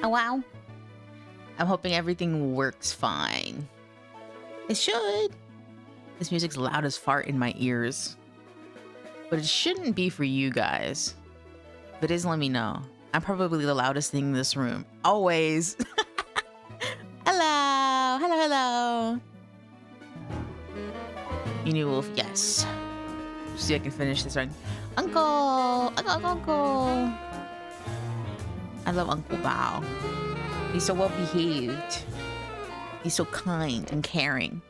Oh, wow. I'm hoping everything works fine. It should. This music's loud as fart in my ears. But it shouldn't be for you guys. If it is, let me know. I'm probably the loudest thing in this room. Always. Hello. Hello, hello. You knew Wolf, yes. See if I can finish this one. Uncle! Uncle! I love Uncle Bao. He's so well behaved. He's so kind and caring.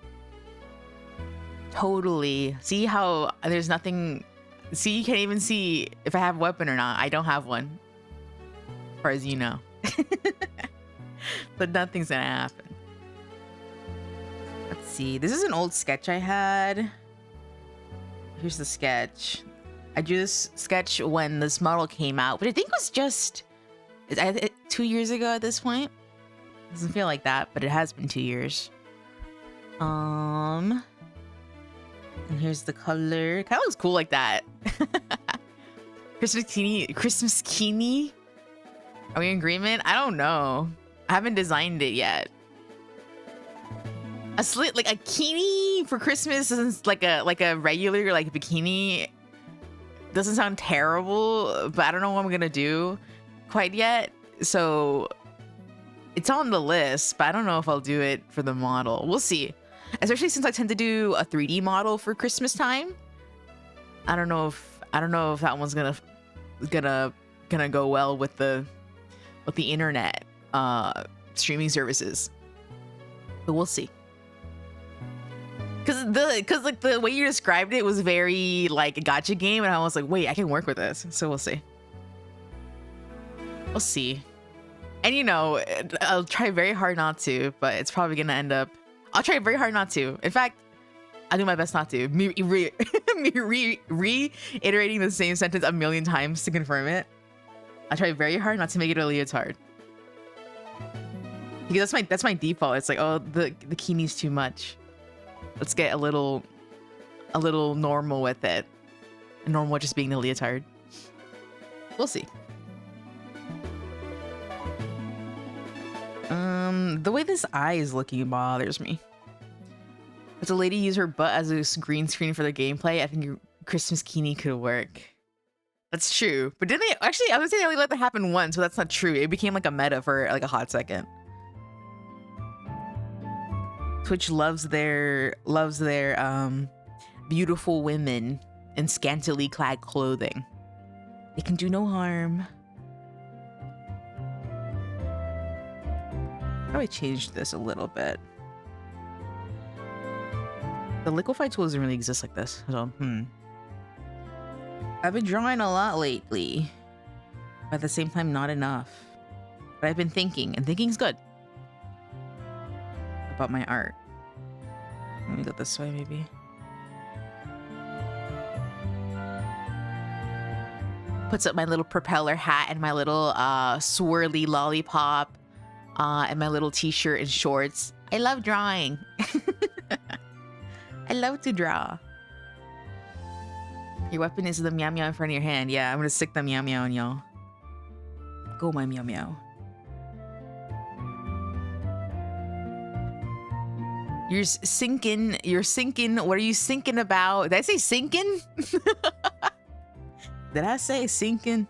Totally. See how there's nothing. See, you can't even see if I have a weapon or not. I don't have one. As far as you know. But nothing's gonna happen. Let's see. This is an old sketch I had. Here's the sketch. I drew this sketch when this model came out, but I think it was just 2 years ago at this point. Doesn't feel like that, but it has been 2 years. And here's the color. Kind of looks cool like that. Christmas Kini? Are we in agreement? I don't know. I haven't designed it yet. A slit, like a kini for Christmas is like a regular like bikini. Doesn't sound terrible, but I don't know what I'm gonna do quite yet. So it's on the list, but I don't know if I'll do it for the model. We'll see. Especially since I tend to do a 3D model for Christmas time. I don't know if that one's gonna go well with the internet streaming services. But we'll see. Cause like the way you described it was very like a gotcha game, and I was like, wait, I can work with this. So we'll see. We'll see. And you know, I'll try very hard not to, but it's probably gonna end up. I'll try very hard not to. In fact, I'll do my best not to. Me reiterating the same sentence a million times to confirm it. I'll try very hard not to make it a leotard. Because that's my default. It's like, oh, the bikini's too much. Let's get a little normal with it. Normal just being the leotard. We'll see. The way this eye is looking bothers me. Does a lady use her butt as a green screen for the gameplay? I think your Christmas Kini could work. That's true. But didn't they actually? I was gonna say they only let that happen once, but that's not true. It became like a meta for like a hot second. Twitch loves their beautiful women in scantily clad clothing. They can do no harm. Probably changed this a little bit. The liquify tool doesn't really exist like this, so I've been drawing a lot lately, but at the same time not enough. But I've been thinking, and thinking's good, about my art. Let me go this way, maybe. Puts up my little propeller hat and my little swirly lollipop and my little t-shirt and shorts. I love drawing. I love to draw. Your weapon is the meow meow in front of your hand. Yeah, I'm gonna stick the meow meow on y'all. Go, my meow meow. You're sinking. You're sinking. What are you sinking about? Did I say sinking? Did I say sinking?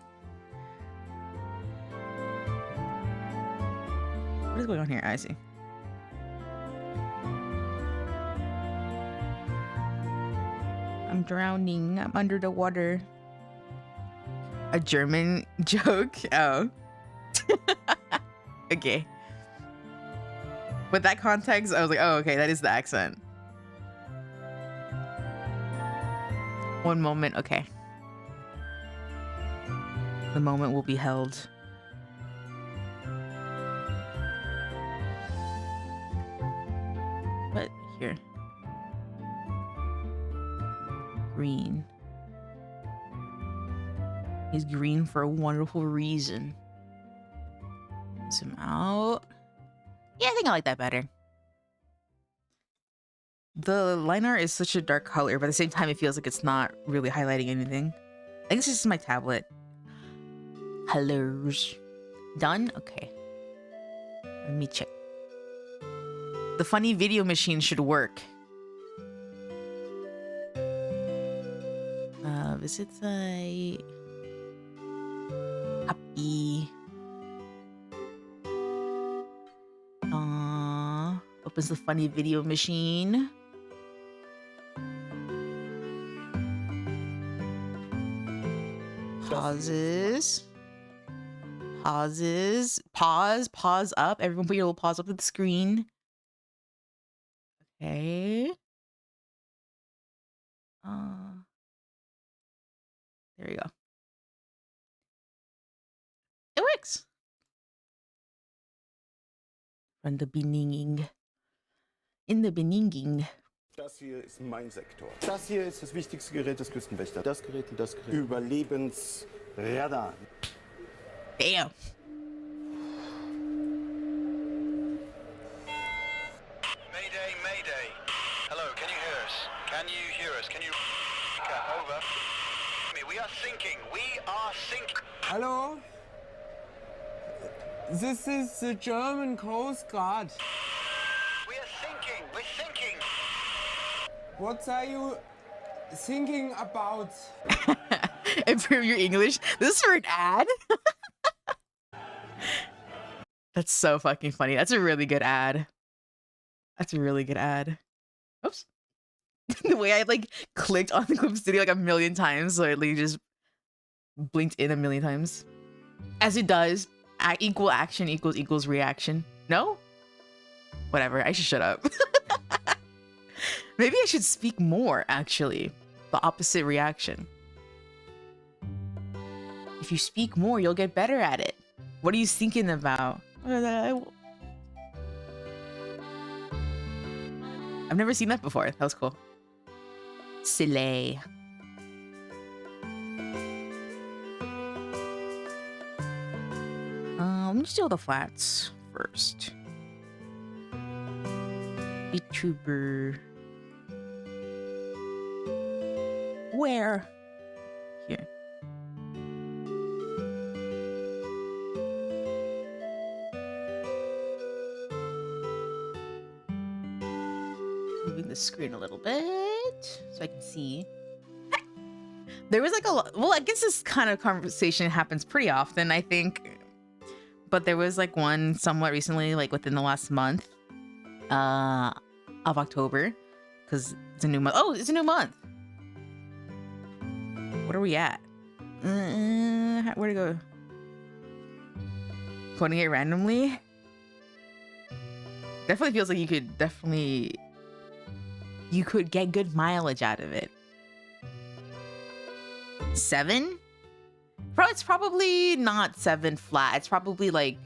What is going on here? I see. I'm drowning. I'm under the water. A German joke? Oh. Okay. With that context, I was like, oh, okay, that is the accent. One moment, okay. The moment will be held. What? Here. Green. He's green for a wonderful reason. Zoom out. Yeah, I think I like that better. The line art is such a dark color, but at the same time, it feels like it's not really highlighting anything. I think it's just my tablet. Colors. Done? Okay. Let me check. The funny video machine should work. Visit site. Copy. Opens the funny video machine. Pauses. Pause up. Everyone put your little pause up to the screen. Okay. There we go. It works. From the beginning. In the beginning. Das hier ist mein Sektor. Das hier ist das wichtigste Gerät des Küstenwächters. Das Gerät und das Gerät. Überlebensradar. Damn. Mayday, mayday. Hello, can you hear us? Can you hear us? Can you... Over. We are sinking. We are sinking. Hello? This is the German Coast Guard. We are sinking. We're sinking. What are you thinking about? Improve your English. This is for an ad? That's so fucking funny. That's a really good ad. That's a really good ad. Oops. The way I like clicked on the Clip Studio like a million times, so it like just blinked in a million times. As it does. Equal action equals reaction. No? Whatever. I should shut up. Maybe I should speak more, actually. The opposite reaction. If you speak more, you'll get better at it. What are you thinking about? I've never seen that before. That was cool. Silly. Let me just do all the flats first. VTuber. Where? Here. Moving the screen a little bit so I can see. There was like a lot. Well, I guess this kind of conversation happens pretty often, I think. But there was like one somewhat recently, like within the last month of October, because it's a new month. Oh, it's a new month. What are we at? Where'd it go? Quoting it randomly. Definitely feels like you could get good mileage out of it. 7? It's probably not 7 flat. It's probably like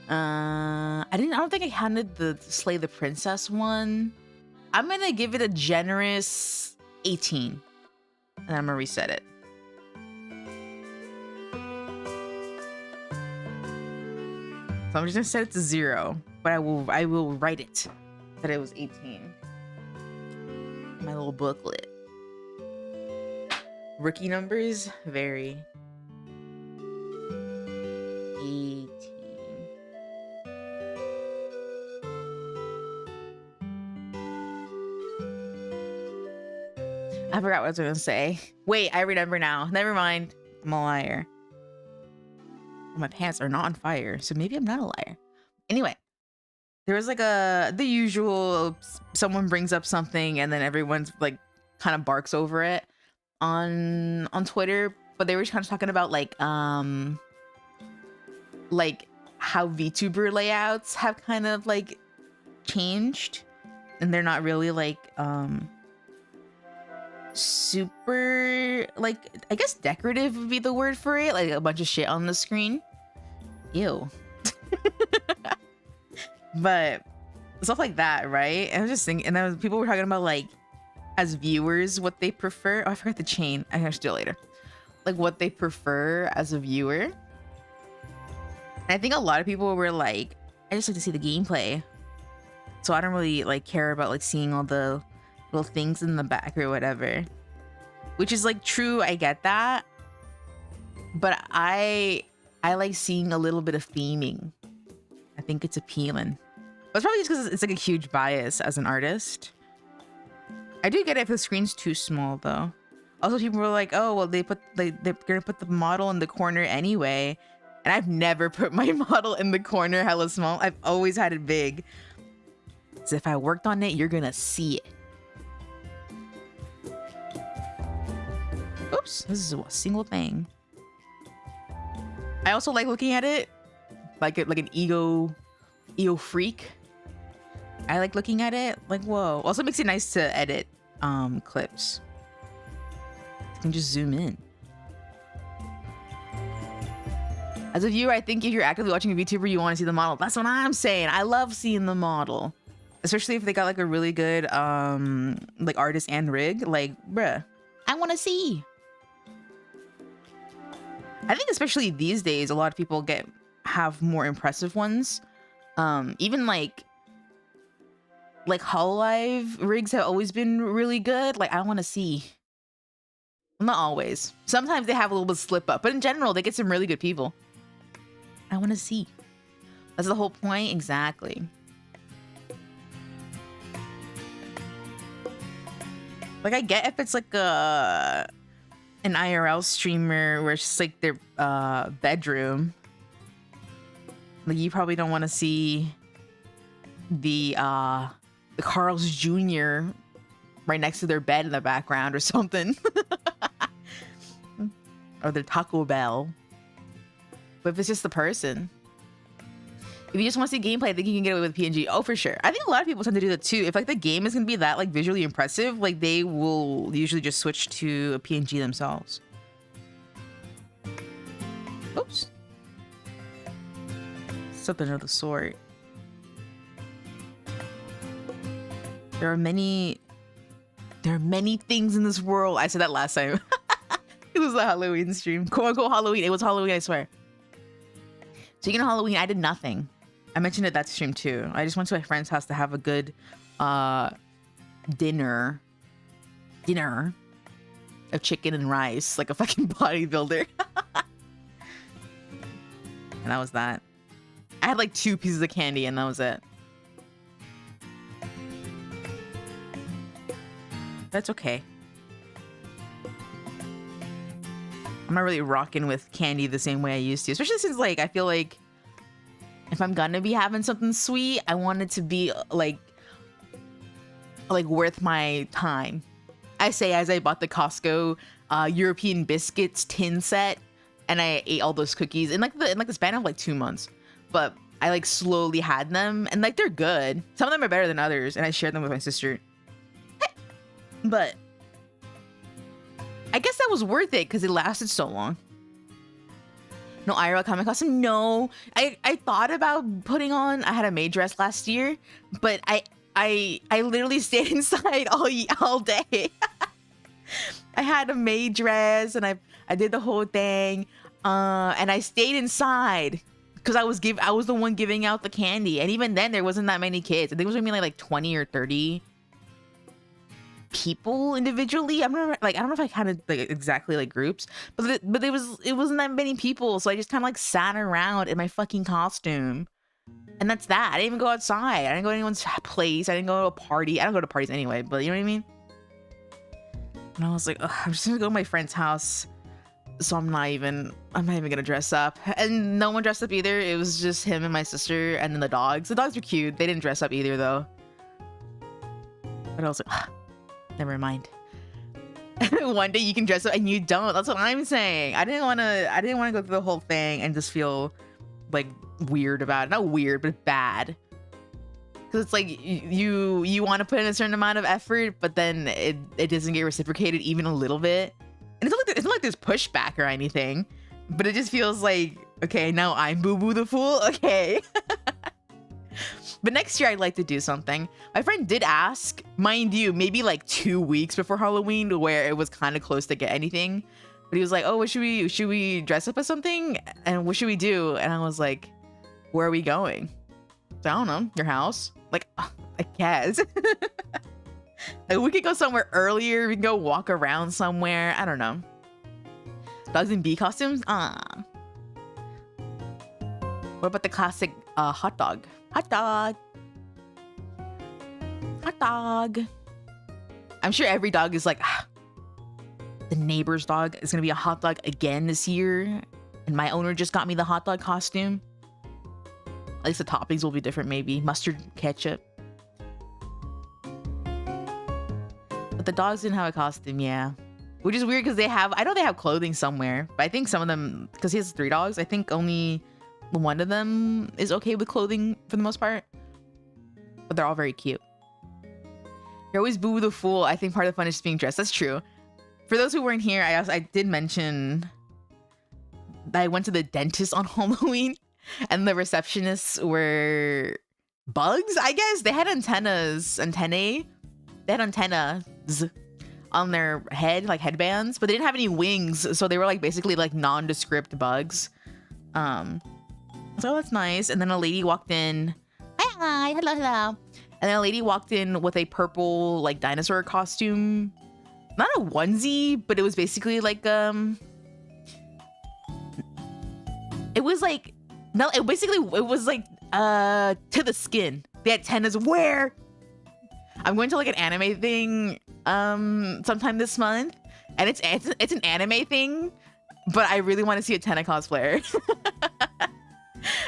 I don't think I counted the Slay the Princess one. I'm gonna give it a generous 18. And I'm gonna reset it. So I'm just gonna set it to 0, but I will write it that it was 18. My little booklet. Rookie numbers vary. 18. I forgot what I was gonna say. Wait, I remember now. Never mind. I'm a liar. My pants are not on fire, so maybe I'm not a liar. Anyway, there was like the usual, someone brings up something and then everyone's like kind of barks over it on Twitter, but they were kind of talking about like how VTuber layouts have kind of like changed, and they're not really like super like, I guess decorative would be the word for it, like a bunch of shit on the screen. Ew. But stuff like that, right? And I was just thinking, and then people were talking about like, as viewers, what they prefer. Oh, I forgot the chain. I can do it later. Like what they prefer as a viewer. And I think a lot of people were like, I just like to see the gameplay, so I don't really like care about like seeing all the little things in the back or whatever. Which is like true, I get that. But I like seeing a little bit of theming. I think it's appealing. But it's probably just because it's like a huge bias as an artist. I do get it if the screen's too small though. Also, people were like, "Oh, well, they're gonna put the model in the corner anyway," and I've never put my model in the corner hella small. I've always had it big. So if I worked on it, you're gonna see it. Oops, this is a single thing. I also like looking at it like an ego freak. I like looking at it like, whoa. Also makes it nice to edit clips. You can just zoom in. As a viewer, I think if you're actively watching a VTuber, you want to see the model. That's what I'm saying. I love seeing the model, especially if they got like a really good like artist and rig. Like, bruh, I want to see. I think especially these days, a lot of people have more impressive ones. Even like Hololive rigs have always been really good. Like, I want to see. Not always. Sometimes they have a little bit of slip up, but in general, they get some really good people. I want to see. That's the whole point. Exactly. Like, I get if it's like an IRL streamer where it's just like their bedroom. Like, you probably don't want to see the Carl's Jr. right next to their bed in the background or something. Or their Taco Bell. But if it's just the person. If you just want to see gameplay, I think you can get away with PNG. Oh, for sure. I think a lot of people tend to do that too. If like the game is going to be that like visually impressive, like they will usually just switch to a PNG themselves. Oops. Something of the sort. There are many things in this world. I said that last time. It was a Halloween stream. Quote unquote Halloween. It was Halloween, I swear. Speaking of Halloween, I did nothing. I mentioned it that stream too. I just went to my friend's house to have a good dinner of chicken and rice, like a fucking bodybuilder. And that was that. I had like 2 pieces of candy and that was it. That's okay. I'm not really rocking with candy the same way I used to, especially since like I feel like if I'm gonna be having something sweet, I want it to be like worth my time. I say as I bought the Costco European biscuits tin set, and I ate all those cookies in like the span of like 2 months. But I like slowly had them, and like they're good. Some of them are better than others, and I shared them with my sister. But I guess that was worth it because it lasted so long. No IRL comic costume? No. I thought about putting on, I had a maid dress last year, but I literally stayed inside all day. I had a maid dress and I did the whole thing. And I stayed inside because I was the one giving out the candy. And even then there wasn't that many kids. I think it was maybe like 20 or 30 people individually. I don't know if I counted like exactly like groups, but it wasn't that many people, so I just kind of like sat around in my fucking costume, and that's that. I didn't even go outside. I didn't go to anyone's place. I didn't go to a party. I don't go to parties anyway, but you know what I mean. And I was like, I'm just gonna go to my friend's house, so I'm not even gonna dress up, and no one dressed up either. It was just him and my sister, and then the dogs. The dogs were cute. They didn't dress up either though. But I was like, never mind. One day you can dress up and you don't. That's what I'm saying. I didn't want to go through the whole thing and just feel like weird about it. Not weird, but bad. Because it's like you want to put in a certain amount of effort, but then it doesn't get reciprocated even a little bit. And it's not like there's pushback or anything, but it just feels like, okay, now I'm Boo Boo the Fool. Okay. But next year I'd like to do something. My friend did ask, mind you, maybe like 2 weeks before Halloween, where it was kind of close to get anything. But he was like, "Oh, should we dress up as something? And what should we do?" And I was like, "Where are we going?" So, I don't know, your house. Like, I guess. Like, we could go somewhere earlier. We can go walk around somewhere. I don't know. Dogs in bee costumes? What about the classic hot dog? Hot dog. Hot dog. I'm sure every dog is like, the neighbor's dog is gonna be a hot dog again this year. And my owner just got me the hot dog costume. At least the toppings will be different, maybe. Mustard, ketchup. But the dogs didn't have a costume, yeah. Which is weird because I know they have clothing somewhere. But I think some of them, because he has 3 dogs, I think only one of them is okay with clothing for the most part. But they're all very cute. You're always boo the fool. I think part of the fun is being dressed. That's true. For those who weren't here, I did mention that I went to the dentist on Halloween. And the receptionists were bugs, I guess. They had antennae. They had antennas on their head, like headbands, but they didn't have any wings. So they were like basically like nondescript bugs. So that's nice. And then a lady walked in. Hi, hello. And then a lady walked in with a purple like dinosaur costume. Not a onesie, but it was basically like it was like no, it was like to the skin. The antennas where I'm going to like an anime thing sometime this month, and it's an anime thing, but I really want to see a Tenna cosplayer.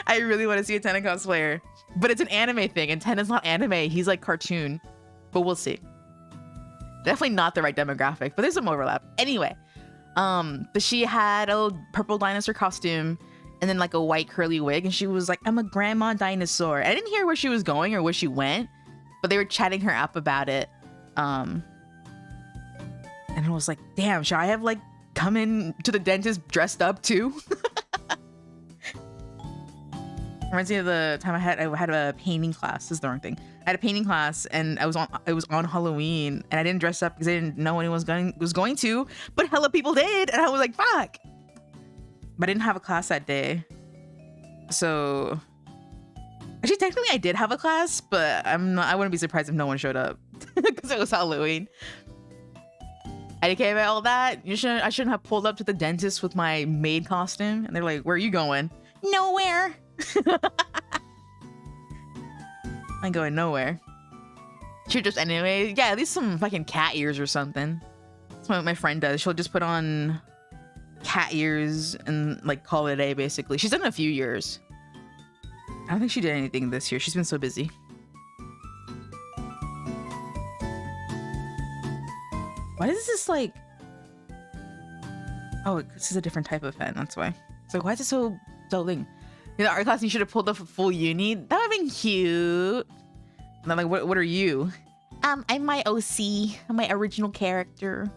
I really want to see a Tenna cosplayer, but it's an anime thing, and Tenna's not anime. He's like cartoon, but we'll see. Definitely not the right demographic, but there's some overlap. Anyway, but she had a purple dinosaur costume and then like a white curly wig, and she was like, I'm a grandma dinosaur. I didn't hear where she was going or where she went, but they were chatting her up about it. And I was like, damn, should I have like come in to the dentist dressed up too? Reminds me of the time I had a painting class. This is the wrong thing. I had a painting class, and it was on Halloween, and I didn't dress up because I didn't know anyone was going to, but hella people did, and I was like, fuck. But I didn't have a class that day, so actually technically I did have a class, but I wouldn't be surprised if no one showed up because it was Halloween. I didn't care about all that. I shouldn't have pulled up to the dentist with my maid costume, and they're like, where are you going? Nowhere. I'm going nowhere. Should just anyway. Yeah, at least some fucking cat ears or something. That's what my friend does. She'll just put on cat ears and like call it a day, basically. She's done it a few years. I don't think she did anything this year. She's been so busy. Why is this like... Oh, this is a different type of pen. That's why. It's like, why is it so thing? In the art class, you should have pulled off a full uni. That would have been cute. And I'm like, what are you? I'm my OC. I'm my original character.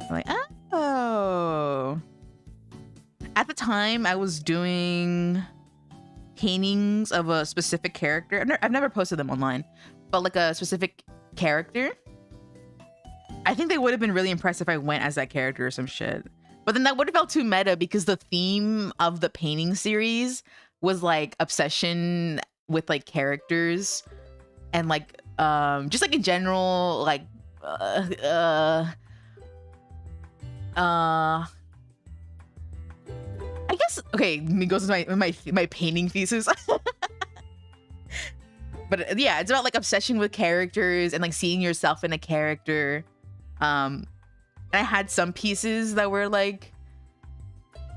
I'm like, oh. At the time, I was doing paintings of a specific character. I've never posted them online, but like a specific character. I think they would have been really impressed if I went as that character or some shit. But then that would have felt too meta because the theme of the painting series was like obsession with like characters and like just like in general like I guess okay, it goes to my painting thesis. But yeah, it's about like obsession with characters and like seeing yourself in a character. And I had some pieces that were like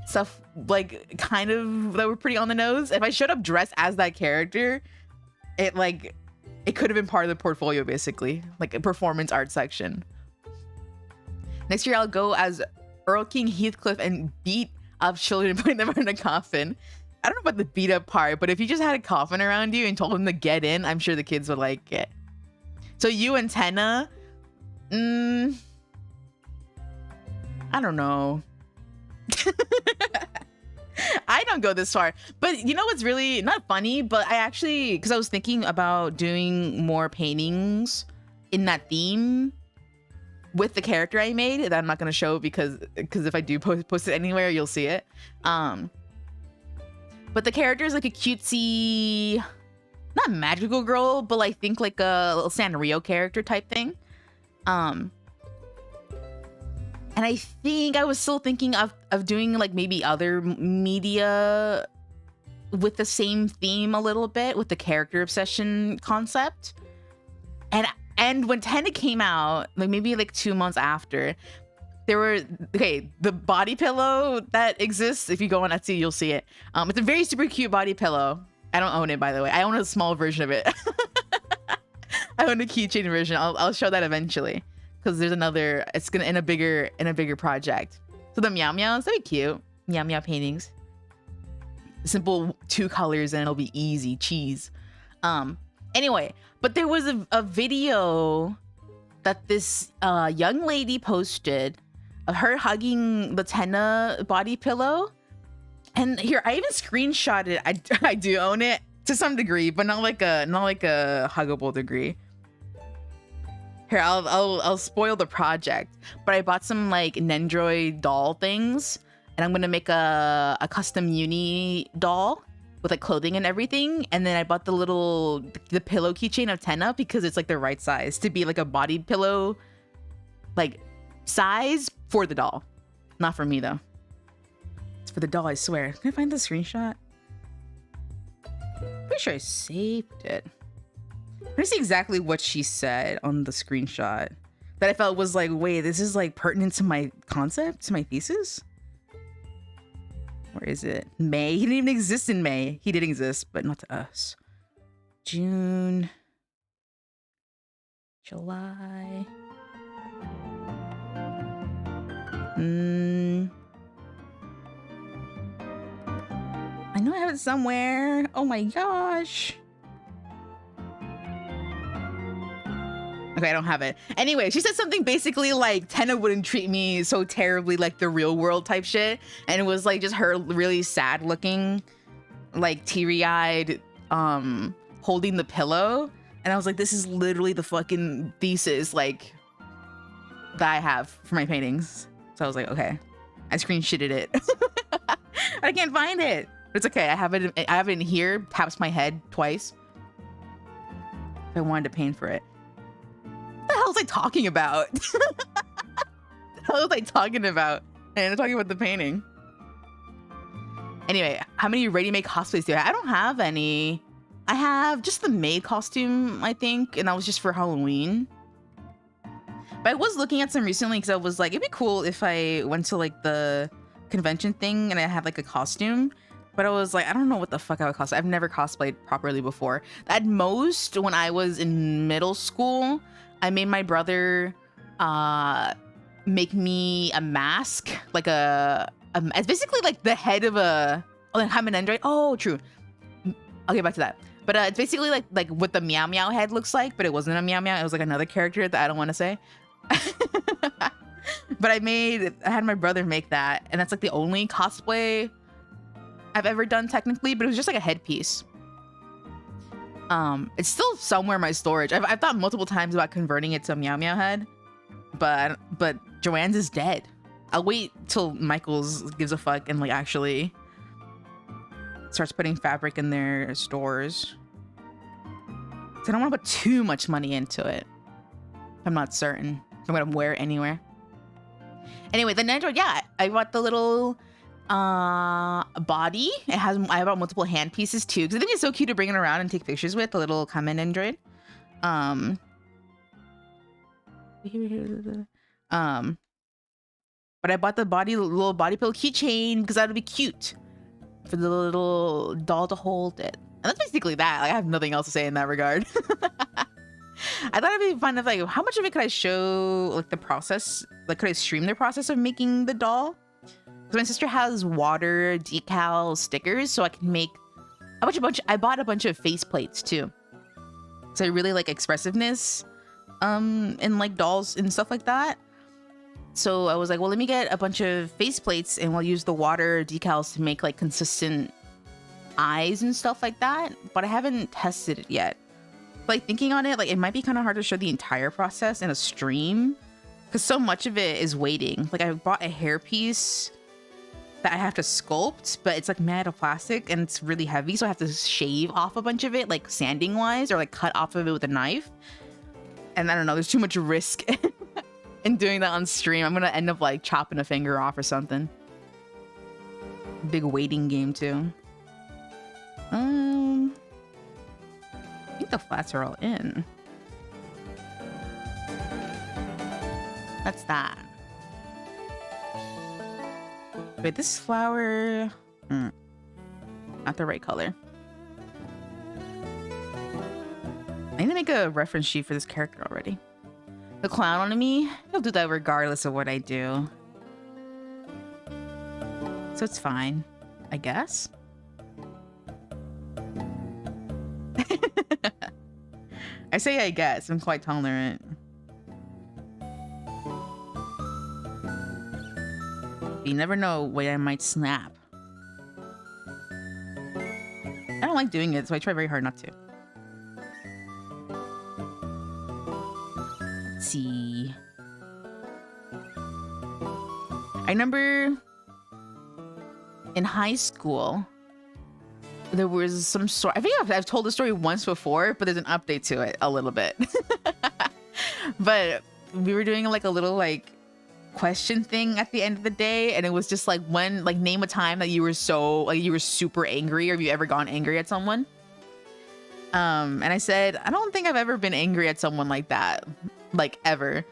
stuff like kind of that were pretty on the nose. If I showed up dressed as that character, it could have been part of the portfolio, basically, like a performance art section. Next year I'll go as Earl King Heathcliff and beat up children and put them in a coffin. I don't know about the beat up part, but if you just had a coffin around you and told them to get in, I'm sure the kids would like it. So you and Tenna, I don't know. I don't go this far. But you know what's really not funny, but I actually, because I was thinking about doing more paintings in that theme with the character I made that I'm not going to show because if I do post it anywhere, you'll see it. But the character is like a cutesy, not magical girl, but I think like a little Sanrio character type thing. And And I think I was still thinking of doing like maybe other media with the same theme a little bit, with the character obsession concept. And when Tenna came out, like maybe like 2 months after, there were, okay, the body pillow that exists. If you go on Etsy, you'll see it. It's a very super cute body pillow. I don't own it, by the way. I own a small version of it. I own a keychain version. I'll show that eventually, because there's another. It's gonna in a bigger project. So the meow meows, they're cute. Meow meow paintings. Simple 2 colors and it'll be easy cheese. Anyway, but there was a video that this young lady posted of her hugging the Tenna body pillow. And here, I even screenshot it. I do own it to some degree, but not like a huggable degree. Here, I'll spoil the project. But I bought some like Nendroid doll things, and I'm gonna make a custom uni doll with like clothing and everything. And then I bought the pillow keychain of Tenna because it's like the right size to be like a body pillow, like size for the doll, not for me though. It's for the doll, I swear. Can I find the screenshot? Pretty sure I saved it. Let me see exactly what she said on the screenshot that I felt was like, wait, this is like pertinent to my concept, to my thesis. Where is it? May. He didn't even exist in May. He did exist, but not to us. June, July. I know I have it somewhere. Oh my gosh. Okay, I don't have it. Anyway, she said something basically like Tenna wouldn't treat me so terribly like the real world type shit. And it was like just her really sad looking, like teary-eyed, holding the pillow. And I was like, this is literally the fucking thesis like that I have for my paintings. So I was like, okay. I screenshotted it. I can't find it. But it's okay. I have it in here, taps my head twice. If I wanted to paint for it. What the hell was I talking about? What the hell was I talking about? And I'm talking about the painting. Anyway, how many ready-made cosplays do I have? I don't have any. I have just the maid costume, I think, and that was just for Halloween. But I was looking at some recently because I was like, it'd be cool if I went to like the convention thing and I had like a costume. But I was like, I don't know what the fuck I would cosplay. I've never cosplayed properly before. At most, when I was in middle school, I made my brother make me a mask, like it's basically like the head of a, oh, I'm an android. Oh, true. I'll get back to that. But it's basically like what the Meow Meow head looks like, but it wasn't a Meow Meow. It was like another character that I don't want to say. But I had my brother make that, and that's like the only cosplay I've ever done technically, but it was just like a headpiece. It's still somewhere in my storage. I've thought multiple times about converting it to a Meow Meow head, but Joanne's is dead. I'll wait till Michael's gives a fuck and like actually starts putting fabric in their stores. So I don't want to put too much money into it. I'm not certain I'm gonna wear it anywhere. Anyway, the Nendroid, yeah, I bought the little body. I bought multiple hand pieces too, because I think it's so cute to bring it around and take pictures with, the little Kamen Nendroid. But I bought the little body pillow keychain because that would be cute for the little doll to hold it. And that's basically that. Like, I have nothing else to say in that regard. I thought it'd be fun if like, how much of it could I show, like the process, like could I stream the process of making the doll? Because my sister has water decal stickers, so I can make I bought a bunch of face plates too. So I really like expressiveness in like dolls and stuff like that. So I was like, well, let me get a bunch of face plates and we'll use the water decals to make like consistent eyes and stuff like that. But I haven't tested it yet. Like thinking on it, like it might be kind of hard to show the entire process in a stream because so much of it is waiting. Like I bought a hairpiece that I have to sculpt, but it's like made of plastic and it's really heavy, so I have to shave off a bunch of it, like sanding wise, or like cut off of it with a knife. And I don't know, there's too much risk and doing that on stream. I'm gonna end up like chopping a finger off or something. Big waiting game too. I think the flats are all in. That's that. Wait, this flower... not the right color. I need to make a reference sheet for this character already. The clown on me, he'll do that regardless of what I do. So it's fine, I guess. I say I guess, I'm quite tolerant. You never know when I might snap. I don't like doing it, so I try very hard not to. Let's see. I remember in high school, there was some story. I think I've told the story once before, but there's an update to it a little bit. But we were doing like a little like question thing at the end of the day, and it was just like when like name a time that you were so like you were super angry, or have you ever gone angry at someone? And I said, I don't think I've ever been angry at someone like that, like ever.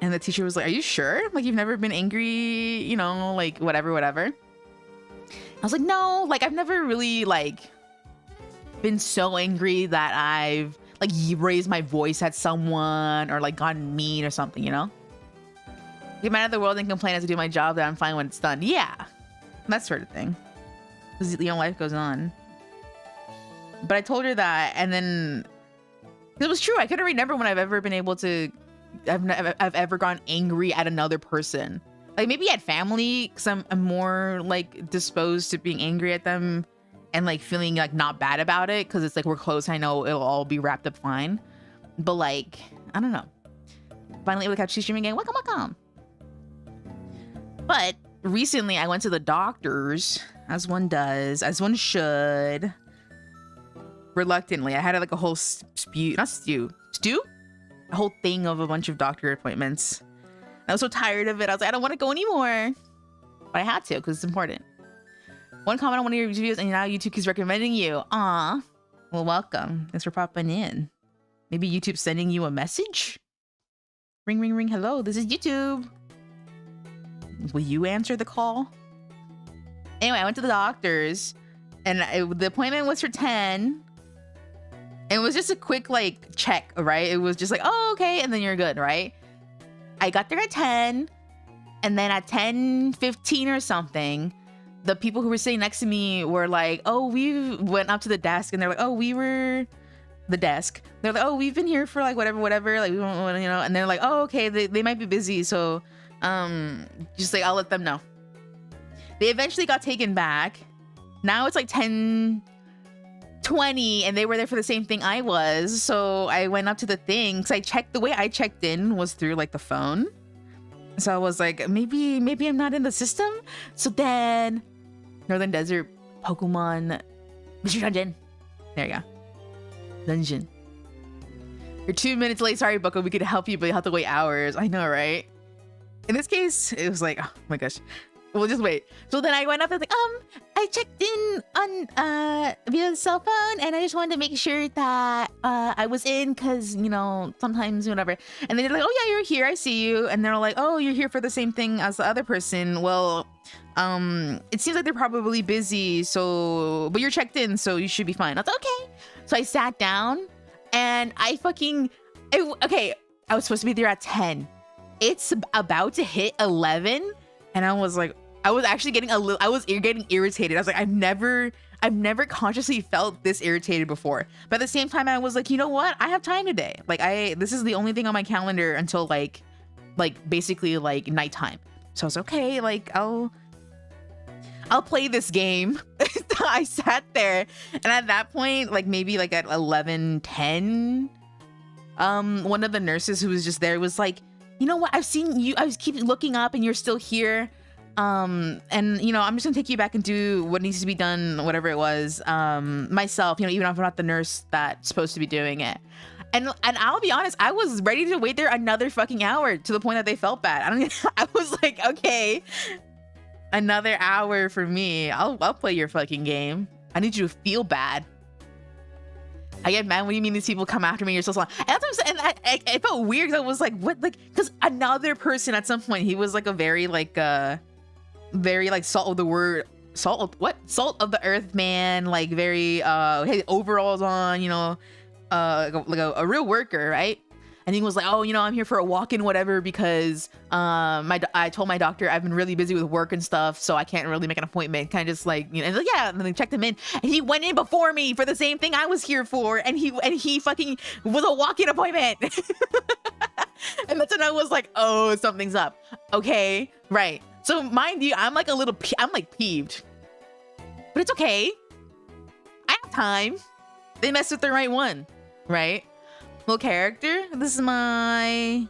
And the teacher was like, are you sure? Like you've never been angry, you know, like whatever. I was like, no, like I've never really like been so angry that I've like raised my voice at someone or like gotten mean or something, you know? Get mad at the world and complain as I do my job that I'm fine when it's done. Yeah, that sort of thing. Because, you know, life goes on. But I told her that, and then it was true. I couldn't remember when I've ever been able to, I've ever gone angry at another person. Like maybe at family, because I'm more like disposed to being angry at them and like feeling like not bad about it because it's like we're close. I know it'll all be wrapped up fine. But like, I don't know. Finally able to catch you streaming again. Welcome. But recently I went to the doctors, as one does, as one should. Reluctantly. I had like a whole stew? A whole thing of a bunch of doctor appointments. I was so tired of it. I was like, I don't want to go anymore. But I had to because it's important. One comment on one of your videos and now YouTube keeps recommending you. Aw. Well, welcome. Thanks for popping in. Maybe YouTube's sending you a message? Ring, ring, ring. Hello, this is YouTube. Will you answer the call? Anyway, I went to the doctors and the appointment was for 10. And it was just a quick like check, right? It was just like, oh, okay. And then you're good, right? I got there at 10. And then at 10:15 or something, the people who were sitting next to me were like, oh, we went up to the desk and they're like, oh, we were the desk. They're like, oh, we've been here for like whatever. Like, we don't, you know, and they're like, oh, okay, they might be busy. So, just like, I'll let them know. They eventually got taken back. Now it's like 10:20 and they were there for the same thing I was. So I went up to the thing because I checked, the way I checked in was through like the phone. So I was like, maybe I'm not in the system. So then Northern Desert Pokemon Mystery Dungeon. There you go. Dungeon. You're 2 minutes late. Sorry, Bucko. We could help you, but you have to wait hours. I know, right? In this case, it was like, oh my gosh. We'll just wait. So then I went up and was like, I checked in on via the cell phone and I just wanted to make sure that I was in because, you know, sometimes whatever. And they're like, oh yeah, you're here. I see you. And they're like, oh, you're here for the same thing as the other person. Well, it seems like they're probably busy. So, but you're checked in, so you should be fine. I was like, okay. So I sat down and okay, I was supposed to be there at 10. It's about to hit 11. And I was like, I was actually getting getting irritated. I was like, I've never consciously felt this irritated before. But at the same time, I was like, you know what? I have time today. Like this is the only thing on my calendar until like basically like nighttime. So I was okay, like I'll play this game. I sat there and at that point, like maybe like at 11:10, one of the nurses who was just there was like, you know what? I've seen you. I was keep looking up and you're still here. And you know, I'm just gonna take you back and do what needs to be done, whatever it was, myself, you know, even if I'm not the nurse that's supposed to be doing it. And I'll be honest, I was ready to wait there another fucking hour to the point that they felt bad. I was like, okay, another hour for me. I'll play your fucking game. I need you to feel bad. I get mad when you mean these people come after me. You're so slow. And that's what I'm saying. And it felt weird. I was like, what? Like, because another person at some point, he was like a very like salt of the earth man, like very hey, overalls on, you know, like a real worker, right? And he was like, oh, you know, I'm here for a walk-in, whatever, because I told my doctor I've been really busy with work and stuff, so I can't really make an appointment. Kind of just like, you know, and like, yeah, and then they checked him in, and he went in before me for the same thing I was here for, and he fucking was a walk-in appointment. And that's when I was like, oh, something's up. Okay, right. So mind you, I'm like I'm like peeved, but it's okay. I have time. They messed with the right one, right? Little character. This is my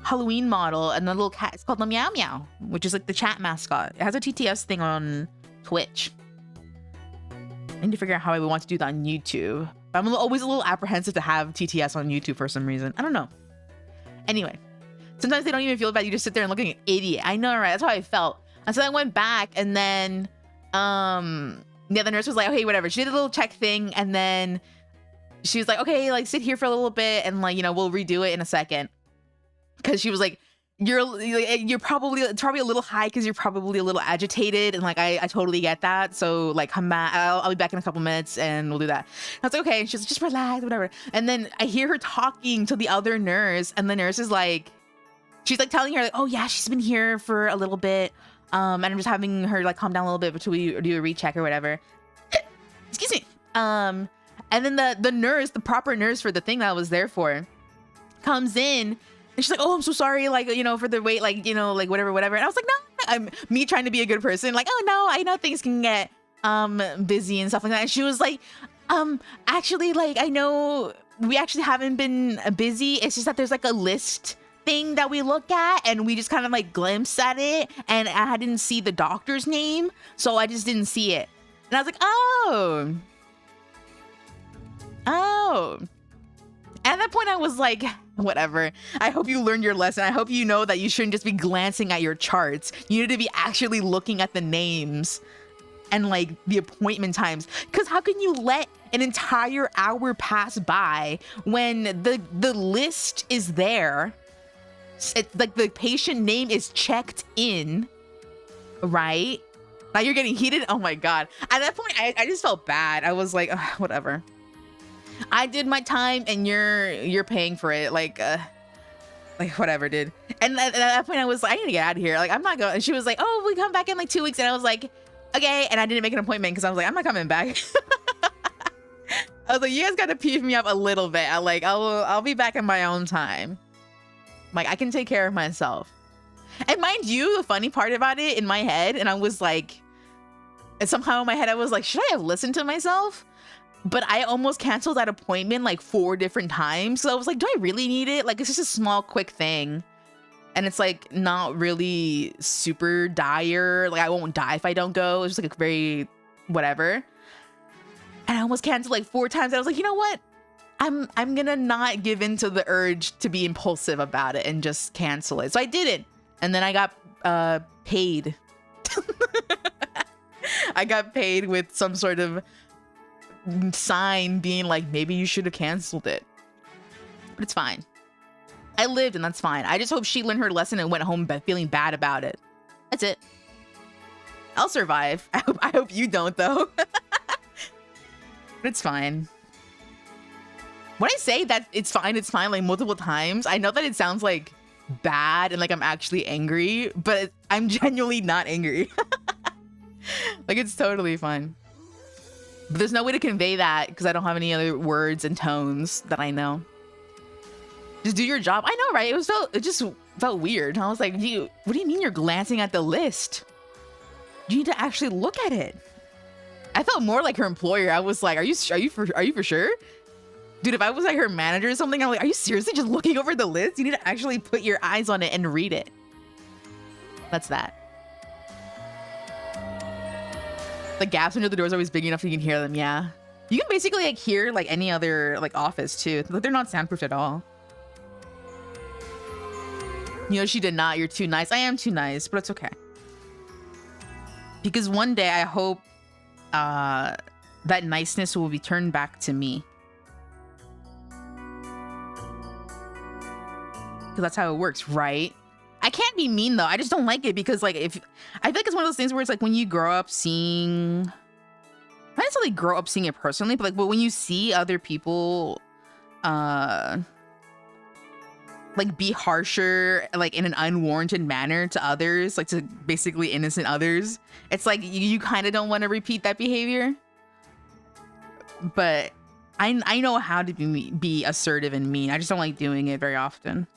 Halloween model, and the little cat is called the Meow Meow, which is like the chat mascot. It has a TTS thing on Twitch. I need to figure out how I would want to do that on YouTube. I'm always a little apprehensive to have TTS on YouTube for some reason. I don't know. Anyway, sometimes they don't even feel bad. You just sit there and look like an idiot. I know, right? That's how I felt. And so I went back, and then yeah, the nurse was like, okay, whatever. She did a little check thing, and then she was like, okay, like sit here for a little bit, and like, you know, we'll redo it in a second. Because she was like, you're probably, it's probably a little high because you're probably a little agitated, and like I totally get that. So like, come back, I'll be back in a couple minutes and we'll do that. And I was like, okay. And she's like, just relax, whatever. And then I hear her talking to the other nurse, and the nurse is like, she's like telling her like, oh yeah, she's been here for a little bit, and I'm just having her like calm down a little bit until we do a recheck or whatever. Excuse me. And then the nurse, the proper nurse for the thing that I was there for, comes in, and she's like, oh, I'm so sorry, like, you know, for the wait, like, you know, like whatever. And I was like, no, I'm me trying to be a good person, like, oh no, I know things can get busy and stuff like that. And she was like, actually, like, I know we actually haven't been busy. It's just that there's like a list thing that we look at, and we just kind of like glimpse at it, and I didn't see the doctor's name, so I just didn't see it. And I was like, oh. At that point, I was like, whatever. I hope you learned your lesson. I hope you know that you shouldn't just be glancing at your charts. You need to be actually looking at the names and like the appointment times. Because how can you let an entire hour pass by when the list is there? Like the patient name is checked in, right? Now you're getting heated. Oh my God. At that point, I just felt bad. I was like, whatever. I did my time, and you're paying for it. Like whatever, dude. And at that point, I was like, I need to get out of here. Like, I'm not going. And she was like, oh, we come back in like 2 weeks. And I was like, okay. And I didn't make an appointment because I was like, I'm not coming back. I was like, you guys got to peeve me up a little bit. I'll be back in my own time. Like, I can take care of myself. And mind you, the funny part about it in my head, and I was like, and somehow in my head, I was like, should I have listened to myself? But I almost canceled that appointment like 4 different times. So I was like, do I really need it? Like, it's just a small, quick thing. And it's like not really super dire. Like, I won't die if I don't go. It's just like a very whatever. And I almost canceled like 4 times. I was like, you know what? I'm gonna not give in to the urge to be impulsive about it and just cancel it. So I did it. And then I got paid. I got paid with some sort of sign being like, maybe you should have canceled it. But it's fine. I lived, and that's fine. I just hope she learned her lesson and went home feeling bad about it. That's it. I'll survive. I hope you don't, though. But it's fine. When I say that it's fine like multiple times, I know that it sounds like bad and like I'm actually angry, but I'm genuinely not angry. Like, it's totally fine. But there's no way to convey that because I don't have any other words and tones that I know. Just do your job. I know, right? It just felt weird. I was like, what do you mean you're glancing at the list? You need to actually look at it. I felt more like her employer. I was like, are you for sure? Dude, if I was like her manager or something, I'm like, are you seriously just looking over the list? You need to actually put your eyes on it and read it. That's that. The gaps under the doors are always big enough so you can hear them, yeah. You can basically like hear like any other like office too. Like they're not soundproofed at all. You know, she did not. You're too nice. I am too nice, but it's okay. Because one day I hope that niceness will be turned back to me. Because that's how it works, right? I can't be mean though. I just don't like it because like if I feel like it's one of those things where it's like when you grow up seeing, not necessarily grow up seeing it personally, but when you see other people like be harsher like in an unwarranted manner to others, like to basically innocent others, it's like you kind of don't want to repeat that behavior. But I know how to be assertive and mean. I just don't like doing it very often.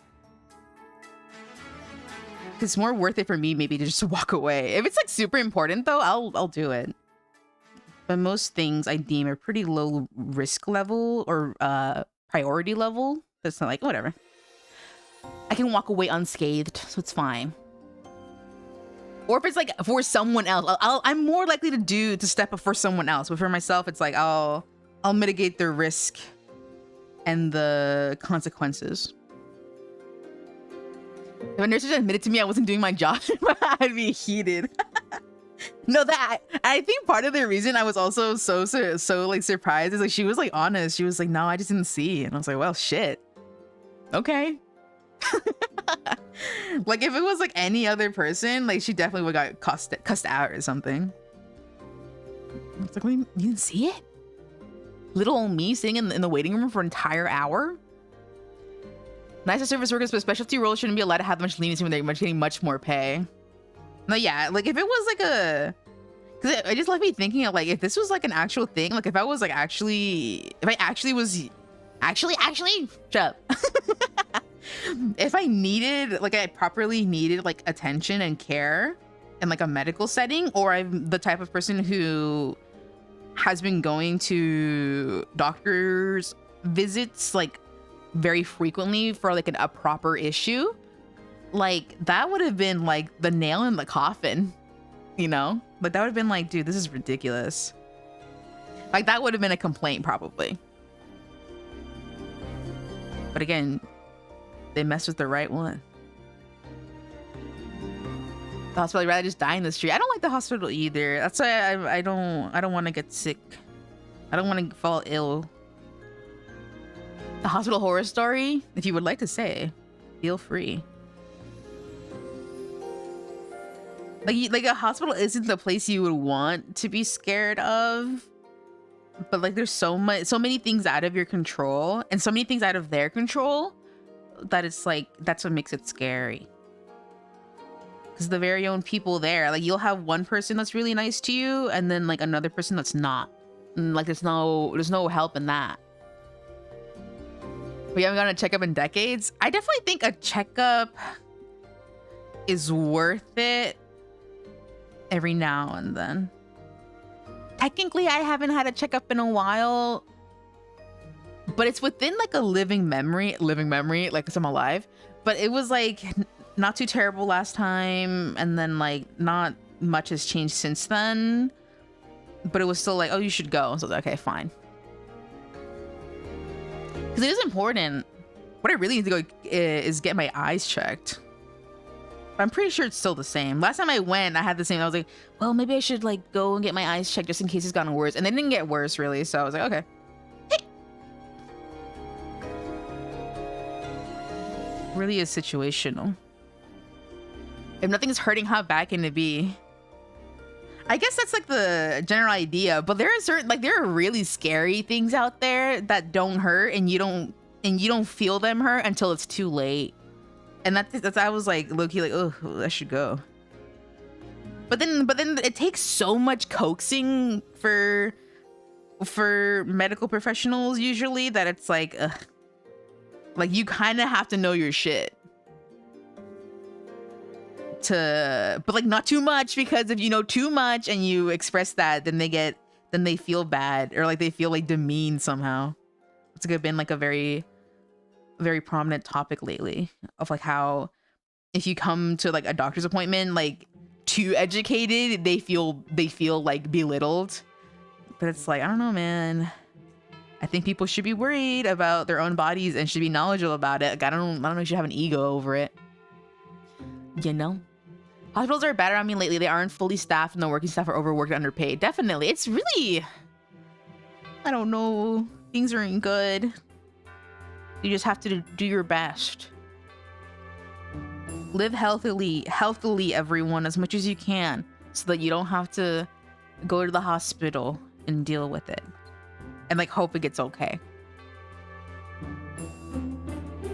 It's more worth it for me maybe to just walk away. If it's like super important though, I'll do it. But most things I deem are pretty low risk level or priority level. That's not like whatever. I can walk away unscathed, so it's fine. Or if it's like for someone else, I'm more likely to step up for someone else. But for myself, it's like I'll mitigate the risk and the consequences. If a nurse just admitted to me I wasn't doing my job, I'd be heated. No, I think part of the reason I was also so like surprised is like she was like honest. She was like, no, I just didn't see. And I was like, well, shit. Okay. Like if it was like any other person, like she definitely would have got cussed out or something. It's like, you didn't see it? Little old me sitting in the waiting room for an entire hour? Nice service workers, but specialty roles shouldn't be allowed to have much leniency when they're getting much more pay. No, yeah, like if it was like because it just left me thinking of like if this was like an actual thing, like if I was like shut up. If I needed, like I properly needed like attention and care in like a medical setting, or I'm the type of person who has been going to doctor's visits like very frequently for like a proper issue, like that would have been like the nail in the coffin, you know? Like that would have been like, dude, this is ridiculous. Like that would have been a complaint probably. But again, they messed with the right one. The hospital, I'd rather just die in the street. I don't like the hospital either. That's why I don't want to get sick. I don't want to fall ill. The hospital horror story, if you would like to say, feel free. Like a hospital isn't the place you would want to be scared of, but like there's so many things out of your control and so many things out of their control that it's like that's what makes it scary. Because the very own people there, like you'll have one person that's really nice to you and then like another person that's not, and like there's no help in that. We haven't gotten a checkup in decades. I definitely think a checkup is worth it every now and then. Technically, I haven't had a checkup in a while, but it's within like a living memory, like because I'm alive. But it was like not too terrible last time, and then like not much has changed since then. But it was still like, oh, you should go. So I was like, okay, fine. Because it is important. What I really need to go is get my eyes checked. But I'm pretty sure it's still the same. Last time I went, I had the same. I was like, well, maybe I should like go and get my eyes checked just in case it's gotten worse. And they didn't get worse really. So I was like, okay. Hey. Really is situational. If nothing is hurting, how bad can it be? I guess that's like the general idea, but there are really scary things out there that don't hurt and you don't feel them hurt until it's too late. And that's I was like low-key like, oh, I should go. But then it takes so much coaxing for medical professionals usually that it's like, ugh. Like you kind of have to know your shit. But like not too much, because if you know too much and you express that, then they feel bad or like they feel like demeaned somehow. It's like been like a very, very prominent topic lately of like how if you come to like a doctor's appointment like too educated, they feel like belittled. But it's like, I don't know, man. I think people should be worried about their own bodies and should be knowledgeable about it. Like, I don't know if you should have an ego over it. You know? Hospitals are better. I mean, lately they aren't fully staffed and the working staff are overworked and underpaid. Definitely. It's really, I don't know. Things aren't good. You just have to do your best. Live healthily, everyone, as much as you can, so that you don't have to go to the hospital and deal with it. And like hope it gets okay.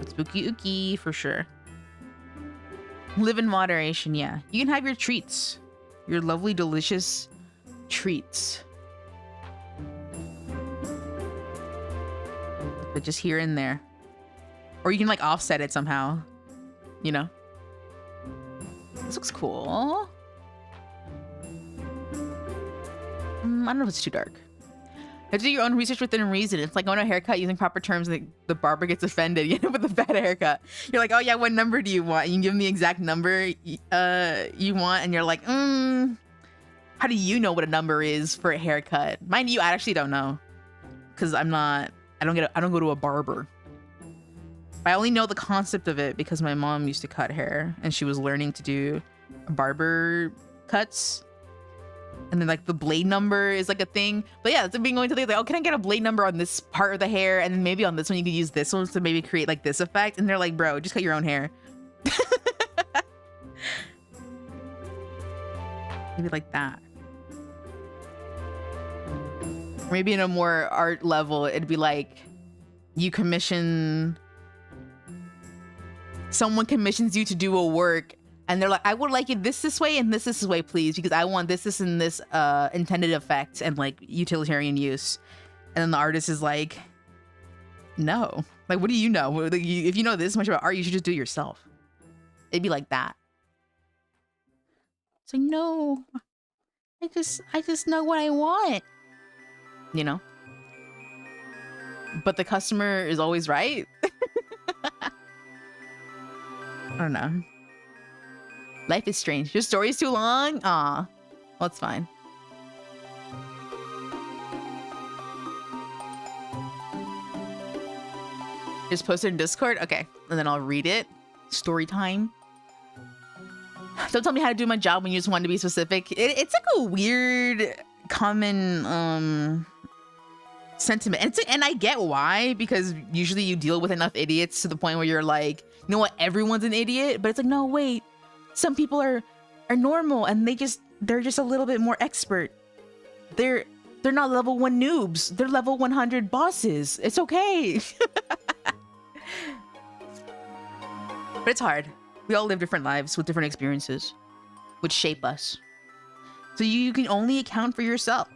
Spooky ooky for sure. Live in moderation, yeah. You can have your treats. Your lovely, delicious treats. But just here and there. Or you can like offset it somehow. You know? This looks cool. I don't know if it's too dark. You have to do your own research within reason. It's like going to a haircut using proper terms and the barber gets offended. You end up with a bad haircut. You're like, oh yeah, what number do you want? You can give them the exact number you want, and you're like, how do you know what a number is for a haircut? Mind you, I actually don't know. Cause I don't go to a barber. I only know the concept of it because my mom used to cut hair and she was learning to do barber cuts. And then like the blade number is like a thing. But yeah, it's being going to like, oh, can I get a blade number on this part of the hair? And then maybe on this one, you could use this one to maybe create like this effect. And they're like, bro, just cut your own hair. Maybe like that. Or maybe in a more art level, it'd be like you commission, someone commissions you to do a work and they're like, I would like it this way and this way, please, because I want this and this intended effect and like utilitarian use. And then the artist is like, no, like, what do you know? If you know this much about art, you should just do it yourself. It'd be like that. It's like, no, I just know what I want, you know? But the customer is always right. I don't know. Life is strange. Your story's too long? Aw. Well, it's fine. Just post it in Discord? Okay. And then I'll read it. Story time. Don't tell me how to do my job when you just want to be specific. It's like a weird common sentiment. And I get why, because usually you deal with enough idiots to the point where you're like, you know what, everyone's an idiot. But it's like, no, wait. Some people are normal and they're just a little bit more expert. They're not level 1 noobs. They're level 100 bosses. It's okay. But it's hard. We all live different lives with different experiences, which shape us. So you can only account for yourself.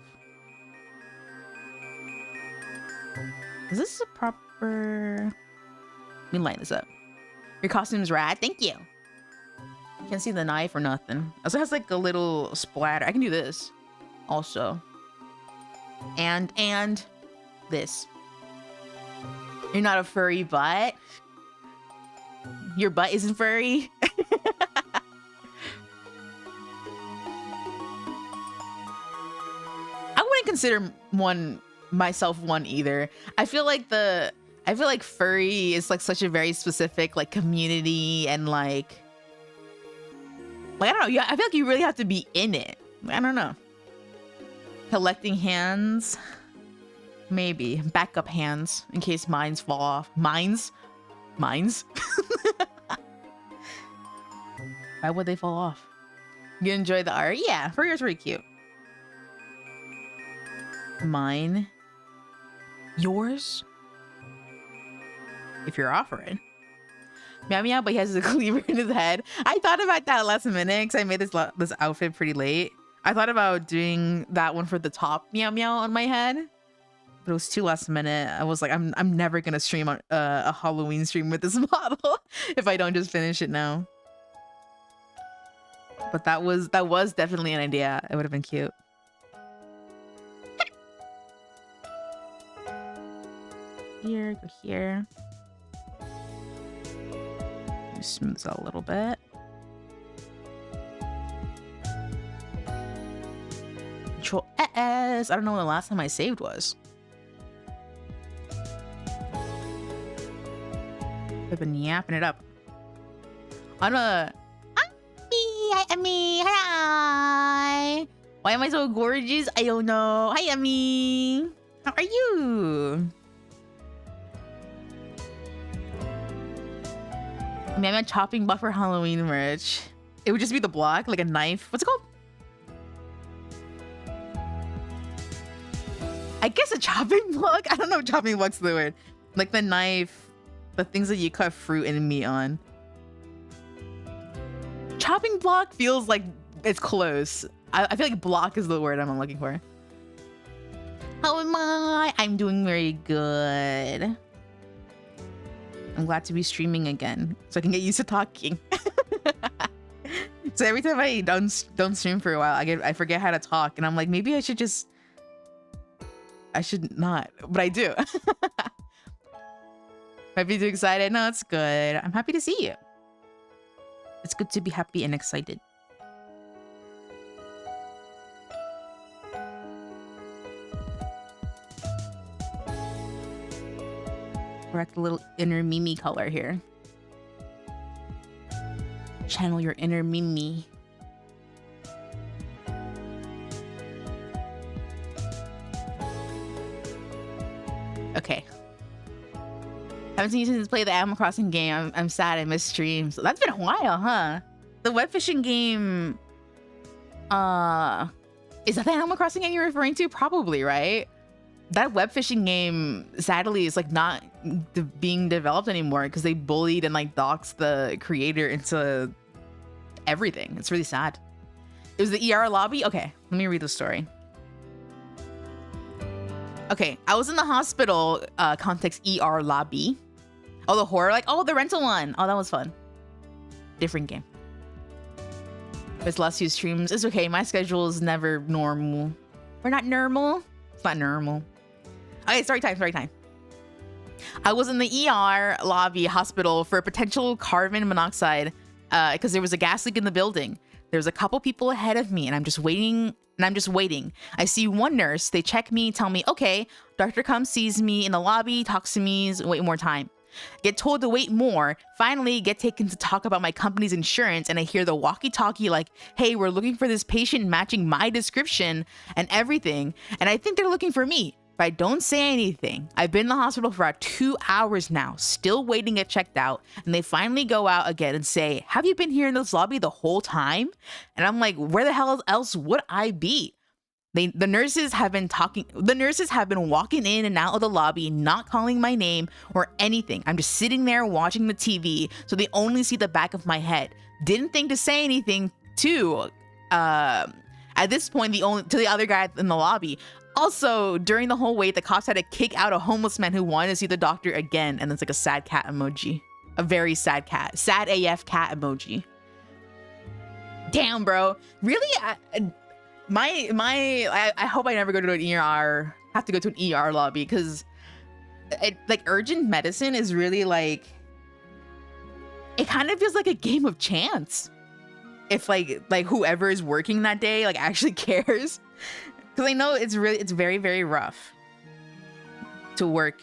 Is this a proper... Let me line this up. Your costume's rad. Thank you. Can't see the knife or nothing. Also has like a little splatter. I can do this also. And this. You're not a furry butt. Your butt isn't furry. I wouldn't consider myself one either. I feel like furry is like such a very specific like community and like I don't know. I feel like you really have to be in it. I don't know. Collecting hands, maybe backup hands in case mines fall off. Mines. Why would they fall off? You enjoy the art? Yeah, furry is pretty cute. Mine. Yours? If you're offering. MEOW, but he has a cleaver in his head. I thought about that last minute because I made this outfit pretty late. I thought about doing that one for the top MEOW on my head, but it was too last minute. I was like, I'm never gonna stream a Halloween stream with this model if I don't just finish it now. But that was definitely an idea. It would have been cute. Here, go here. Smooth this out a little bit. Control S. I don't know when the last time I saved was. I've been yapping it up. On a... Hi, Emmy. Hi. Why am I so gorgeous? I don't know. Hi, Emmy. How are you? I mean, I'm a chopping block for Halloween merch. It would just be the block, like a knife. What's it called? I guess a chopping block? I don't know if chopping block's the word. Like the knife, the things that you cut fruit and meat on. Chopping block feels like it's close. I feel like block is the word I'm looking for. How am I? I'm doing very good. I'm glad to be streaming again so I can get used to talking. So every time I don't stream for a while, I forget how to talk, and I'm like, maybe I should not, but I do. Might be too excited. No, it's good. I'm happy to see you. It's good to be happy and excited. Correct the little inner Mimi color here. Channel your inner Mimi. Okay. Haven't seen you since play the Animal Crossing game. I'm sad I missed streams. So that's been a while, huh? The web fishing game. Is that the Animal Crossing game you're referring to? Probably, right? That web fishing game, sadly, is like not being developed anymore because they bullied and like doxed the creator into everything. It's really sad. It was the ER lobby. Okay, let me read the story. Okay, I was in the hospital, context ER lobby. Oh, the horror, like, oh, the rental one. Oh, that was fun. Different game. It's last few streams. It's okay, my schedule is never normal. We're not normal. It's not normal. Okay, story time. I was in the ER lobby hospital for potential carbon monoxide because there was a gas leak in the building. There's a couple people ahead of me and I'm just waiting. I see one nurse. They check me, tell me, okay, doctor comes, sees me in the lobby, talks to me, wait more time. Get told to wait more. Finally get taken to talk about my company's insurance and I hear the walkie-talkie like, hey, we're looking for this patient matching my description and everything. And I think they're looking for me. But I don't say anything. I've been in the hospital for about 2 hours now, still waiting to get checked out. And they finally go out again and say, have you been here in this lobby the whole time? And I'm like, where the hell else would I be? The nurses have been walking in and out of the lobby, not calling my name or anything. I'm just sitting there watching the TV, so they only see the back of my head. Didn't think to say anything to, at this point, to the other guy in the lobby. Also, during the whole wait, the cops had to kick out a homeless man who wanted to see the doctor again. And it's like a sad cat emoji. A very sad cat. Sad AF cat emoji. Damn, bro. Really? I hope I never go to an ER. Have to go to an ER lobby because like urgent medicine is really like, it kind of feels like a game of chance. If like whoever is working that day like actually cares. Because I know it's very, very rough to work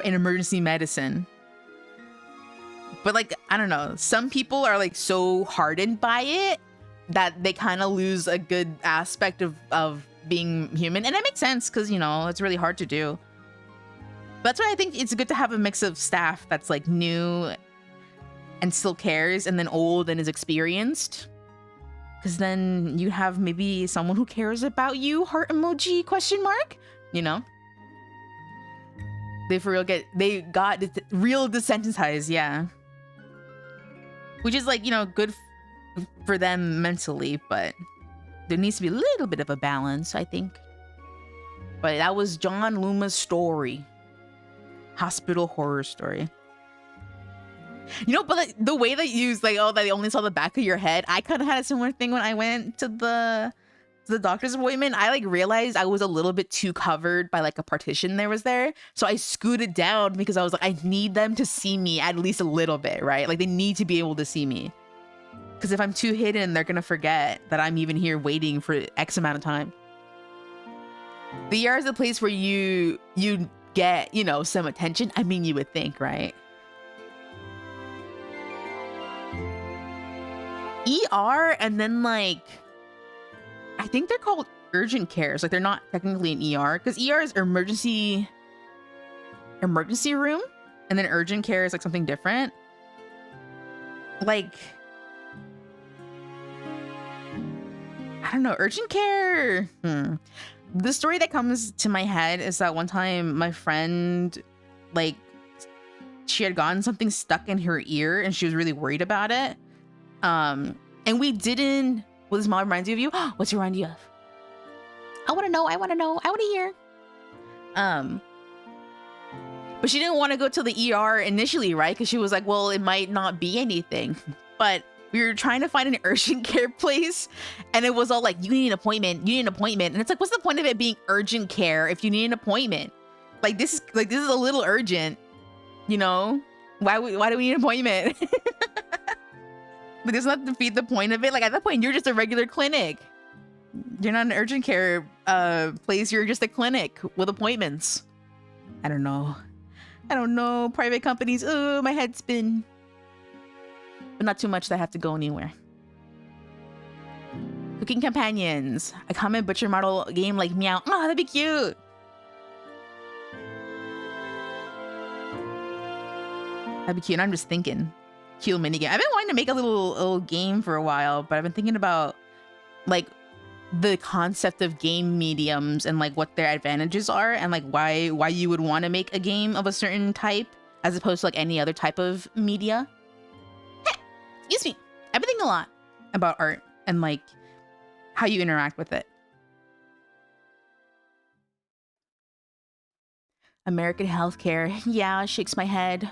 in emergency medicine. But like, I don't know, some people are like so hardened by it that they kind of lose a good aspect of being human. And that makes sense because, you know, it's really hard to do. But that's why I think it's good to have a mix of staff that's like new and still cares and then old and is experienced. Because then you have maybe someone who cares about you, heart emoji, question mark, you know? They got real desensitized, yeah. Which is like, you know, good for them mentally, but there needs to be a little bit of a balance, I think. But that was John Luma's story. Hospital horror story. You know, but like, the way that you use like, oh, that they only saw the back of your head. I kind of had a similar thing when I went to the doctor's appointment. I like realized I was a little bit too covered by like a partition there. So I scooted down because I was like, I need them to see me at least a little bit, right? Like they need to be able to see me. Because if I'm too hidden, they're going to forget that I'm even here waiting for X amount of time. The ER is the place where you get, you know, some attention. I mean, you would think, right? ER, and then like, I think they're called urgent cares. Like they're not technically an ER, because ER is emergency room, and then urgent care is like something different. Like, I don't know, urgent care. The story that comes to my head is that one time my friend, like, she had gotten something stuck in her ear and she was really worried about it. And we didn't. What does mom reminds you of you? What's it remind you of? I want to know. I want to hear. But she didn't want to go to the ER initially, right? Because she was like, well, it might not be anything. But we were trying to find an urgent care place, and it was all like, you need an appointment. You need an appointment. And it's like, what's the point of it being urgent care if you need an appointment? Like this is a little urgent, you know? Why do we need an appointment? But doesn't that defeat the point of it? Like at that point, you're just a regular clinic. You're not an urgent care place. You're just a clinic with appointments. I don't know. Private companies. Oh, my head spin. But not too much that I have to go anywhere. Cooking companions. A common butcher model game like MEOW. Oh, that'd be cute. That'd be cute. I'm just thinking. Cute minigame. I've been wanting to make a little game for a while, but I've been thinking about like the concept of game mediums and like what their advantages are, and like why you would want to make a game of a certain type as opposed to like any other type of media. Hey, excuse me. I've been thinking a lot about art and like how you interact with it. American healthcare. Yeah, shakes my head.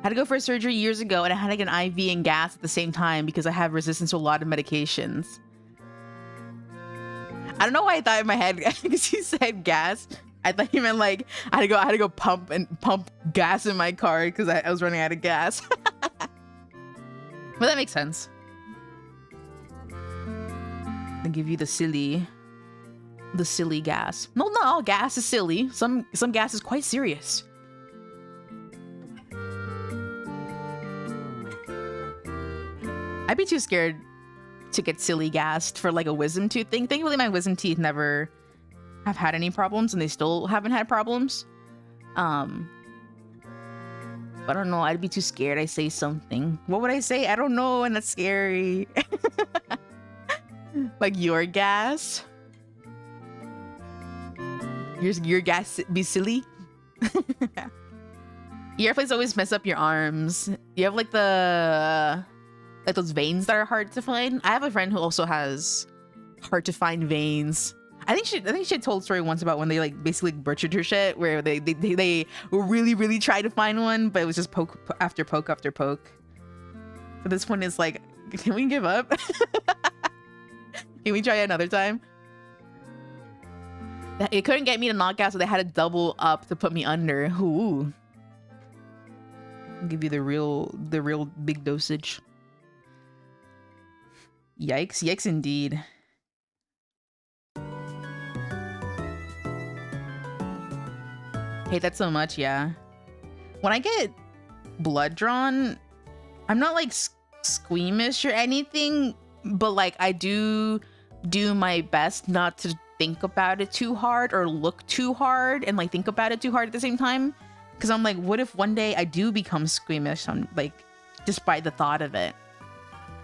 I had to go for a surgery years ago, and I had like an IV and gas at the same time because I have resistance to a lot of medications. I don't know why I thought in my head, because he said gas, I thought he meant like I had to go pump gas in my car because I was running out of gas. But that makes sense. They give you the silly gas. No, not all gas is silly. Some gas is quite serious. I'd be too scared to get silly gassed for like a wisdom tooth thing. Thankfully, my wisdom teeth never have had any problems, and they still haven't had problems. But I don't know. I'd be too scared. I say something. What would I say? I don't know, and that's scary. Like your gas. Your gas be silly. Your place always mess up your arms. You have like those veins that are hard to find. I have a friend who also has hard to find veins. I think she had told a story once about when they like basically butchered her shit, where they really tried to find one, but it was just poke after poke after poke. So this one is like, can we give up? Can we try another time? It couldn't get me to knock out, so they had to double up to put me under. Ooh. I'll give you the real big dosage. Yikes. Yikes indeed. Hate that so much, yeah. When I get blood drawn, I'm not like squeamish or anything, but like I do my best not to think about it too hard or look too hard and like think about it too hard at the same time. Because I'm like, what if one day I do become squeamish on like just by the thought of it?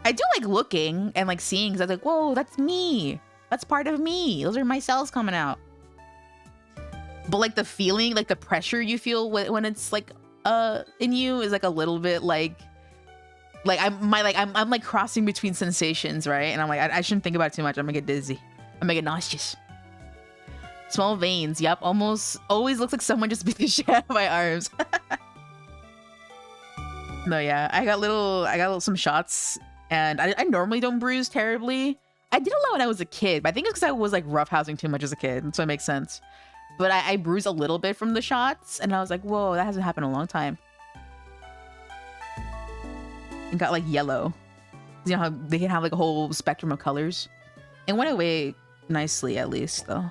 I do like looking and like seeing, because I was like, whoa, that's me. That's part of me. Those are my cells coming out. But like the feeling, like the pressure you feel when it's like in you is like a little bit like I'm like crossing between sensations, right? And I'm like, I shouldn't think about it too much. I'm gonna get dizzy. I'm gonna get nauseous. Small veins. Yep. Almost always looks like someone just beat the shit out of my arms. No, yeah. I got some shots, and I normally don't bruise terribly. I did a lot when I was a kid, but I think it's because I was like roughhousing too much as a kid, so it makes sense. But I bruised a little bit from the shots, and I was like, whoa, that hasn't happened in a long time. And got like yellow. You know how they can have like a whole spectrum of colors? It went away nicely, at least, though.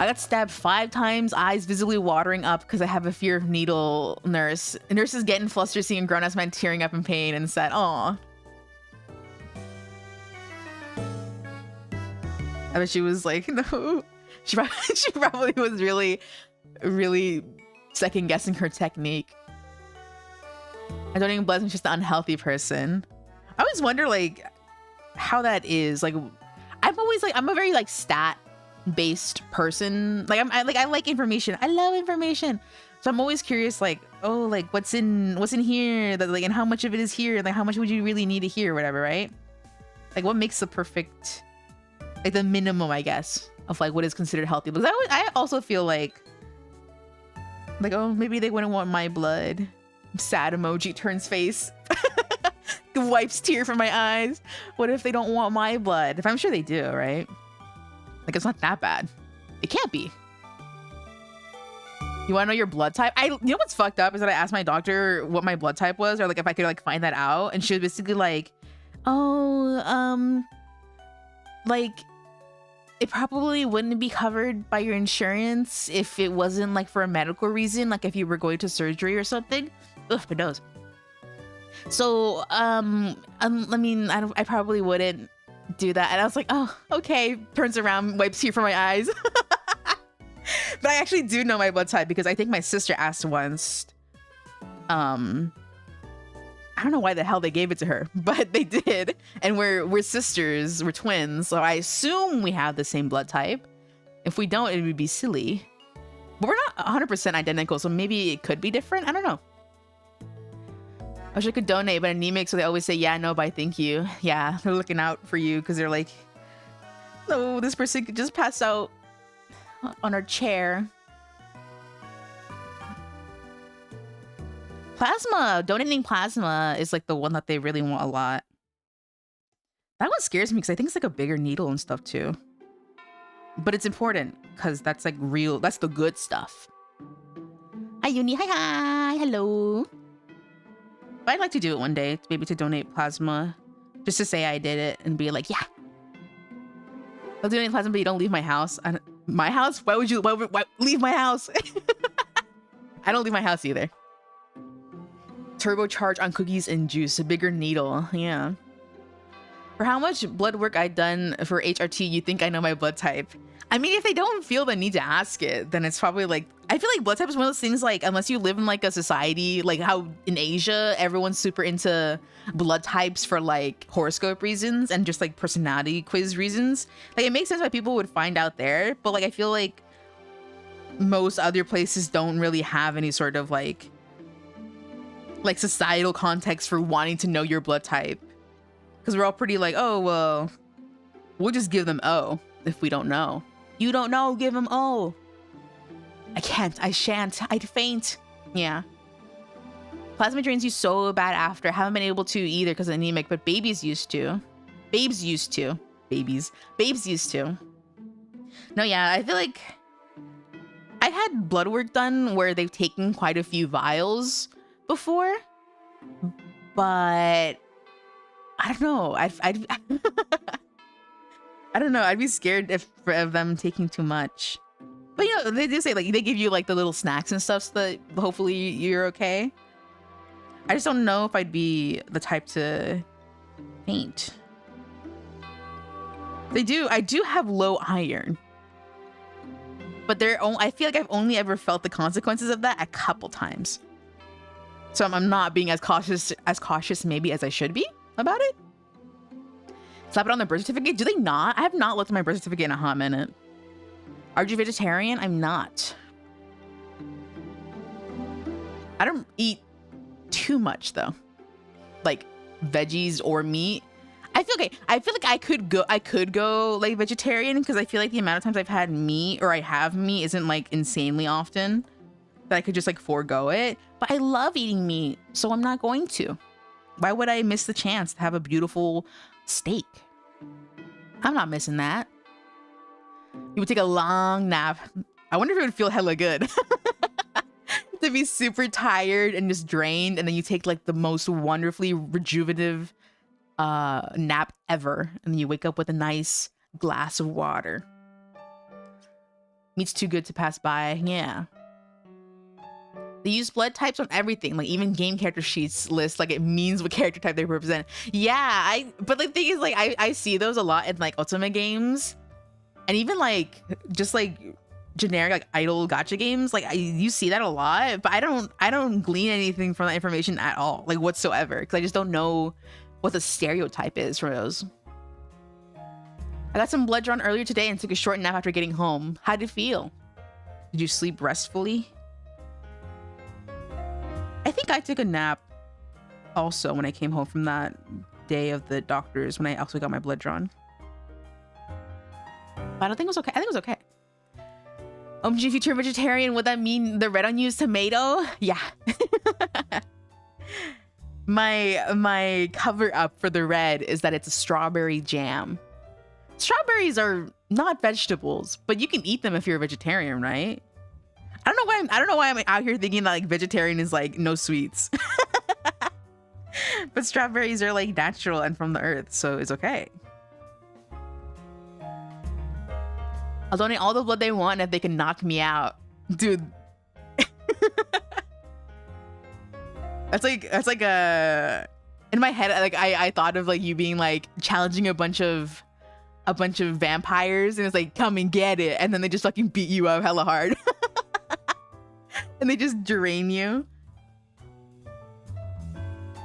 I got stabbed 5 times, eyes visibly watering up because I have a fear of needle. Nurse. Nurse is getting flustered seeing a grown-ass man tearing up in pain and said, "Aw." I bet she was like, no. She probably was really second guessing her technique. I don't even bless, I'm just an unhealthy person. I always wonder like how that is. Like I'm a very like stat based person. Like I like information. I love information. So I'm always curious like, oh, like what's in here, that like, and how much of it is here, like how much would you really need to hear or whatever, right? Like what makes the perfect, like the minimum, I guess, of like what is considered healthy. Because I also feel like oh, maybe they wouldn't want my blood. Sad emoji turns face. Wipes tear from my eyes. What if they don't want my blood? If I'm sure they do, right? Like it's not that bad. It can't be. You want to know your blood type? You know what's fucked up is that I asked my doctor what my blood type was, or like if I could like find that out, and she was basically like, oh, like it probably wouldn't be covered by your insurance if it wasn't like for a medical reason, like if you were going to surgery or something. Ugh, my nose. So, I mean, I probably wouldn't do that. And I was like, oh, okay. Turns around, wipes tear from my eyes. But I actually do know my blood type because I think my sister asked once. I don't know why the hell they gave it to her, but they did. And we're sisters, we're twins. So I assume we have the same blood type. If we don't, it would be silly. But we're not 100% identical, so maybe it could be different. I don't know. I wish I could donate, but anemic, so they always say, yeah, no, but thank you. Yeah, they're looking out for you because they're like, no, this person could just pass out on our chair. Plasma, donating plasma is like the one that they really want a lot. That one scares me because I think it's like a bigger needle and stuff too. But it's important because that's like real, that's the good stuff. Hi, Uni. Hi, hello. But I'd like to do it one day, maybe to donate plasma, just to say I did it and be like, yeah. I'll donate plasma, but you don't leave my house. My house? Why would you leave my house? I don't leave my house either. Turbocharge on cookies and juice, a bigger needle. Yeah. For how much blood work I've done for HRT, you think I know my blood type? I mean, if they don't feel the need to ask it, then it's probably like, I feel like blood type is one of those things, like, unless you live in like a society, like how in Asia, everyone's super into blood types for like horoscope reasons and just like personality quiz reasons. Like it makes sense why people would find out there, but like, I feel like most other places don't really have any sort of like societal context for wanting to know your blood type. Because we're all pretty like, oh, well, we'll just give them O if we don't know. You don't know, give them O. I can't, I shan't, I'd faint. Yeah. Plasma drains you so bad after. Haven't been able to either because anemic, but babies used to. Babes used to. Babes used to. No, yeah, I feel like I've had blood work done where they've taken quite a few vials before, but I don't know. I don't know. I'd be scared of them taking too much. But you know, they do say like they give you like the little snacks and stuff so that hopefully you're okay. I just don't know if I'd be the type to faint. I do have low iron. But I feel like I've only ever felt the consequences of that a couple times. So I'm not being as cautious maybe as I should be about it. Slap it on the birth certificate? Do they not? I have not looked at my birth certificate in a hot minute. Are you vegetarian? I'm not. I don't eat too much though. Like veggies or meat. I feel like I could go like vegetarian because I feel like the amount of times I've had meat or I have meat isn't like insanely often that I could just like forego it. But I love eating meat, so I'm not going to. Why would I miss the chance to have a beautiful steak? I'm not missing that. You would take a long nap. I wonder if it would feel hella good. To be super tired and just drained, and then you take like the most wonderfully rejuvenative nap ever, and then you wake up with a nice glass of water. Meat's too good to pass by. Yeah. They use blood types on everything, like even game character sheets list like it means what character type they represent. Yeah, but the thing is, like, I see those a lot in like Ultimate games, and even like just like generic like idle gacha games. Like you see that a lot, but I don't glean anything from that information at all, like whatsoever, because I just don't know what the stereotype is for those. I got some blood drawn earlier today and took a short nap after getting home. How did it feel? Did you sleep restfully? I think I took a nap also when I came home from that day of the doctors, when I also got my blood drawn. But I don't think it was okay. I think it was okay. OMG, if you're vegetarian, would that mean the red on you is tomato? Yeah. My cover up for the red is that it's a strawberry jam. Strawberries are not vegetables, but you can eat them if you're a vegetarian, right? I don't know why I'm out here thinking that like vegetarian is like no sweets. But strawberries are like natural and from the earth, so it's okay. I'll donate all the blood they want if they can knock me out. Dude. That's like a, in my head, like I thought of like you being like challenging a bunch of vampires, and it's like, come and get it, and then they just fucking beat you up hella hard. And they just drain you.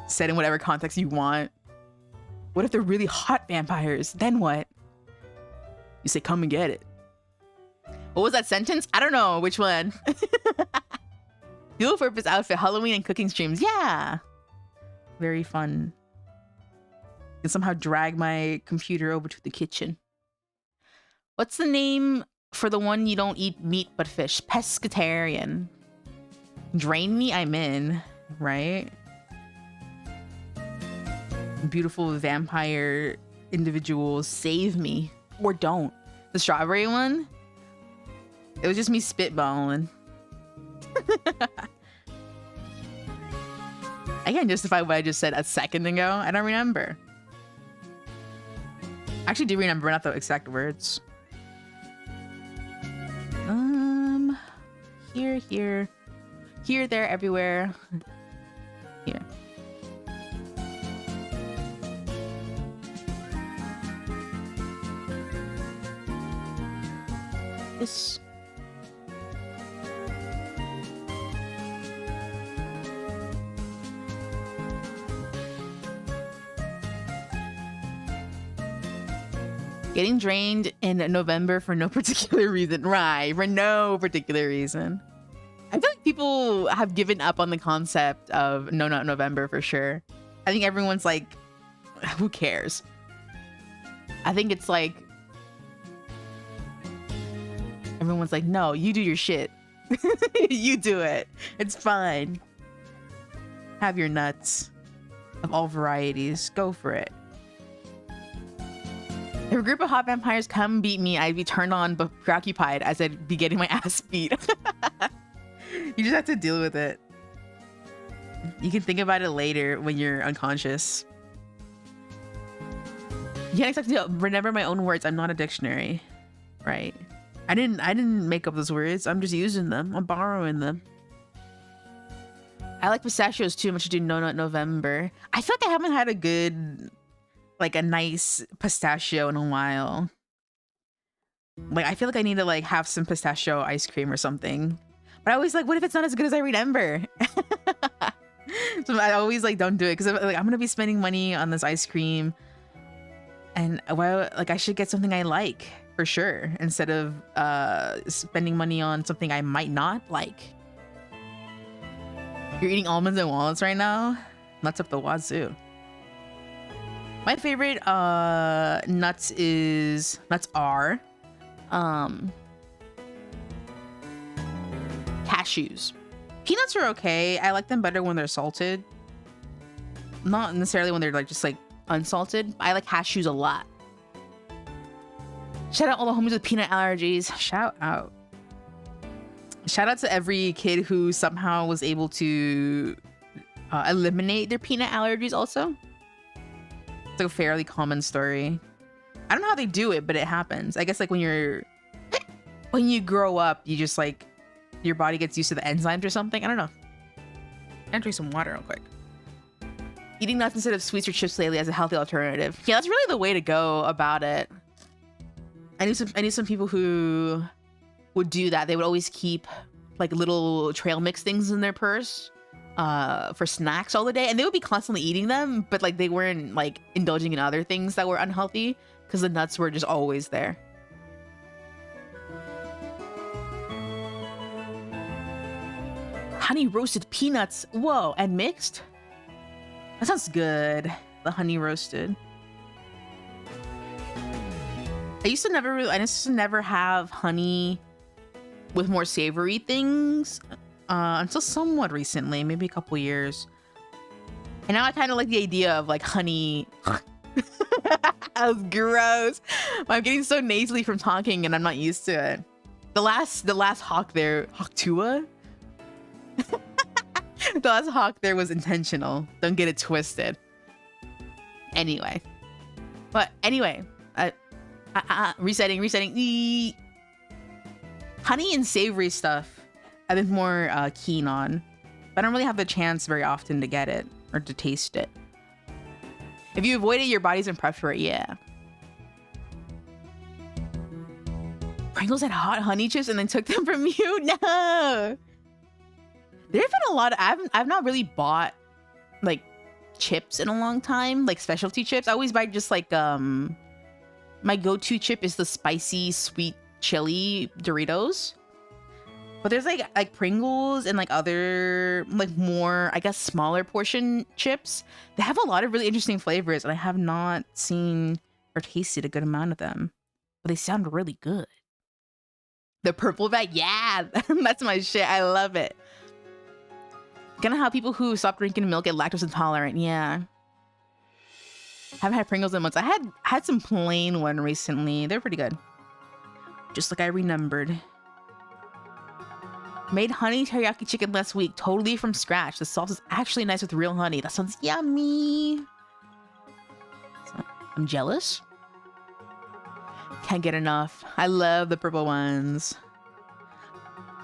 Set in whatever context you want. What if they're really hot vampires? Then what? You say, come and get it. What was that sentence? I don't know. Which one? Dual purpose outfit, Halloween and cooking streams. Yeah. Very fun. And somehow drag my computer over to the kitchen. What's the name for the one you don't eat meat but fish? Pescatarian. Drain me, I'm in, right? Beautiful vampire individuals, save me. Or don't. The strawberry one? It was just me spitballing. I can't justify what I just said a second ago. I don't remember. I actually do remember, not the exact words. Here, there, everywhere. Here. This. Getting drained in November for no particular reason. Right, for no particular reason. I feel like people have given up on the concept of No Nut November for sure. I think everyone's like, who cares? I think it's like, everyone's like, no, you do your shit. You do it. It's fine. Have your nuts of all varieties. Go for it. If a group of hot vampires come beat me, I'd be turned on but preoccupied as I'd be getting my ass beat. You just have to deal with it. You can think about it later when you're unconscious. You can't expect to remember my own words. I'm not a dictionary, right? I didn't make up those words. I'm just using them. I'm borrowing them. I like pistachios too much to do No Nut November. I feel like I haven't had a good, like a nice pistachio in a while. Like I feel like I need to like have some pistachio ice cream or something. But I always like, what if it's not as good as I remember? So I always like don't do it because like, I'm gonna be spending money on this ice cream, and well, like I should get something I like for sure instead of spending money on something I might not like. You're eating almonds and walnuts right now? Nuts up the wazoo. My favorite nuts are cashews. Peanuts are okay. I like them better when they're salted. Not necessarily when they're like just like unsalted. I like cashews a lot. Shout out all the homies with peanut allergies. Shout out. Shout out to every kid who somehow was able to eliminate their peanut allergies also. It's like a fairly common story. I don't know how they do it, but it happens. I guess like when you're when you grow up, you just like your body gets used to the enzymes or something. I don't know. I'm drink some water real quick. Eating nuts instead of sweets or chips lately as a healthy alternative. Yeah, that's really the way to go about it. I knew some people who would do that. They would always keep like little trail mix things in their purse for snacks all the day, and they would be constantly eating them, but like they weren't like indulging in other things that were unhealthy because the nuts were just always there. Honey roasted peanuts. Whoa, and mixed? That sounds good. The honey roasted. I used to never have honey with more savory things until somewhat recently, maybe a couple years. And now I kind of like the idea of like honey. That was gross. I'm getting so nasally from talking and I'm not used to it. The last hawk there, Hawktua? The last hawk there was intentional. Don't get it twisted. Anyway. Resetting. Honey and savory stuff I've been more keen on. But I don't really have the chance very often to get it or to taste it. If you avoid it, your body's been prepped for it, yeah. Pringles had hot honey chips and then took them from you? No! There have been a lot of, I've not really bought like chips in a long time, like specialty chips. I always buy just like, my go-to chip is the spicy, sweet chili Doritos. But there's like Pringles and like other, like more, I guess, smaller portion chips. They have a lot of really interesting flavors and I have not seen or tasted a good amount of them. But they sound really good. The purple bag, yeah, that's my shit. I love it. Kind of how people who stop drinking milk get lactose intolerant. Yeah. Haven't had Pringles in months. I had some plain one recently. They're pretty good. Just like I remembered. Made honey teriyaki chicken last week, totally from scratch. The sauce is actually nice with real honey. That sounds yummy. So, I'm jealous. Can't get enough. I love the purple ones.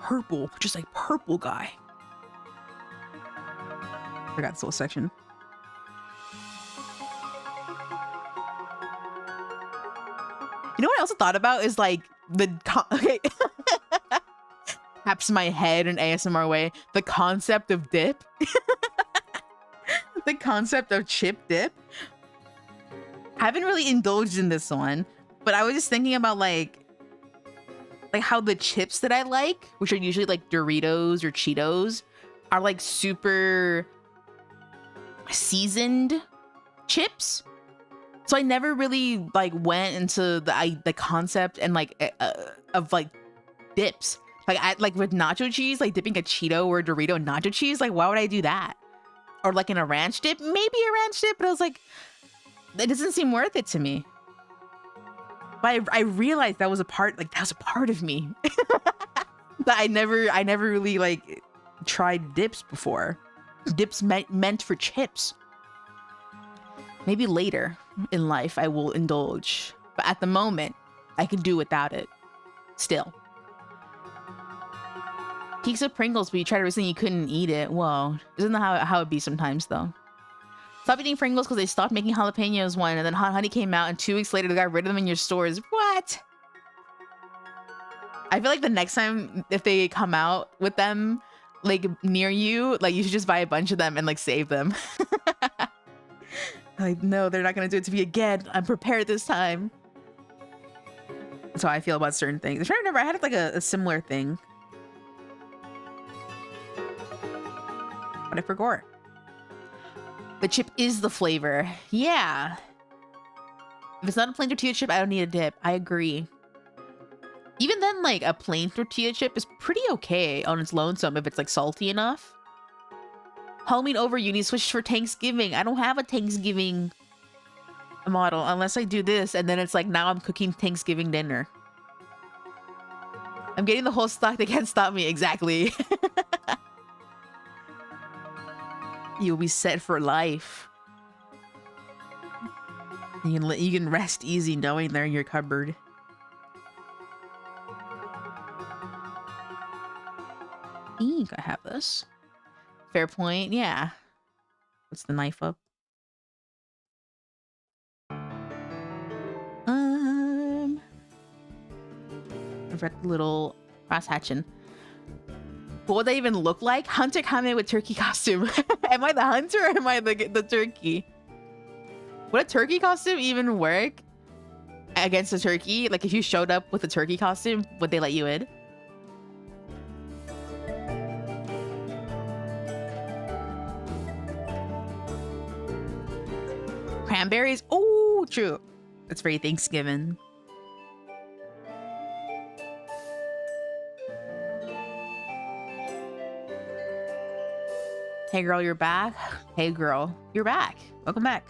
Purple, just like purple guy. Forgot this little section. You know what I also thought about is like okay. Taps my head in ASMR way. The concept of dip. The concept of chip dip. I haven't really indulged in this one, but I was just thinking about like how the chips that I like, which are usually like Doritos or Cheetos, are like super seasoned chips. So I never really like went into the concept and like of like dips. Like with nacho cheese, like dipping a Cheeto or a Dorito in nacho cheese, like why would I do that? Or like in a ranch dip, maybe a ranch dip, but I was like, it doesn't seem worth it to me. But I realized that was a part of me that I never really like tried dips before. Dips meant for chips. Maybe later in life I will indulge, but at the moment I can do without it. Still. Peaks of Pringles, but you tried it recently, you couldn't eat it. Whoa. Isn't that how it be sometimes though? Stop eating Pringles because they stopped making jalapenos one, and then hot honey came out, and 2 weeks later they got rid of them in your stores. What? I feel like the next time if they come out with them like near you, like you should just buy a bunch of them and like save them. Like, no, they're not gonna do it to me again. I'm prepared this time. That's how I feel about certain things. I'm trying to remember, I had like a similar thing. But I forgot. The chip is the flavor. Yeah. If it's not a plain tortilla chip, I don't need a dip. I agree. Even then, like a plain tortilla chip is pretty okay on its lonesome if it's like salty enough. Halloween over, you need to switch for Thanksgiving. I don't have a Thanksgiving model unless I do this, and then it's like now I'm cooking Thanksgiving dinner. I'm getting the whole stock. They can't stop me. Exactly. You'll be set for life. You can rest easy knowing they're in your cupboard. think I have this. Fair point. Yeah. What's the knife up? I've read the little cross hatching. What would that even look like? Hunter Kame with turkey costume. Am I the hunter or am I the turkey? Would a turkey costume even work against a turkey? Like if you showed up with a turkey costume, would they let you in? Cranberries? Oh, true. That's very Thanksgiving. Hey girl, you're back. Hey girl, you're back. Welcome back.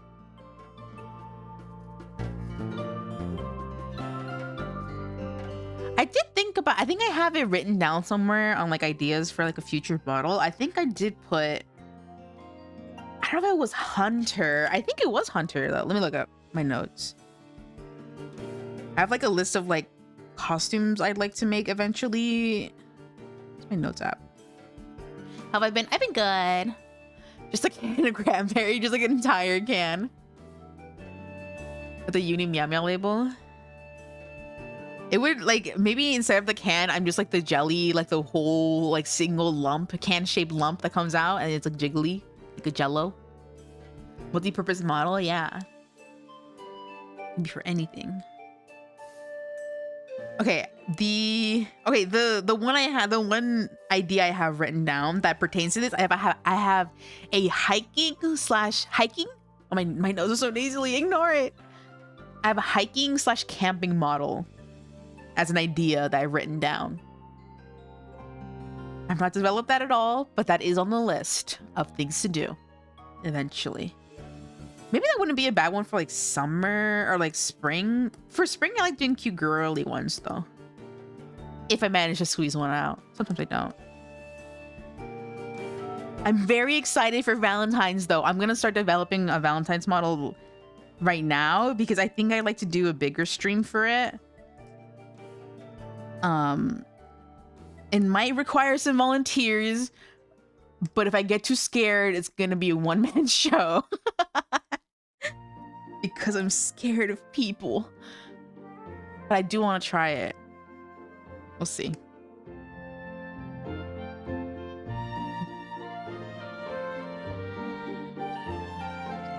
I did think about, I think I have it written down somewhere on like ideas for like a future model. I think I did put, I don't know if it was Hunter. I think it was Hunter though. Let me look up my notes. I have like a list of like costumes I'd like to make eventually. Where's my notes app? Have I been? I've been good. Just a can of cranberry, just like an entire can. With the uni meow meow label. It would like, maybe instead of the can, I'm just like the jelly, like the whole like single lump, can-shaped lump that comes out and it's like jiggly, like a jello. Multi-purpose model, yeah. Could be for anything. Okay, the one I have, the one idea I have written down that pertains to this, I have a hiking. Oh, my nose is so nasally, ignore it. I have a hiking/camping model as an idea that I've written down. I've not developed that at all, but that is on the list of things to do eventually. Maybe that wouldn't be a bad one for like summer or like spring. For spring, I like doing cute girly ones though. If I manage to squeeze one out. Sometimes I don't. I'm very excited for Valentine's though. I'm gonna start developing a Valentine's model right now because I think I'd like to do a bigger stream for it. It might require some volunteers, but if I get too scared, it's gonna be a one-man show. Because I'm scared of people. But I do want to try it. We'll see.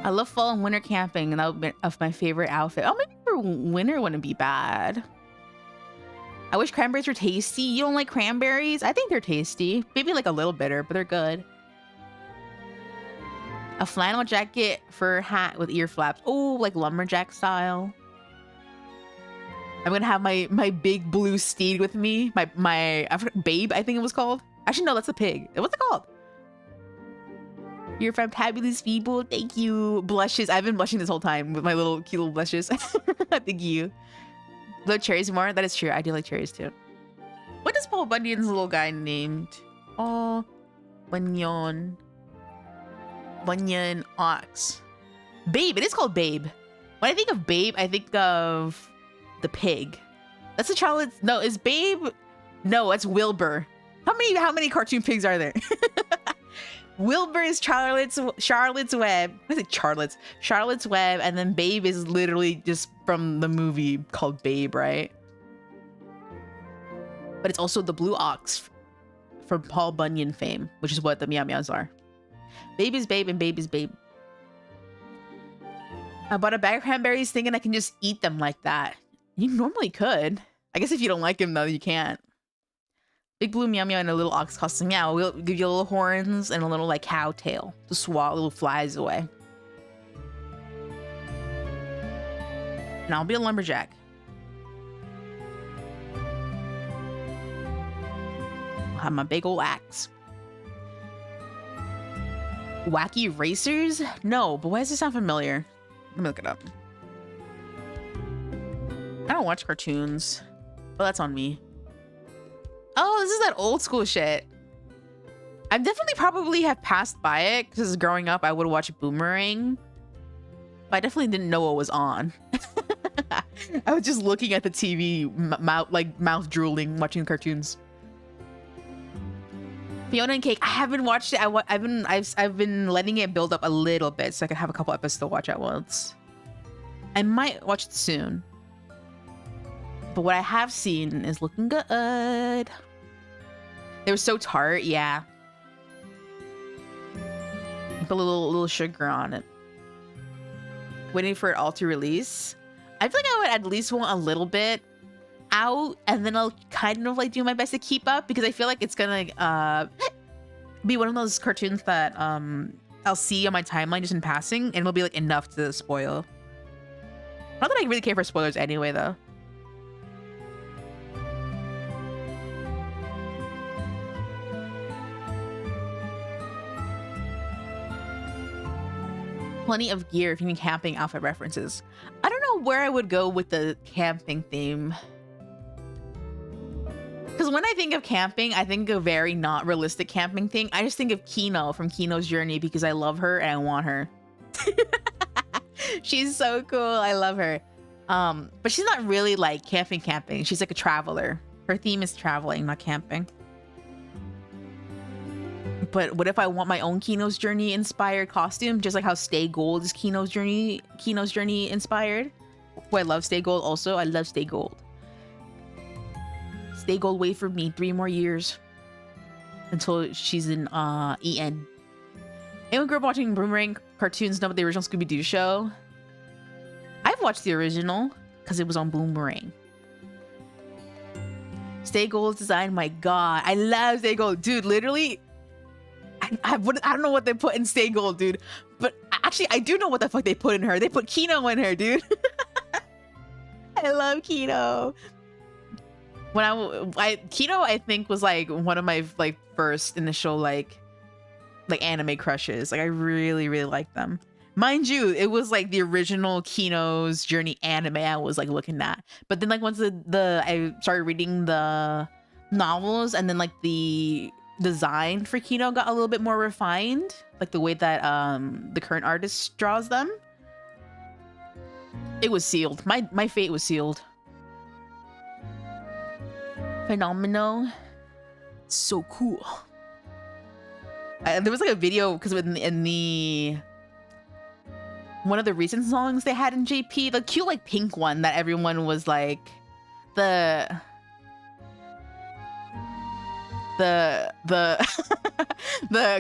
I love fall and winter camping, and that would be of my favorite outfit. Oh, maybe for winter wouldn't be bad. I wish cranberries were tasty. You don't like cranberries? I think they're tasty. Maybe like a little bitter, but they're good. A flannel jacket for hat with ear flaps. Oh, like lumberjack style. I'm gonna have my big blue steed with me. My Babe, I think it was called. Actually, no, that's a pig. What's it called? You're fantabulous people. Thank you. Blushes. I've been blushing this whole time with my little cute little blushes. Thank you. Love cherries more? That is true. I do like cherries too. What is Paul Bunyan's little guy named? Oh, Bunyan. Bunyan ox. Babe. It is called Babe. When I think of Babe, I think of the pig. That's a Charlotte's. No, is Babe? No, that's Wilbur. How many cartoon pigs are there? Wilbur is Charlotte's Web. What is it? Charlotte's Web, and then Babe is literally just from the movie called Babe, right? But it's also the blue ox from Paul Bunyan fame, which is what the Meow Meows are. Babe is Babe and Babe is Babe. I bought a bag of cranberries thinking I can just eat them like that. You normally could. I guess if you don't like them though, you can't. Big blue Meow Meow and a little ox costume. Yeah, we'll give you little horns and a little like cow tail to swat little flies away. And I'll be a lumberjack. I'll have my big old axe. Wacky Racers? No, but why does this sound familiar? Let me look it up. I don't watch cartoons, but that's on me. Oh, this is that old school shit. I definitely probably have passed by it because growing up I would watch Boomerang, but I definitely didn't know what was on. I was just looking at the TV, mouth drooling, watching cartoons. Fiona and Cake. I haven't watched it. I've been letting it build up a little bit so I can have a couple episodes to watch at once. I might watch it soon. But what I have seen is looking good. They were so tart, yeah. Put a little sugar on it. Waiting for it all to release. I feel like I would at least want a little bit out, and then I'll kind of like do my best to keep up, because I feel like it's gonna be one of those cartoons that I'll see on my timeline just in passing, and it'll be like enough to spoil. Not that I really care for spoilers anyway, though. Plenty of gear if you need camping outfit references. I don't know where I would go with the camping theme. Because when I think of camping, I think of a very not realistic camping thing. I just think of Kino from Kino's Journey because I love her and I want her. She's so cool. I love her. But she's not really like camping. She's like a traveler. Her theme is traveling, not camping. But what if I want my own Kino's Journey inspired costume, just like how Stay Gold is Kino's Journey inspired? Who I love Stay Gold also. I love Stay Gold. Stay Gold, wait for me 3 more years until she's in EN. Anyone grew up watching Boomerang cartoons know about the original Scooby-Doo show? I've watched the original because it was on Boomerang. Stay Gold's design, my god. I love Stay Gold. Dude, literally, I don't know what they put in Stay Gold, dude. But actually, I do know what the fuck they put in her. They put Kino in her, dude. I love Kino. When Kino, I think, was like one of my like first initial like anime crushes. Like I really liked them. Mind you, it was like the original Kino's Journey anime I was like looking at. But then like once I started reading the novels, and then like the design for Kino got a little bit more refined, like the way that the current artist draws them. It was sealed. My fate was sealed. Phenomenal. So cool. There was like a video because in the one of the recent songs they had in JP, the cute like pink one that everyone was like the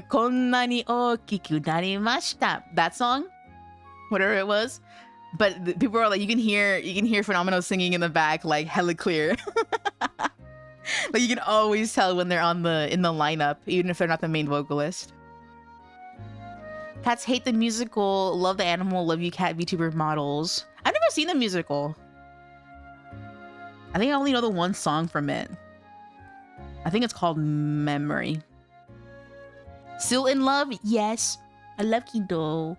konna ni okiku narimashita, that song, whatever it was. But people were like, you can hear Phenomenal singing in the back like hella clear. Like you can always tell when they're in the lineup, even if they're not the main vocalist. Cats hate the musical, love the animal, love you cat VTuber models. I've never seen the musical. I think I only know the one song from it. I think it's called Memory. Still in Love? Yes. I love Kido.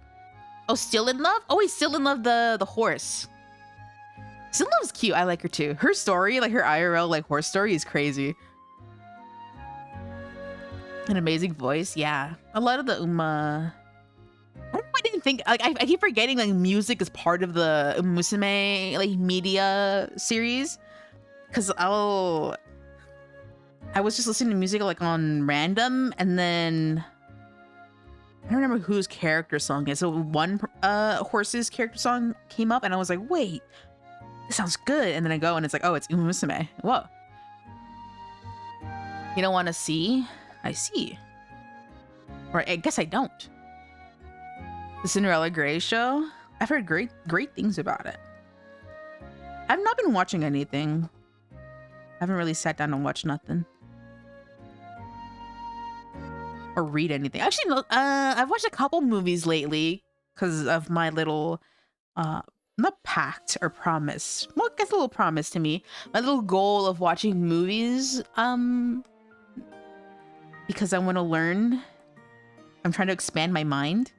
Oh, Still in Love? Oh, he's Still in Love, the horse. Still in Love is cute. I like her too. Her story, like her IRL like horse story, is crazy. An amazing voice, yeah. A lot of the I didn't think like I keep forgetting like music is part of the Musume like media series, because I was just listening to music like on random, and then I don't remember whose character song is. So one horse's character song came up, and I was like, wait, this sounds good. And then I go and it's like, oh, it's Musume. Whoa. You don't want to see? I see. Or I guess I don't. The Cinderella Grey show? I've heard great things about it. I've not been watching anything. I haven't really sat down and watched nothing. Or read anything. Actually, no, I've watched a couple movies lately because of my little, not pact or promise. Well, I guess a little promise to me. My little goal of watching movies, because I want to learn. I'm trying to expand my mind.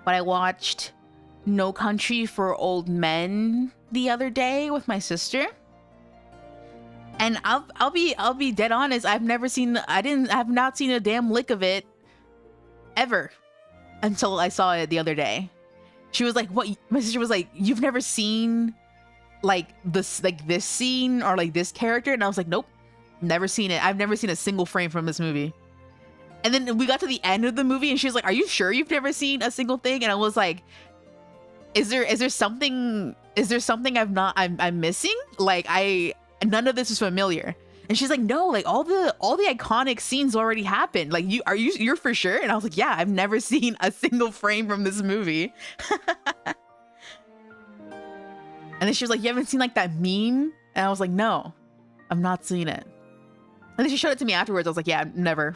But I watched No Country for Old Men the other day with my sister. And I'll be dead honest, I've not seen a damn lick of it ever until I saw it the other day. She was like, what? My sister was like, you've never seen like this scene or like this character? And I was like, nope. Never seen it. I've never seen a single frame from this movie. And then we got to the end of the movie and she was like, are you sure you've never seen a single thing? And I was like, is there something I'm missing? Like none of this is familiar. And she's like, no, like all the iconic scenes already happened. Like you're for sure? And I was like, yeah, I've never seen a single frame from this movie. And then she was like, you haven't seen like that meme? And I was like, no, I'm not seeing it. And then she showed it to me afterwards. I was like, yeah, never.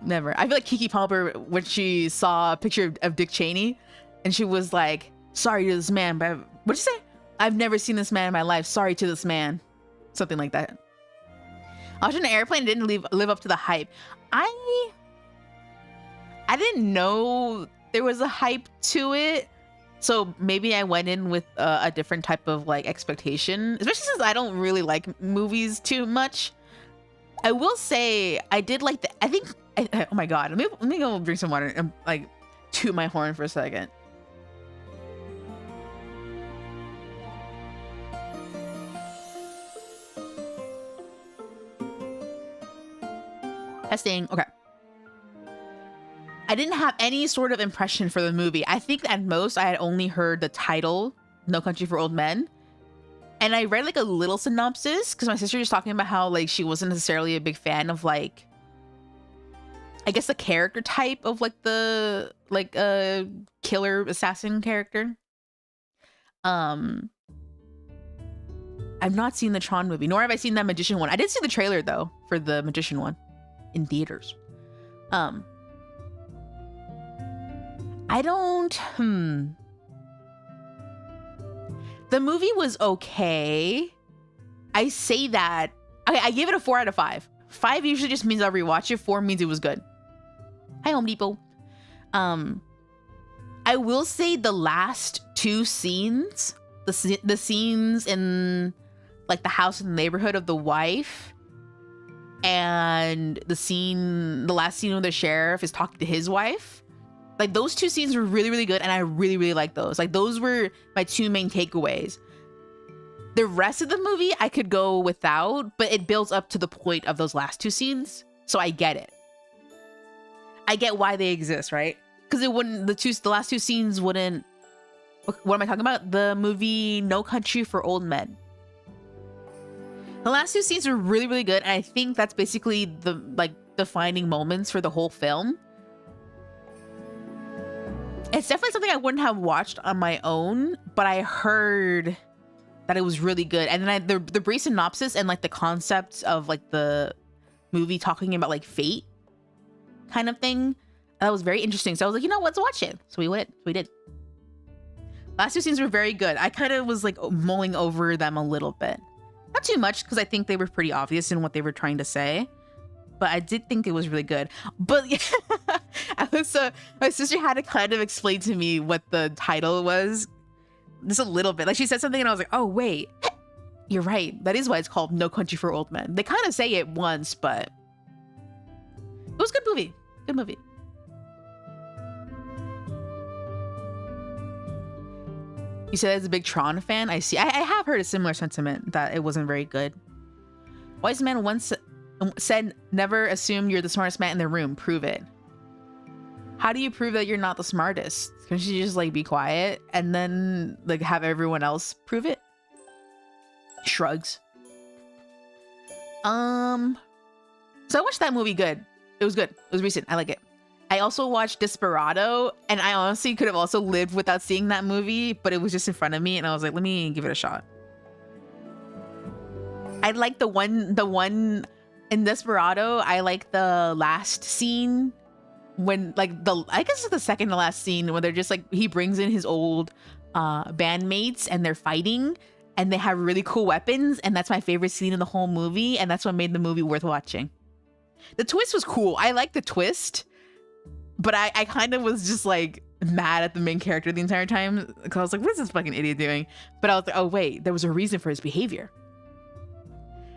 I feel like Kiki Palmer when she saw a picture of Dick Cheney and she was like, sorry to this man, but what'd you say? I've never seen this man in my life. Sorry to this man. Something like that. I was in an airplane and didn't live up to the hype. I didn't know there was a hype to it. So maybe I went in with a different type of like expectation, especially since I don't really like movies too much. I will say I did like oh my God, let me go drink some water and like toot my horn for a second. Testing. Okay. I didn't have any sort of impression for the movie. I think at most I had only heard the title, No Country for Old Men. And I read like a little synopsis because my sister was talking about how like she wasn't necessarily a big fan of like, I guess the character type of like the killer assassin character. I've not seen the Tron movie, nor have I seen that Magician one. I did see the trailer though for the Magician one in theaters. I don't, The movie was okay. I say that. Okay, I gave it a 4 out of 5. 5 usually just means I'll rewatch it. 4 means it was good. Hi, Home Depot. I will say the last 2 scenes, the scenes in like the house in the neighborhood of the wife, and the last scene where the sheriff is talking to his wife. Like those 2 scenes were really, really good. And I really, really liked those. Like those were my 2 main takeaways. The rest of the movie I could go without, but it builds up to the point of those last 2 scenes. So I get it. I get why they exist, right? Because it wouldn't, the last 2 scenes wouldn't, what am I talking about? The movie No Country for Old Men. The last 2 scenes were really, really good. And I think that's basically the like defining moments for the whole film. It's definitely something I wouldn't have watched on my own, but I heard that it was really good. And then the brief synopsis and like the concepts of like the movie talking about like fate kind of thing, that was very interesting. So I was like, you know, let's watch it. So we did. Last 2 scenes were very good. I kind of was like mulling over them a little bit. Not too much because I think they were pretty obvious in what they were trying to say. But I did think it was really good. But yeah, my sister had to kind of explain to me what the title was. Just a little bit. Like she said something and I was like, oh, wait. You're right. That is why it's called No Country for Old Men. They kind of say it once, but it was a good movie. Good movie. You said as a big Tron fan? I see. I have heard a similar sentiment that it wasn't very good. Wise man once said, never assume you're the smartest man in the room. Prove it. How do you prove that you're not the smartest? Can you just like be quiet and then like have everyone else prove it? Shrugs. So I watched that movie. Good. It was good. It was recent. I like it. I also watched Desperado, and I honestly could have also lived without seeing that movie, but it was just in front of me and I was like, let me give it a shot. I like the one in Desperado. I like the last scene when like I guess it's the second to last scene where they're just like, he brings in his old bandmates and they're fighting and they have really cool weapons, and that's my favorite scene in the whole movie, and that's what made the movie worth watching. The twist was cool. I like the twist, but I kind of was just like mad at the main character the entire time because I was like, what is this fucking idiot doing? But I was like, oh wait, there was a reason for his behavior.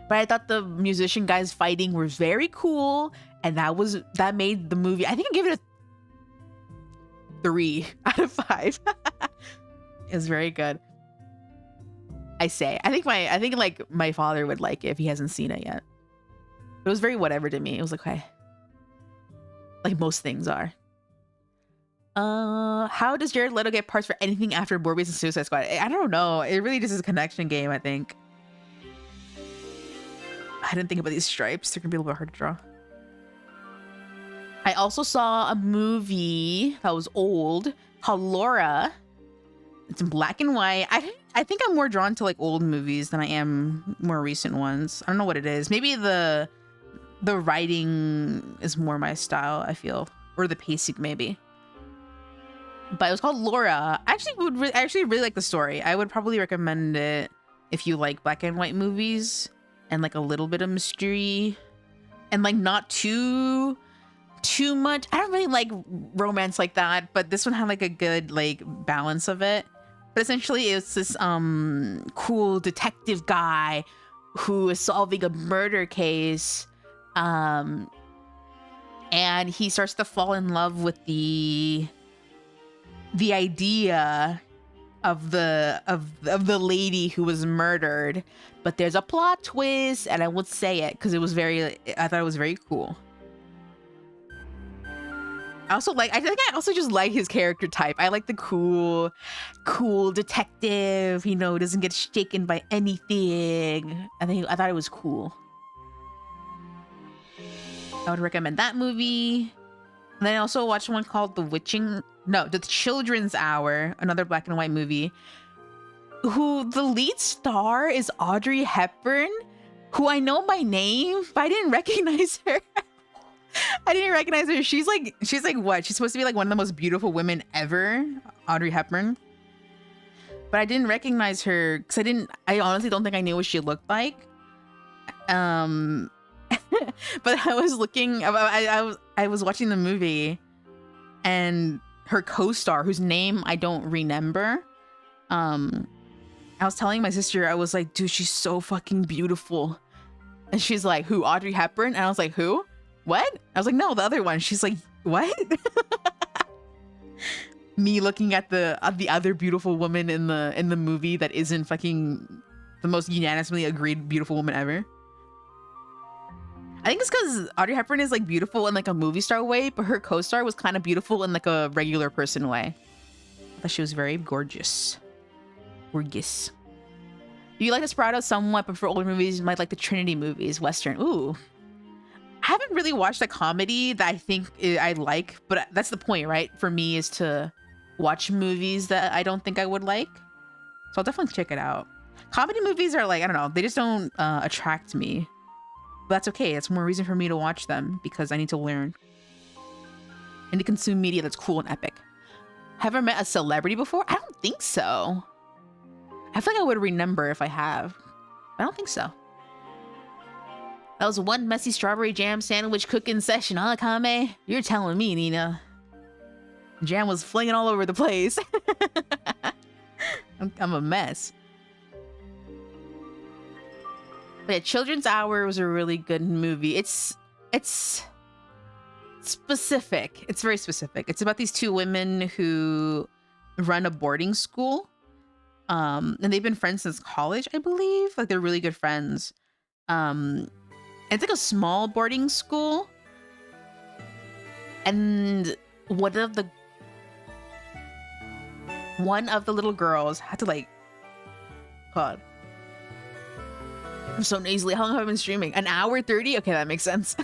But I thought the musician guys fighting were very cool, and that made the movie, I think I gave it a 3 out of 5. It was very good. I think like my father would like it if he hasn't seen it yet. It was very whatever to me. It was like, okay. Like most things are. How does Jared Leto get parts for anything after Morbius and Suicide Squad? I don't know. It really just is a connection game, I think. I didn't think about these stripes. They're gonna be a little bit hard to draw. I also saw a movie that was old called Laura. It's in black and white. I think I'm more drawn to like old movies than I am more recent ones. I don't know what it is. Maybe the writing is more my style, I feel, or the pacing maybe. But it was called Laura. I actually really like the story. I would probably recommend it if you like black and white movies and like a little bit of mystery and like not too much. I don't really like romance like that, but this one had like a good like balance of it. But essentially it's this cool detective guy who is solving a murder case, and he starts to fall in love with the idea of the lady who was murdered. But there's a plot twist, and I won't say it because I thought it was very cool. I think I also just like his character type. I like the cool detective, who doesn't get shaken by anything. I thought it was cool. I would recommend that movie. And then I also watched one called The Children's Hour, another black and white movie, who the lead star is Audrey Hepburn, who I know by name, but I didn't recognize her. She's like what? She's supposed to be like one of the most beautiful women ever, Audrey Hepburn. But I didn't recognize her because I honestly don't think I knew what she looked like. But I was looking, I was watching the movie, and her co-star, whose name I don't remember, I was telling my sister, I was like, dude, she's so fucking beautiful. And she's like, who, Audrey Hepburn? And I was like, who? What? I was like, no, the other one. She's like, what? Me looking at the other beautiful woman in the movie that isn't fucking the most unanimously agreed beautiful woman ever. I think it's because Audrey Hepburn is like beautiful in like a movie star way, but her co-star was kind of beautiful in like a regular person way. I thought she was very gorgeous. Gorgeous. You like Desperado somewhat, but for older movies, you might like the Trinity movies, Western. Ooh. I haven't really watched a comedy that I think I like, but that's the point, right? For me is to watch movies that I don't think I would like. So I'll definitely check it out. Comedy movies are like, I don't know, they just don't attract me. But that's okay. That's more reason for me to watch them because I need to learn. And to consume media that's cool and epic. Have I met a celebrity before? I don't think so. I feel like I would remember if I have. I don't think so. That was one messy strawberry jam sandwich cooking session, huh, Kame? You're telling me, Nina. Jam was flinging all over the place. I'm a mess. But yeah, Children's Hour was a really good movie. It's specific. It's very specific. It's about these two women who run a boarding school. And they've been friends since college, I believe. Like, they're really good friends. It's like a small boarding school. And one of the little girls had to like, God, I'm so nasally. How long have I been streaming? An hour 30? Okay, that makes sense.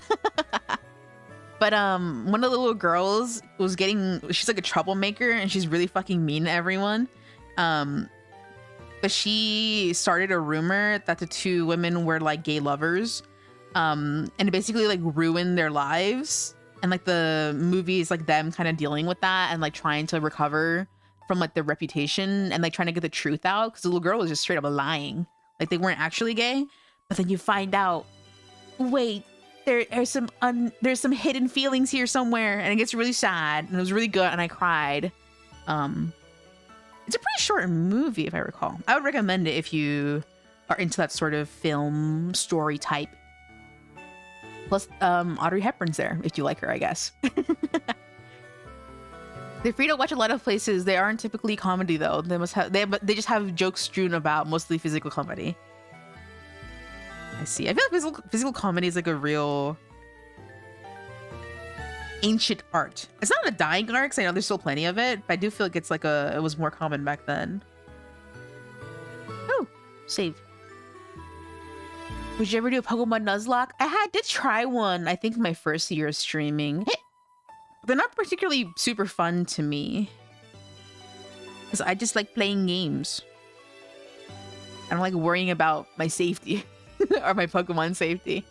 But one of the little girls she's like a troublemaker and she's really fucking mean to everyone. But she started a rumor that the two women were like gay lovers. And it basically like ruined their lives. And like the movie is like them kind of dealing with that and like trying to recover from like their reputation and like trying to get the truth out. Because the little girl was just straight up lying. Like they weren't actually gay. But then you find out, wait, there's some hidden feelings here somewhere. And it gets really sad. And it was really good. And I cried. It's a pretty short movie, if I recall. I would recommend it if you are into that sort of film story type. Plus, Audrey Hepburn's there, if you like her, I guess. They're free to watch a lot of places. They aren't typically comedy, though. They just have jokes strewn about, mostly physical comedy. I see. I feel like physical comedy is like a real ancient art. It's not a dying art because I know there's still plenty of it, but I do feel like it's like it was more common back then. Oh, save. Would you ever do a Pokemon Nuzlocke? I did try one, I think my first year of streaming. They're not particularly super fun to me. Because I just like playing games. I don't like worrying about my safety. Or my Pokemon safety.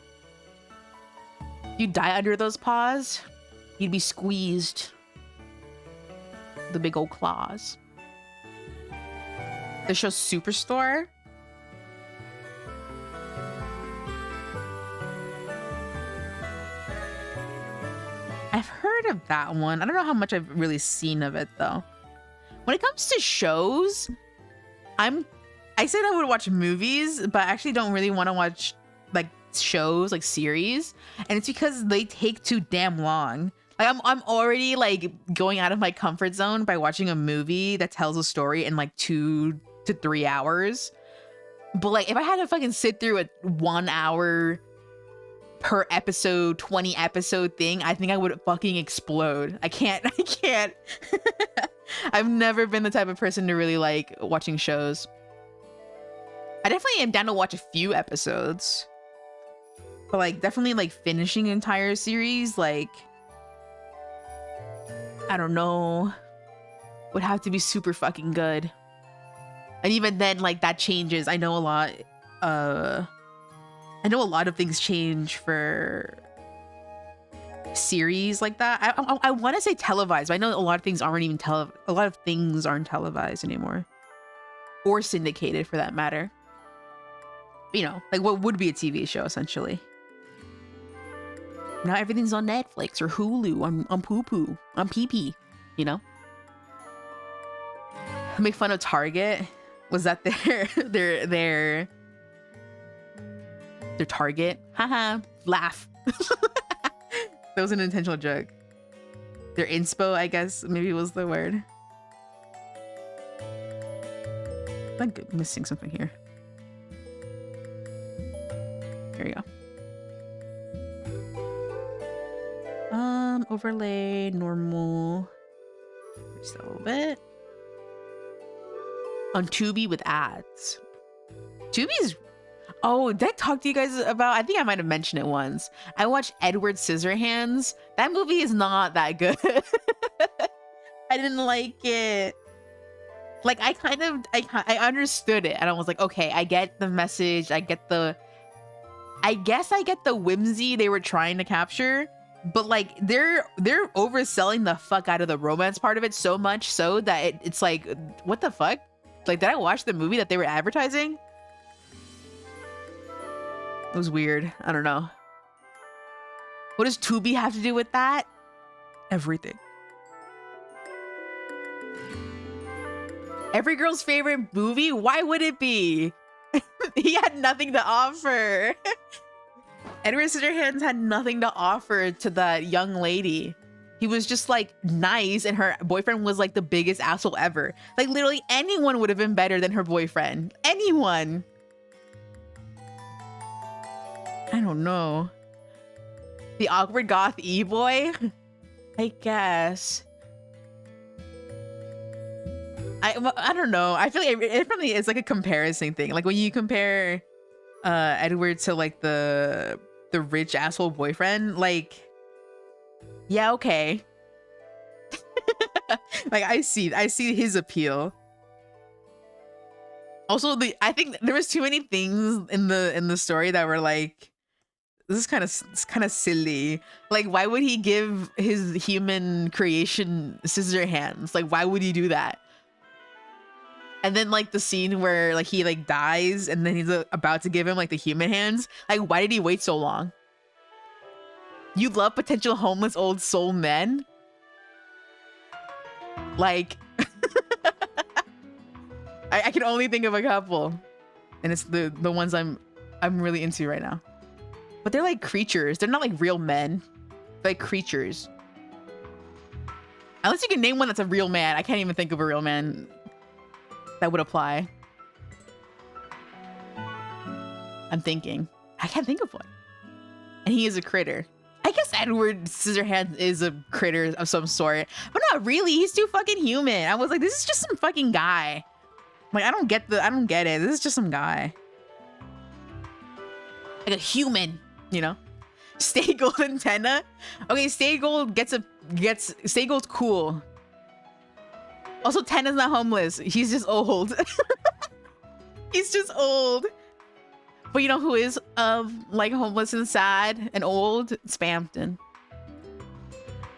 You die under those paws, you'd be squeezed. The big old claws. The show Superstore. I've heard of that one. I don't know how much I've really seen of it though. When it comes to shows, I said I would watch movies, but I actually don't really want to watch like shows, like series. And it's because they take too damn long. Like I'm already like going out of my comfort zone by watching a movie that tells a story in like 2 to 3 hours. But like if I had to fucking sit through a 1 hour per episode, 20 episode thing, I think I would fucking explode. I can't. I've never been the type of person to really like watching shows. I definitely am down to watch a few episodes. But like definitely like finishing an entire series, like I don't know, would have to be super fucking good. And even then, like that changes. I know a lot of things change for series like that. I want to say televised, but I know a lot of things aren't televised anymore, or syndicated for that matter. You know, like what would be a TV show essentially. Now everything's on Netflix or Hulu, on Poo-Poo, on Pee-Pee, you know? Make fun of Target. Was that their Target? Haha, laugh. That was an intentional joke. Their inspo, I guess, maybe was the word. I'm missing something here. Here we go. Overlay, normal. Just a little bit. On Tubi with ads. Tubi's... Oh, did I talk to you guys about... I think I might have mentioned it once. I watched Edward Scissorhands. That movie is not that good. I didn't like it. Like, I understood it. And I was like, okay, I get the message. I guess I get the whimsy they were trying to capture. But like they're overselling the fuck out of the romance part of it so much so that it's like, what the fuck? Like, did I watch the movie that they were advertising? It was weird. I don't know. What does Tubi have to do with that? Everything. Every girl's favorite movie? Why would it be? He had nothing to offer. Edward Scissorhands had nothing to offer to that young lady. He was just like nice, and her boyfriend was like the biggest asshole ever. Like literally anyone would have been better than her boyfriend. Anyone. I don't know. The awkward goth e-boy? I guess. I don't know. I feel like it probably is like a comparison thing. Like when you compare Edward to like the rich asshole boyfriend, like, yeah, okay. Like I see his appeal. Also, I think there was too many things in the story that were like, this is kind of silly. Like, why would he give his human creation scissor hands? Like, why would he do that? And then like the scene where like he like dies and then he's about to give him like the human hands. Like, why did he wait so long? You love potential homeless old soul men? Like, I can only think of a couple, and it's the ones I'm really into right now. But they're like creatures. They're not like real men. They're like creatures. Unless you can name one that's a real man. I can't even think of a real man that would apply. I'm thinking. I can't think of one. And he is a critter. I guess Edward Scissorhands is a critter of some sort, but not really. He's too fucking human. I was like, this is just some fucking guy. Like, I don't get it. This is just some guy. Like a human, you know? Stay Gold and Tenna. Okay, Stay Gold Stay Gold's cool. Also, Tenna's not homeless. He's just old. He's just old. But you know who is like homeless and sad and old? Spamton.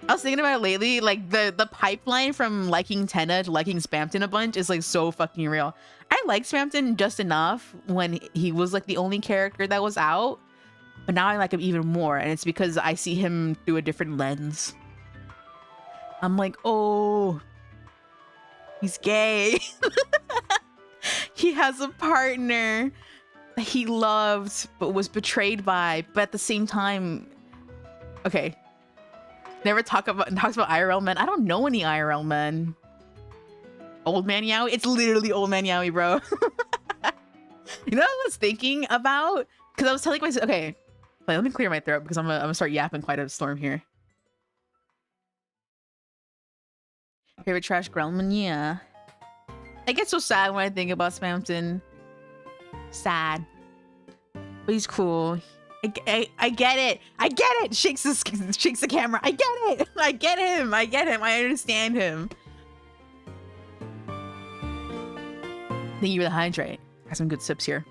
I was thinking about it lately, like the pipeline from liking Tenna to liking Spamton a bunch is like so fucking real. I liked Spamton just enough when he was like the only character that was out, but now I like him even more, and it's because I see him through a different lens. I'm like, oh, he's gay. He has a partner that he loved but was betrayed by, but at the same time, okay, never talks about IRL men. I don't know any IRL men. Old Man Yowie? It's literally Old Man Yowie, bro. You know what I was thinking about? Because I was telling myself, okay, wait, let me clear my throat because I'm gonna start yapping quite a storm here. Favorite trash Gremlin? Yeah. I get so sad when I think about Spamton. Sad. But he's cool. I get it. I get it. Shakes the camera. I get it. I get him. I get him. I understand him. Thank you for the hydrate. Got some good sips here.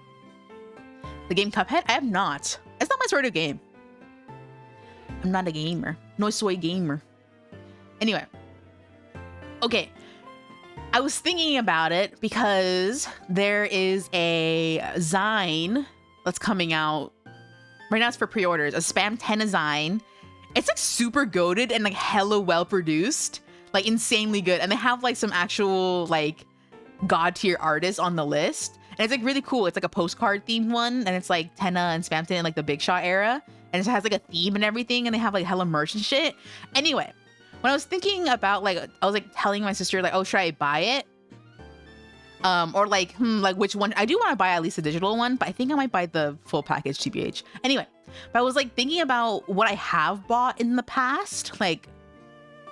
The game Cuphead? I have not. It's not my sort of game. I'm not a gamer. No soy gamer. Anyway. Okay. I was thinking about it because there is a Zine that's coming out. Right now it's for pre-orders. A Spam 10 Zine. It's like super goated and like hella well produced. Like insanely good. And they have like some actual like god tier artists on the list. And it's like really cool. It's like a postcard themed one. And it's like Tenna and Spamton in like the Big Shot era. And it has like a theme and everything. And they have like hella merch and shit. Anyway. When I was thinking about like, I was like telling my sister like, oh, should I buy it? Or like, like which one? I do want to buy at least a digital one, but I think I might buy the full package TBH. Anyway, but I was like thinking about what I have bought in the past, like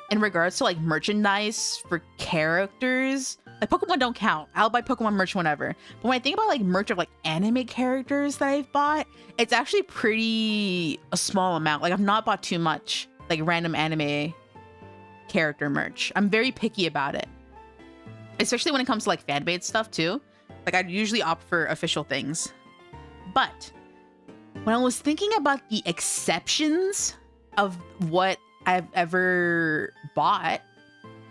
in regards to like merchandise for characters. Like Pokemon don't count. I'll buy Pokemon merch whenever. But when I think about like merch of like anime characters that I've bought, it's actually pretty a small amount. Like I've not bought too much like random anime character merch. I'm very picky about it, especially when it comes to like fan-made stuff too. Like I'd usually opt for official things. But when I was thinking about the exceptions of what I've ever bought,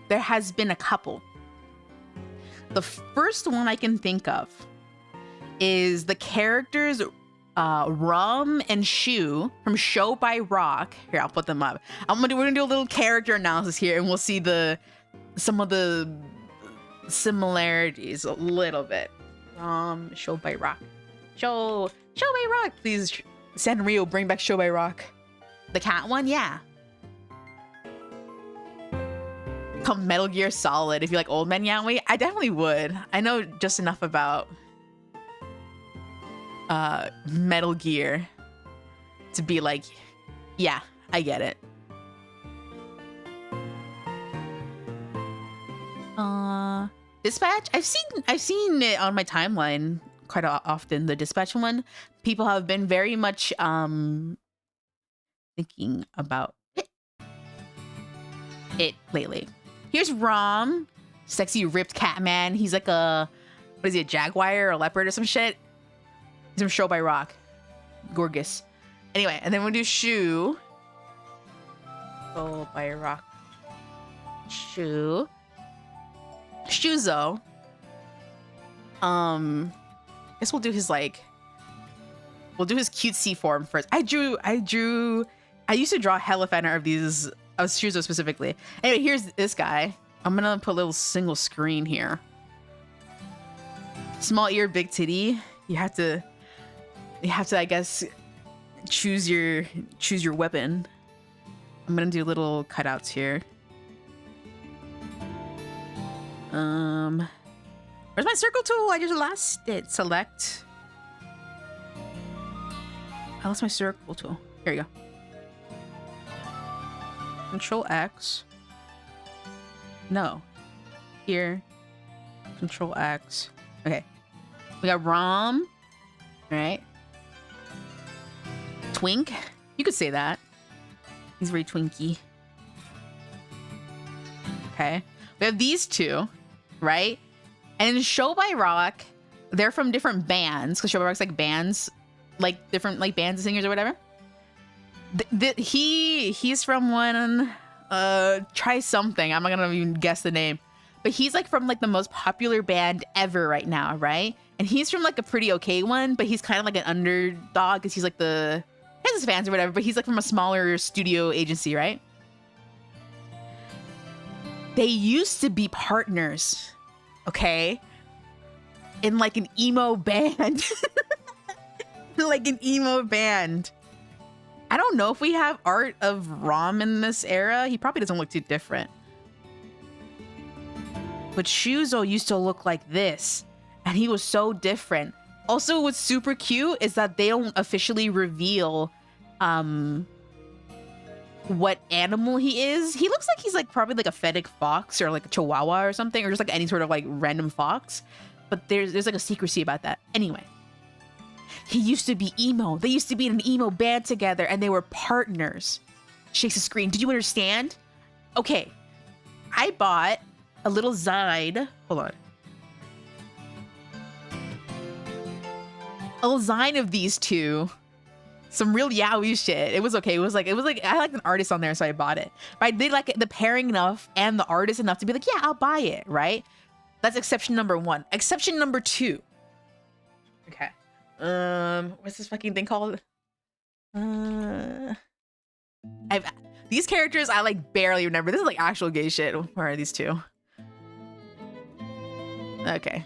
there has been a couple. The first one I can think of is the characters Rum and Shu from Show by Rock. Here, I'll put them up. We're gonna do a little character analysis here, and we'll see some of the similarities a little bit. Show by Rock. Show by Rock. Please, Sanrio, bring back Show by Rock. The cat one, yeah. Come Metal Gear Solid. If you like Old Man Yowie, I definitely would. I know just enough about Metal Gear to be like, yeah, I get it. Dispatch, I've seen it on my timeline quite often. The Dispatch one, people have been very much thinking about it lately. Here's Rom, sexy ripped cat man. He's like what is he, a jaguar or a leopard or some shit? He's from Show by Rock. Gorgeous. Anyway, and then we'll do Shu. Show by Rock. Shu. Shuzo. Guess we'll do his cutesy form first. I used to draw hella fan art of these, of Shuzo specifically. Anyway, here's this guy. I'm gonna put a little single screen here. Small ear, big titty. You have to, I guess, choose your weapon. I'm gonna do little cutouts here. Where's my circle tool? I just lost it. Select. I lost my circle tool. Here you go. Control X. No. Here. Control X. Okay. We got Rom. All right. Twink. You could say that. He's very twinky. Okay. We have these two, right? And in Show by Rock, they're from different bands, because Show by Rock's like bands, like different like bands and singers or whatever. He's from one, try something. I'm not gonna even guess the name. But he's like from like the most popular band ever right now, right? And he's from like a pretty okay one, but he's kind of like an underdog because he's like he has his fans or whatever, but he's like from a smaller studio agency, right? They used to be partners, okay? In like an emo band. Like an emo band. I don't know if we have art of Rom in this era. He probably doesn't look too different. But Shuzo used to look like this, and he was so different. Also, what's super cute is that they don't officially reveal what animal he is. He looks like he's like probably like a fennec fox or like a chihuahua or something, or just like any sort of like random fox. But there's like a secrecy about that. Anyway, he used to be emo. They used to be in an emo band together, and they were partners. Shakes the screen. Did you understand? Okay, I bought a little Zine. Hold on. A little Zine of these two. Some real yaoi shit. It was okay. It was like I liked an artist on there, so I bought it. Right? They like the pairing enough and the artist enough to be like, yeah, I'll buy it, right? That's exception number one. Exception number two. Okay. What's this fucking thing called? These characters I like barely remember. This is like actual gay shit. Where are these two? Okay.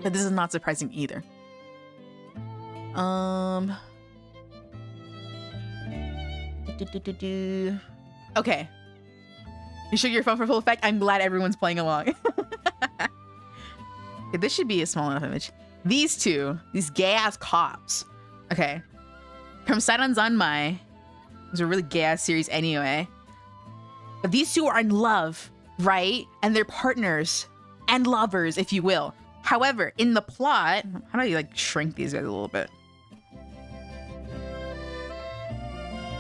But this is not surprising either. Okay. You shook your phone for full effect? I'm glad everyone's playing along. Okay, this should be a small enough image. These two, these gay-ass cops. Okay. From Saidan Zanmai. It was a really gay-ass series anyway. But these two are in love, right? And they're partners and lovers, if you will. However, in the plot, how do you like shrink these guys a little bit?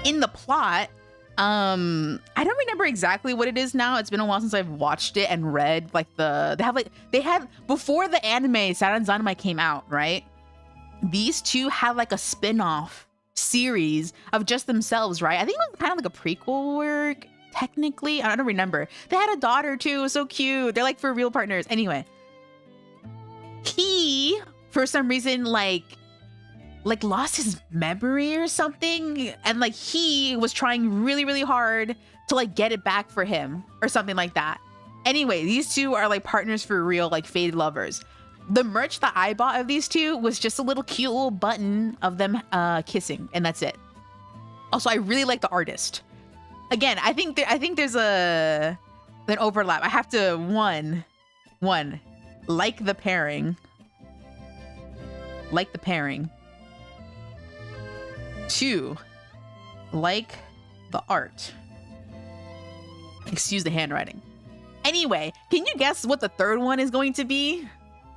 In the plot, I don't remember exactly what it is now. It's been a while since I've watched it and read like they had before the anime Saidan Zanmai came out, right? These two had like a spin-off series of just themselves, right? I think it was kind of like a prequel work, technically. I don't remember. They had a daughter too, so cute. They're like for real partners. Anyway, he for some reason like lost his memory or something, and like he was trying really hard to like get it back for him or something like that. Anyway, these two are like partners for real, like faded lovers. The merch that I bought of these two was just a little cute little button of them kissing, and that's it. Also, I really like the artist. Again, I think there's an overlap. I have to one like the pairing. Like the pairing. 2, like the art. Excuse the handwriting. Anyway, can you guess what the third one is going to be?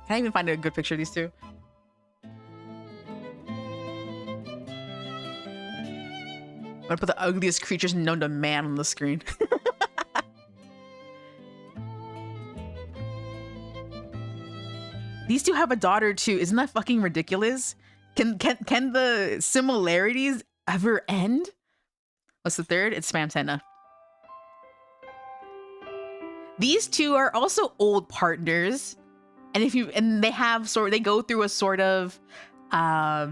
Can I even find a good picture of these two? I'm gonna put the ugliest creatures known to man on the screen. These two have a daughter too. Isn't that fucking ridiculous? Can the similarities ever end? What's the third? It's Spam Senna. These two are also old partners, and they go through a sort of I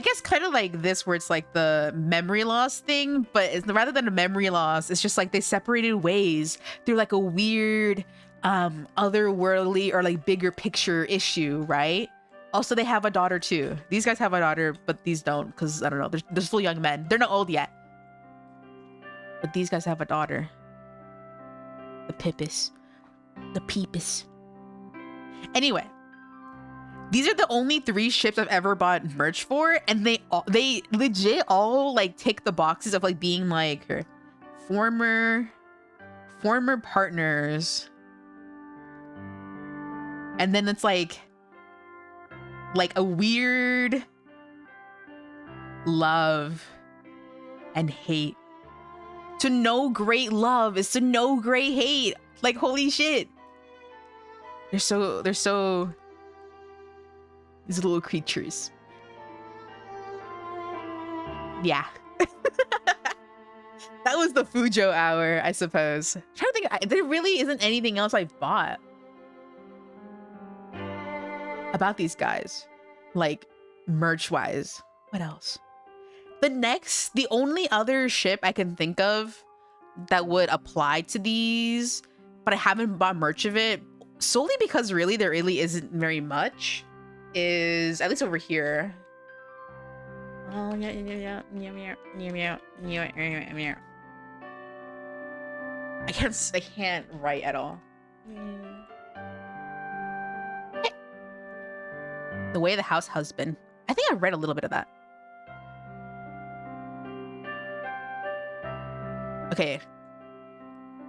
guess kind of like this, where it's like the memory loss thing, but rather than a memory loss, it's just like they separated ways through like a weird otherworldly or like bigger picture issue, right? Also, they have a daughter too. These guys have a daughter, but these don't, because I don't know, they're still young men. They're not old yet. But these guys have a daughter. The Pippis. The Peepus. Anyway, These are the only 3 ships I've ever bought merch for, and they legit all like tick the boxes of like being like former partners, and then it's like a weird love and hate. To know great love is to know great hate. Like, holy shit. They're so these little creatures. Yeah. That was the Fujo hour, I suppose. I'm trying to think, there really isn't anything else I bought about these guys, like merch wise. What else? The only other ship I can think of that would apply to these, but I haven't bought merch of it solely because really there really isn't very much, is at least over here. Oh yeah. I can't write at all. The Way of the House Husband. I think I read a little bit of that. Okay.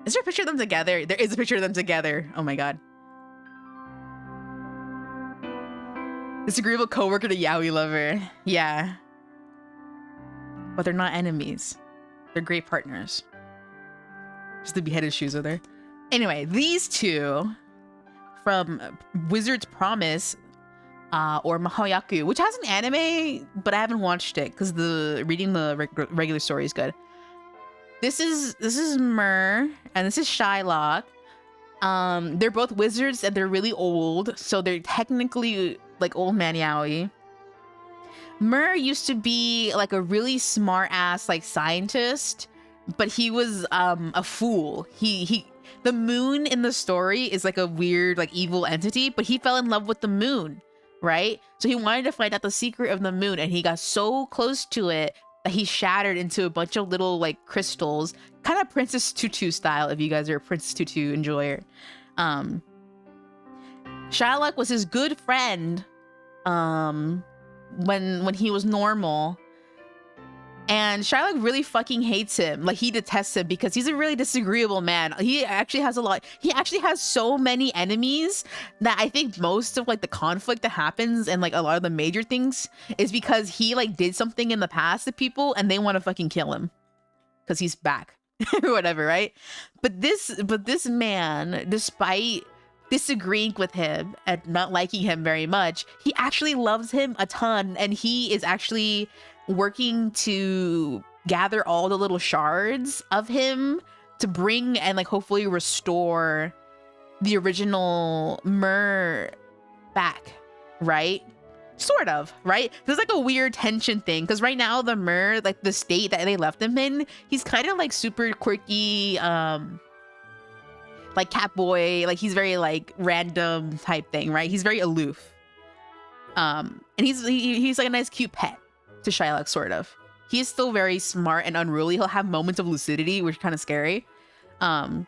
Is there a picture of them together? There is a picture of them together. Oh my god. Disagreeable coworker to yaoi lover. Yeah. But they're not enemies. They're great partners. Just the beheaded shoes are there. Anyway, these two from Wizard's Promise, or Mahoyaku, which has an anime, but I haven't watched it because reading the regular story is good. This is Mer and this is Shylock. They're both wizards and they're really old, so they're technically like old man yaoi. Mer used to be like a really smart ass like scientist, but he was a fool. The moon in the story is like a weird like evil entity, but he fell in love with the moon, right? So he wanted to find out the secret of the moon, and he got so close to it that he shattered into a bunch of little like crystals, kind of Princess Tutu style, if you guys are a Princess Tutu enjoyer. Shylock was his good friend when he was normal, and Shylock really fucking hates him. Like, he detests him because he's a really disagreeable man. He actually has so many enemies that I think most of like the conflict that happens and like a lot of the major things is because he like did something in the past to people and they want to fucking kill him because he's back or whatever, right? But this man, despite disagreeing with him and not liking him very much, he actually loves him a ton, and he is actually working to gather all the little shards of him to bring and like hopefully restore the original Mer back, right? Sort of, right? There's like a weird tension thing because right now the Mer, like the state that they left him in, he's kind of like super quirky, like cat boy, like he's very like random type thing, right? He's very aloof, and he's like a nice cute pet to Shylock, sort of. He is still very smart and unruly. He'll have moments of lucidity, which is kind of scary. But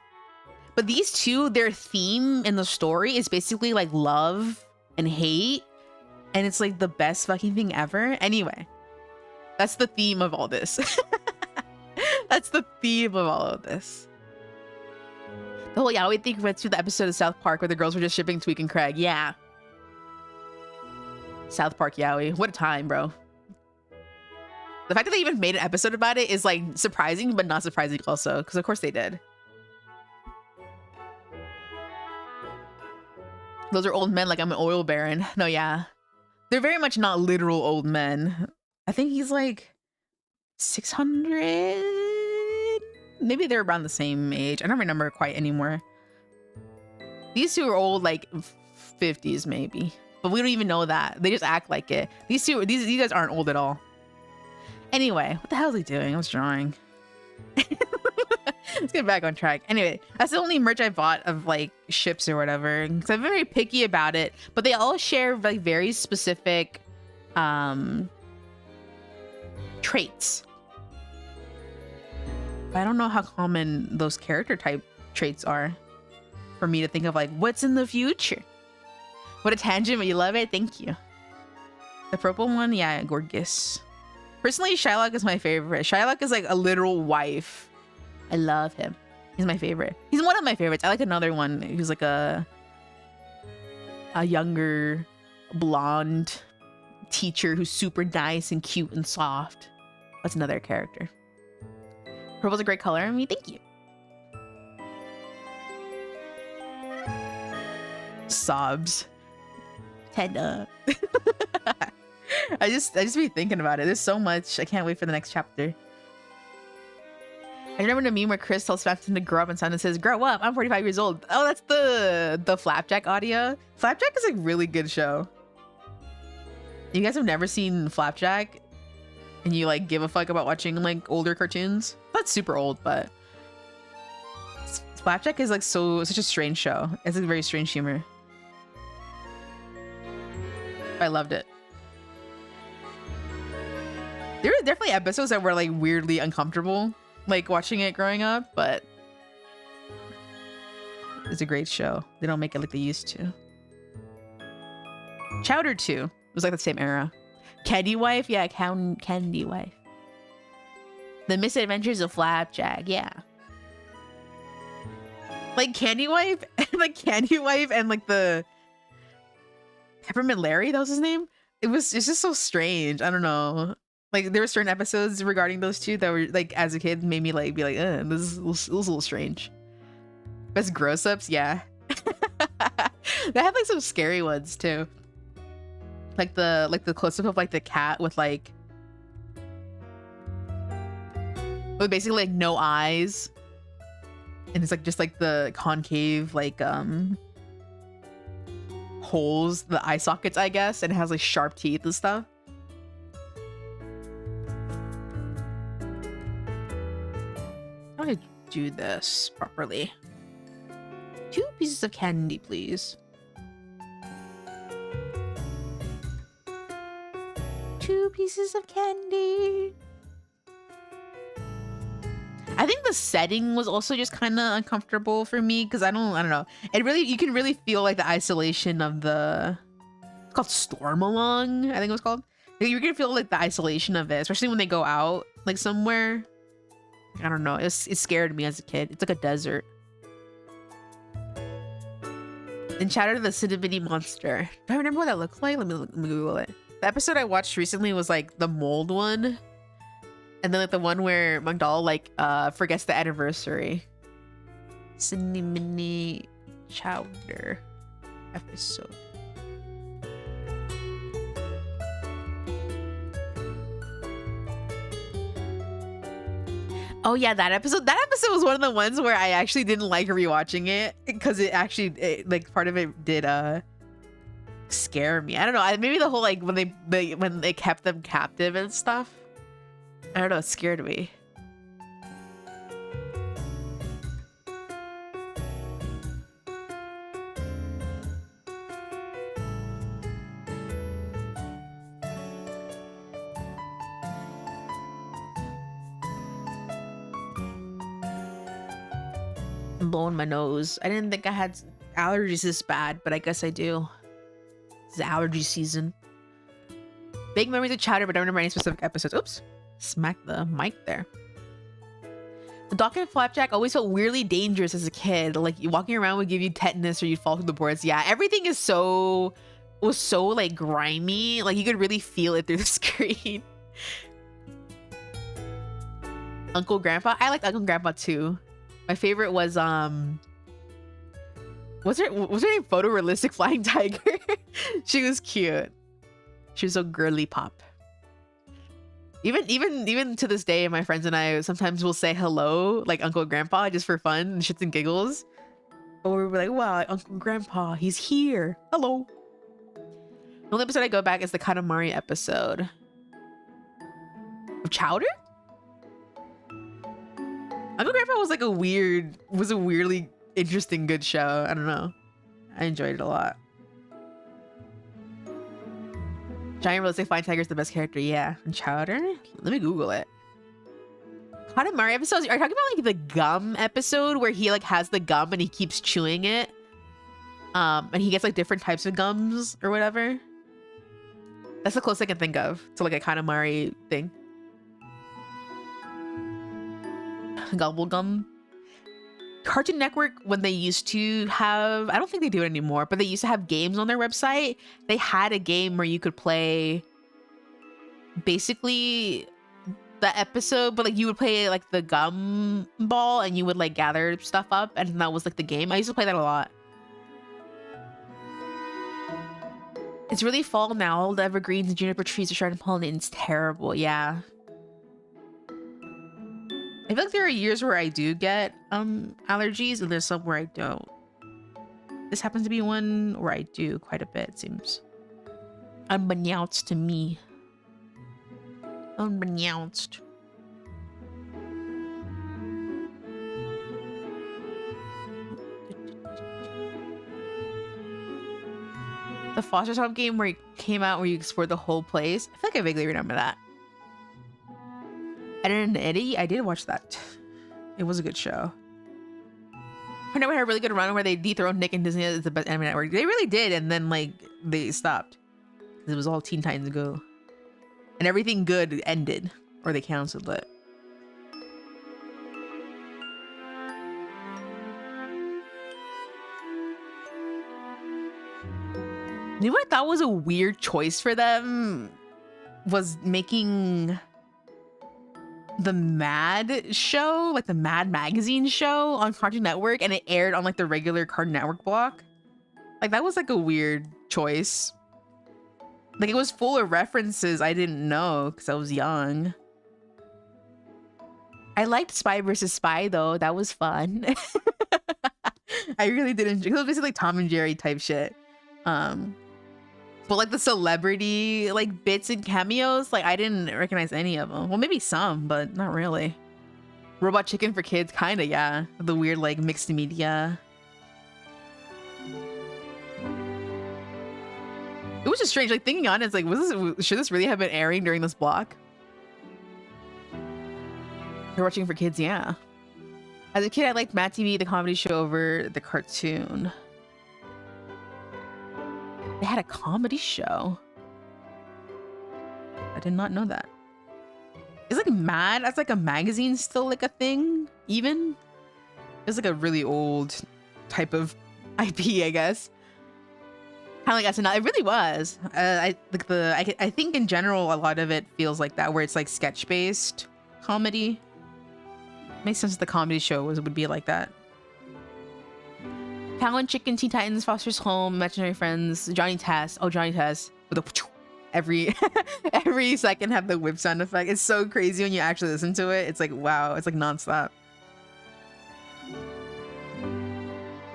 these two, their theme in the story is basically like love and hate, and it's like the best fucking thing ever. Anyway, that's the theme of all this. That's the theme of all of this. The whole yaoi thing went through the episode of South Park where the girls were just shipping Tweek and Craig. Yeah. South Park yaoi. What a time, bro. The fact that they even made an episode about it is like surprising, but not surprising also, because of course they did. Those are old men like I'm an oil baron. No, yeah. They're very much not literal old men. I think he's like 600? Maybe they're around the same age. I don't remember quite anymore. These two are old, like 50s maybe. But we don't even know that. They just act like it. These guys aren't old at all. Anyway, what the hell is he doing? I was drawing. Let's get back on track. Anyway, that's the only merch I bought of like ships or whatever, because I'm very picky about it. But they all share like very specific traits. I don't know how common those character type traits are for me to think of like what's in the future. What a tangent, but you love it. Thank you. The purple one, yeah, gorgeous. Personally, Shylock is my favorite. Shylock is like a literal wife. I love him. He's my favorite. He's one of my favorites. I like another one who's like a younger blonde teacher who's super nice and cute and soft. That's another character. Purple's a great color. I mean, thank you. Sobs. Head up. I just be thinking about it. There's so much. I can't wait for the next chapter. I remember the meme where Chris tells Sebastian to grow up and Simon says, "Grow up, I'm 45 years old." Oh, that's the Flapjack audio. Flapjack is a really good show. You guys have never seen Flapjack and you like give a fuck about watching like older cartoons? That's super old, but Flapjack is like such a strange show. It's a very strange humor. I loved it. There were definitely episodes that were like weirdly uncomfortable, like watching it growing up, but it's a great show. They don't make it like they used to. Chowder 2 was like the same era. Candy Wife, yeah, Candy Wife. The Misadventures of Flapjack, yeah. Like Candy Wife, like Candy Wife, and like the Peppermint Larry, that was his name. It's just so strange. I don't know. Like there were certain episodes regarding those two that were like, as a kid, made me like be like, this is a little strange. Best gross ups, yeah. They have like some scary ones too. Like the close up of like the cat with basically like no eyes. And it's like just like the concave like holes, the eye sockets, I guess, and it has like sharp teeth and stuff. How do I do this properly? 2 pieces of candy, please. 2 pieces of candy. I think the setting was also just kind of uncomfortable for me because I don't know. You can really feel like the isolation of it's called Storm Along, I think it was called. You're gonna feel like the isolation of it, especially when they go out like somewhere. I don't know. It scared me as a kid. It's like a desert. And Shadow the Cinnamony Monster. Do I remember what that looks like? Let me Google it. The episode I watched recently was like the mold one. And then like the one where Magdal like forgets the anniversary. Cinnamony Chowder episode. Oh yeah, that episode was one of the ones where I actually didn't like rewatching it because it like part of it did scare me. I don't know. Maybe the whole like when they kept them captive and stuff. I don't know, it scared me. I'm blowing my nose. I didn't think I had allergies this bad, but I guess I do. It's allergy season. Big memories of Chowder, but I don't remember any specific episodes. Oops. Smack the mic there. The Doc and Flapjack always felt weirdly dangerous as a kid. Like walking around would give you tetanus or you'd fall through the boards. Yeah, everything was so like grimy. Like you could really feel it through the screen. Uncle Grandpa. I liked Uncle Grandpa too. My favorite was was her name Photorealistic Flying Tiger? She was cute. She was so girly pop. Even to this day, my friends and I sometimes will say hello, like Uncle Grandpa, just for fun and shits and giggles. Or we're like, wow, Uncle Grandpa, he's here. Hello. The only episode I go back is the Katamari episode. Of Chowder? Uncle Grandpa was like a weirdly interesting good show. I don't know. I enjoyed it a lot. Giant Realistic Flying Tiger is the best character, yeah. And Chowder? Let me Google it. Katamari episodes? Are you talking about like the gum episode where he like has the gum and he keeps chewing it? And he gets like different types of gums or whatever. That's the closest I can think of to like a Katamari thing. Gobble gum. Cartoon Network, when they used to have, I don't think they do it anymore, but they used to have games on their website. They had a game where you could play basically the episode, but like you would play like the gum ball and you would like gather stuff up, and that was like the game. I used to play that a lot. It's really fall now. All the evergreens and juniper trees are starting to pollinate. It's terrible. Yeah. I feel like there are years where I do get allergies, and there's some where I don't. This happens to be one where I do quite a bit, it seems. Unbeknownst to me. Unbeknownst. The Foster's Home game where it came out where you explored the whole place. I feel like I vaguely remember that. Ed and Eddie, I did watch that. It was a good show. I never had a really good run where they dethroned Nick and Disney as the best anime network. They really did, and then like they stopped. It was all Teen Titans Go. And everything good ended. Or they canceled it. You know what I thought was a weird choice for them? Was making the Mad show, like the Mad magazine show on Cartoon Network, and it aired on like the regular Cartoon Network block. Like that was like a weird choice. Like it was full of references I didn't know because I was young. I liked Spy vs. Spy though. That was fun. I really did enjoy it. It was basically like Tom and Jerry type shit. But like the celebrity like bits and cameos, like I didn't recognize any of them. Well, maybe some, but not really. Robot Chicken for Kids, kind of, yeah. The weird like mixed media. It was just strange. Like thinking on it, it's like, should this really have been airing during this block? You're watching for kids, yeah. As a kid, I liked Mad TV, the comedy show, over the cartoon. They had a comedy show. I did not know that. Is like Mad as like a magazine still like a thing? Even? It's like a really old type of IP, I guess. Kind of like SNL. It really was. I think in general a lot of it feels like that, where it's like sketch based comedy. Makes sense. The comedy show would be like that. Talon Chicken, Teen Titans, Foster's Home, Imaginary Friends, Johnny Test. Oh, Johnny Test with a every second have the whip sound effect. It's so crazy when you actually listen to it. It's like wow. It's like nonstop.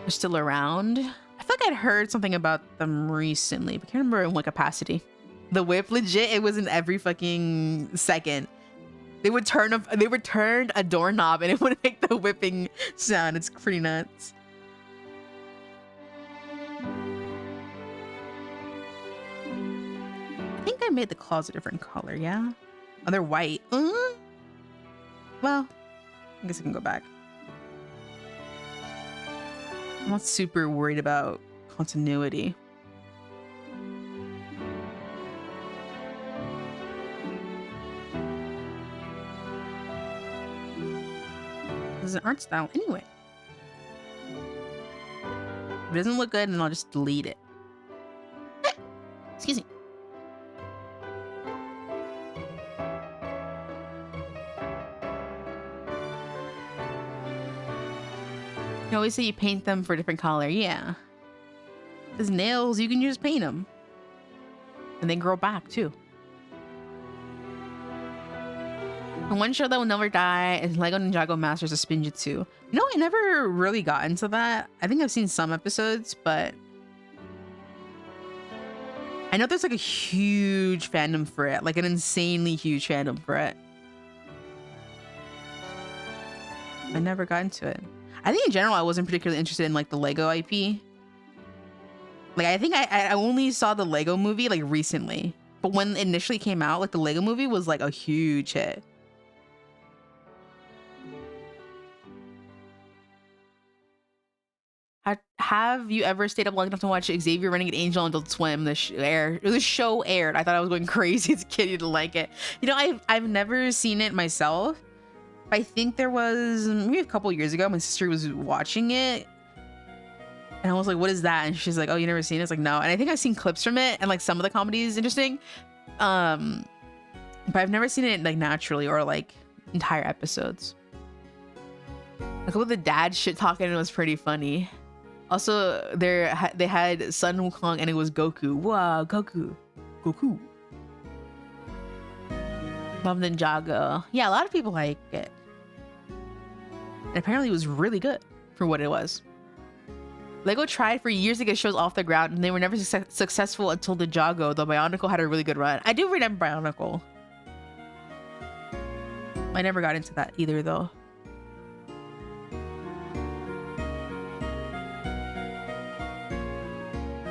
They're still around. I feel like I'd heard something about them recently, but I can't remember in what capacity. The whip, legit, it was in every fucking second. They would turn a doorknob and it would make the whipping sound. It's pretty nuts. I think I made the claws a different color, yeah? Oh, they're white. Well, I guess I can go back. I'm not super worried about continuity. This is an art style anyway. If it doesn't look good, then I'll just delete it. Excuse me. You always say you paint them for a different color. Yeah. His nails, you can just paint them. And they grow back too. And one show that will never die is Lego Ninjago Masters of Spinjitzu. No, I never really got into that. I think I've seen some episodes, but I know there's like a huge fandom for it, like an insanely huge fandom for it. I never got into it. I think in general, I wasn't particularly interested in like the Lego IP. Like I think I only saw the Lego movie like recently, but when it initially came out, like the Lego movie was like a huge hit. Have you ever stayed up long enough to watch Xavier Renegade Angel on Adult Swim? The show aired. I thought I was going crazy as a kid. You didn't like it. You know, I've never seen it myself. I think there was maybe a couple years ago. My sister was watching it, and I was like, "What is that?" And she's like, "Oh, you never seen it?" It's like, no. And I think I've seen clips from it, and like some of the comedy is interesting, but I've never seen it like naturally or like entire episodes. Like with the dad shit talking, it was pretty funny. Also, they had Sun Wukong and it was Goku. Wow, Goku. Love Ninjago. Yeah, a lot of people like it. And apparently it was really good for what it was. Lego tried for years to get shows off the ground and they were never successful until Ninjago, though Bionicle had a really good run. I do remember Bionicle. I never got into that either though.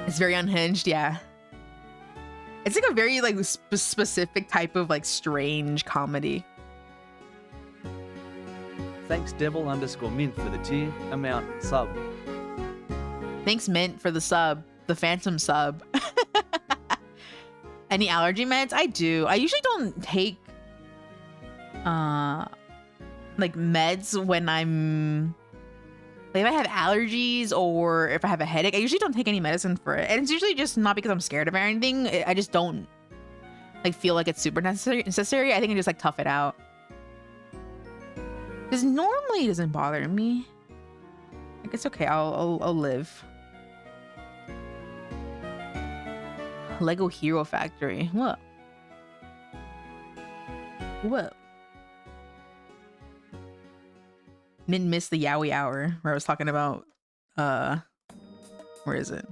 It's very unhinged, yeah. It's like a very like specific type of like strange comedy. Thanks Devil_Mint for the tier amount sub. Thanks Mint for the sub, the phantom sub. Any allergy meds? I do. I usually don't take like meds when I'm like if I have allergies or if I have a headache. I usually don't take any medicine for it, and it's usually just not because I'm scared of it or anything. I just don't like feel like it's super necessary. I think I just like tough it out. Because normally it doesn't bother me. Like it's okay. I'll live. Lego Hero Factory. What? What? Min missed the Yowie hour where I was talking about where is it?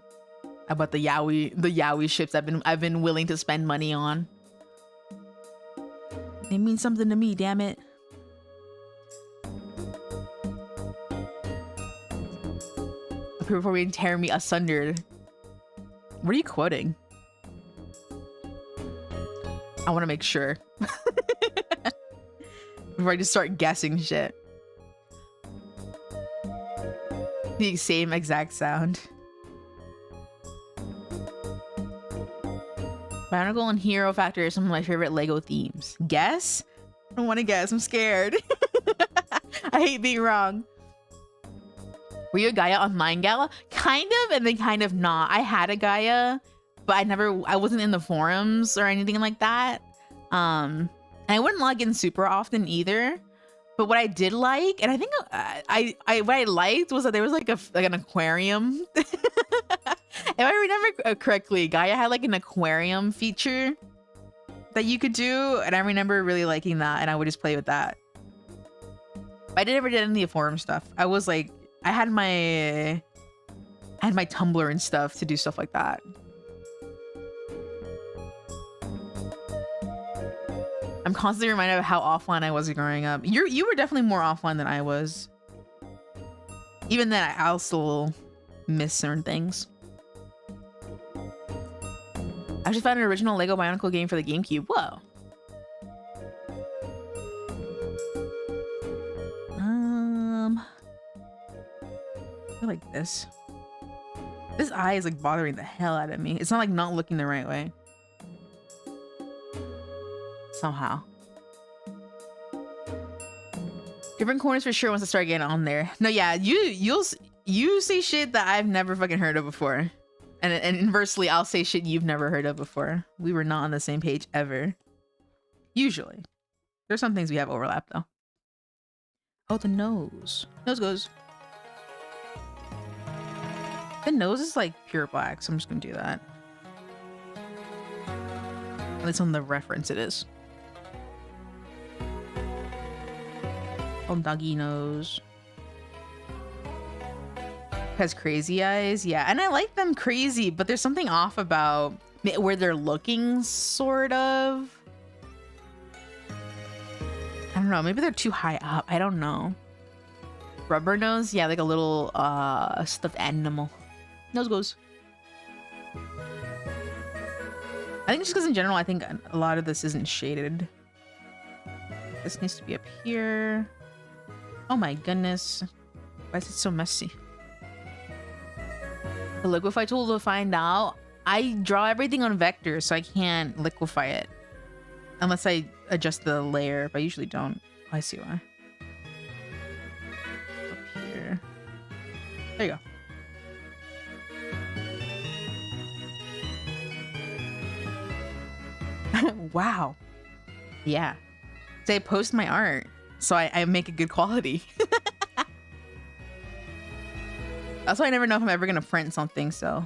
About the Yowie ships I've been willing to spend money on. They mean something to me, damn it. People before we tear me asunder. What are you quoting? I want to make sure. Before I just start guessing shit. The same exact sound. Bionicle and Hero Factory are some of my favorite Lego themes. Guess? I don't want to guess. I'm scared. I hate being wrong. Were you a Gaia on Mind Gala? Kind of, and then kind of not. I had a Gaia, but I wasn't in the forums or anything like that. And I wouldn't log in super often either. But what I did like, and I think what I liked was that there was like an aquarium. If I remember correctly, Gaia had like an aquarium feature that you could do, and I remember really liking that, and I would just play with that. I never did any of the forum stuff. I was like, I had my Tumblr and stuff to do stuff like that. I'm constantly reminded of how offline I was growing up. You were definitely more offline than I was. Even then, I'll still miss certain things. I actually found an original Lego Bionicle game for the GameCube. Whoa. I like this. This eye is like bothering the hell out of me. It's not like not looking the right way. Somehow. Different corners for sure once I start getting on there. No, yeah, you say shit that I've never fucking heard of before. And inversely, I'll say shit you've never heard of before. We were not on the same page ever. Usually. There's some things we have overlap though. Oh, the nose. Nose goes. The nose is like pure black, so I'm just gonna do that. At least on the reference it is. Oh, doggy nose. Has crazy eyes, yeah, and I like them crazy, but there's something off about where they're looking, sort of. I don't know, maybe they're too high up. I don't know. Rubber nose, yeah, like a little stuffed animal. Nose goes. I think just because in general, I think a lot of this isn't shaded. This needs to be up here. Oh my goodness. Why is it so messy? The liquefy tool to find out. I draw everything on vector, so I can't liquefy it. Unless I adjust the layer, but I usually don't. I see why. Up here. There you go. Wow. Yeah. So I post my art, so I make a good quality. That's why I never know if I'm ever gonna print something, so.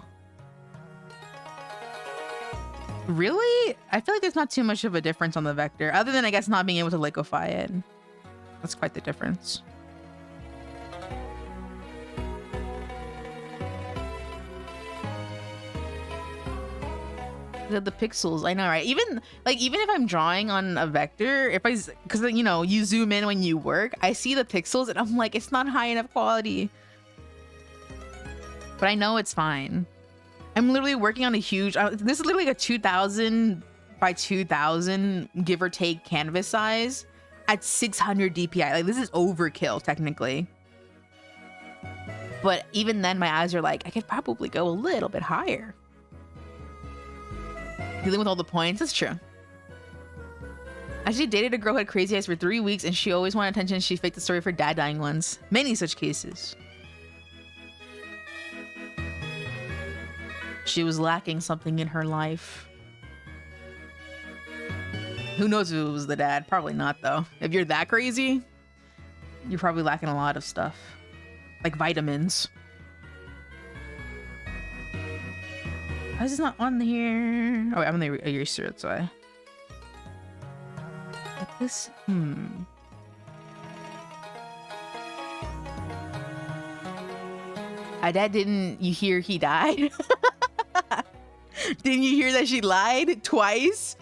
Really? I feel like there's not too much of a difference on the vector, other than I guess not being able to liquefy it. That's quite the difference. The pixels, I know, right? Even if I'm drawing on a vector, if because you know, you zoom in when you work, I see the pixels and I'm like, it's not high enough quality. But I know it's fine. I'm literally working on a huge, this is literally like a 2000 by 2000 give or take canvas size at 600 DPI. Like, this is overkill technically. But even then my eyes are like, I could probably go a little bit higher. Dealing with all the points, that's true. I actually dated a girl who had crazy eyes for 3 weeks and she always wanted attention. She faked the story for dad dying once. Many such cases. She was lacking something in her life. Who knows if it was the dad? Probably not, though. If you're that crazy, you're probably lacking a lot of stuff. Like vitamins. Why is this not on here? Oh, wait, I'm on the eraser, that's why. Like this? My dad didn't... You hear he died? Didn't you hear that she lied twice?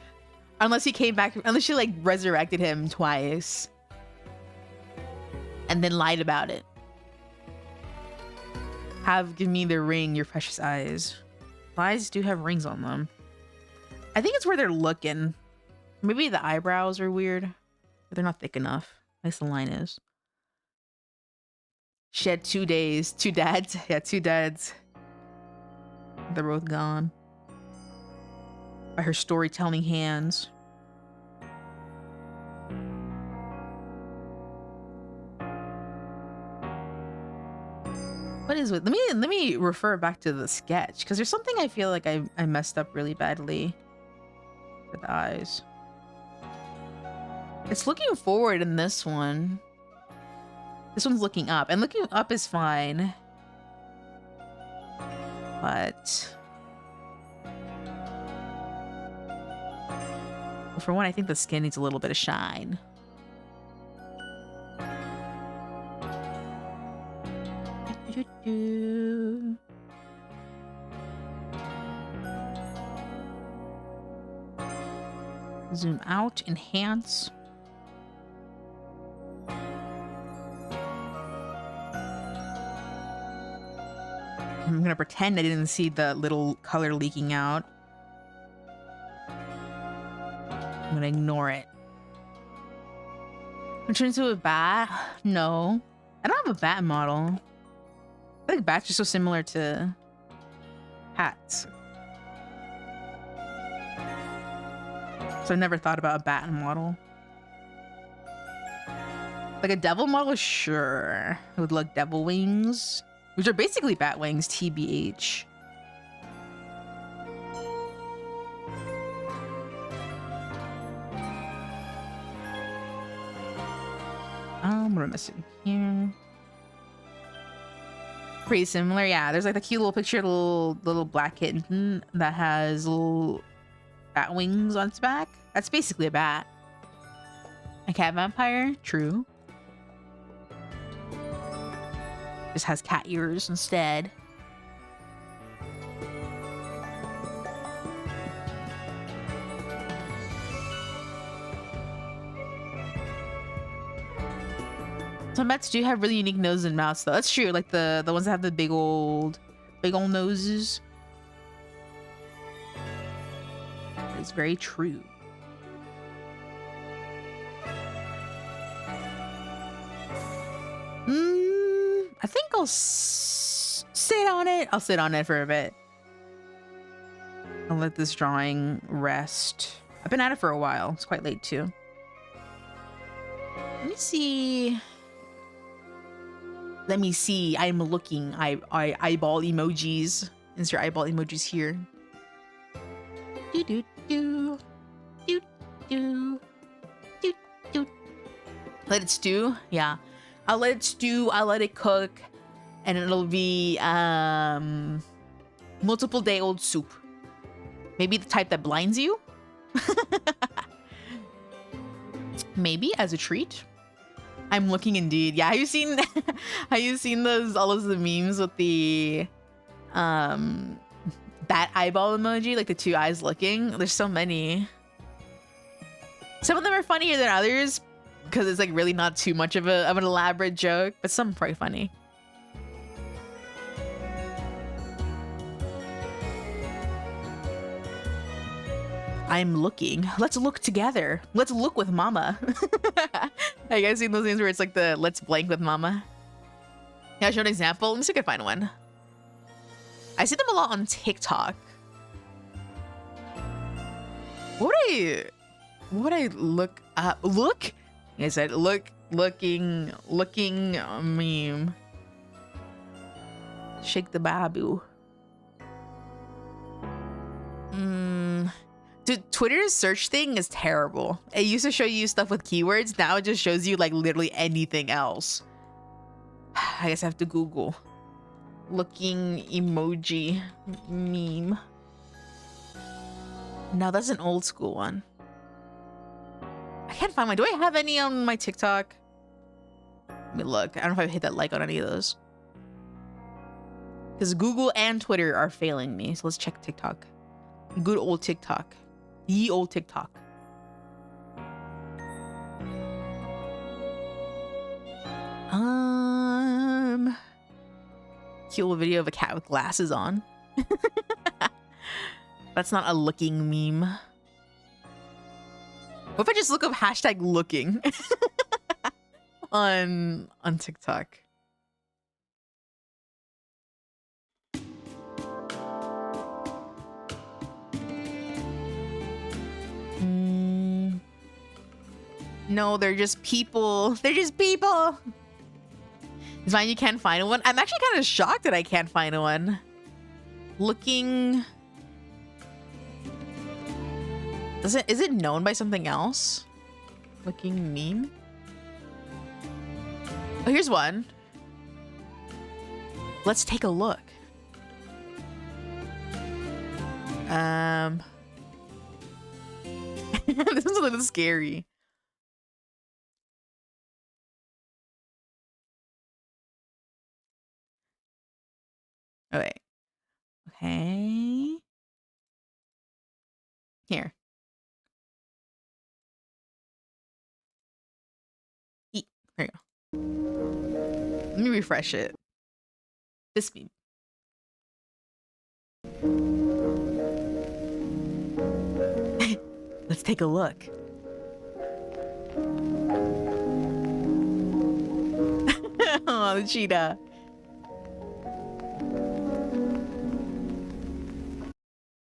Unless he came back, unless she like resurrected him twice. And then lied about it. Give me the ring, your precious eyes. Eyes do have rings on them. I think it's where they're looking. Maybe the eyebrows are weird. But they're not thick enough. At least the line is. She had 2 days. 2 dads. Yeah, 2 dads. They're both gone. By her storytelling hands. What is it? Let me refer back to the sketch, because there's something I feel like I messed up really badly with the eyes. It's looking forward in this one. This one's looking up, and looking up is fine. But for one, I think the skin needs a little bit of shine. Zoom out, enhance. I'm gonna pretend I didn't see the little color leaking out. I'm gonna ignore it. Turn into a bat? No. I don't have a bat model. I feel like bats are so similar to hats. So I never thought about a bat model. Like a devil model, sure. It would look devil wings, which are basically bat wings, TBH. What am I missing here? Pretty similar, yeah. There's like the cute little picture of the little black kitten that has little bat wings on its back. That's basically a bat. A cat vampire, true. Just has cat ears instead. Some bats do have really unique noses and mouths, though. That's true. Like the ones that have the big old noses. It's very true. I think I'll sit on it. I'll sit on it for a bit. I'll let this drawing rest. I've been at it for a while. It's quite late too. Let me see. Let me see. I'm looking. I eyeball emojis. Insert eyeball emojis here. Do do do do do do do. Let it stew. Yeah, I'll let it stew. I'll let it cook, and it'll be multiple day old soup. Maybe the type that blinds you. Maybe as a treat. I'm looking indeed. Yeah, have you seen have you seen those all of the memes with the bat eyeball emoji, like the two eyes looking? There's so many. Some of them are funnier than others because it's like really not too much of an elaborate joke, but some are probably funny. I'm looking. Let's look together. Let's look with mama. Have you guys seen those things where it's like the let's blank with mama? Yeah, I'll show an example. Let me see if I can find one. I see them a lot on TikTok. What would I look up? Look? I said looking meme. Shake the babu. Dude, Twitter's search thing is terrible. It used to show you stuff with keywords. Now it just shows you like literally anything else. I guess I have to Google. Looking emoji meme. No, that's an old school one. I can't find one. Do I have any on my TikTok? Let me look. I don't know if I've hit that like on any of those. Because Google and Twitter are failing me. So let's check TikTok. Good old TikTok. Ye old TikTok. Cute little video of a cat with glasses on. That's not a looking meme. What if I just look up hashtag looking on TikTok? No, they're just people. They're just people. It's fine, you can't find one. I'm actually kind of shocked that I can't find one. Looking. Is it known by something else? Looking meme? Oh, here's one. Let's take a look. This one's a little scary. Oh, wait. Okay. Here. There you go. Let me refresh it. This meme. Let's take a look. Oh, the cheetah.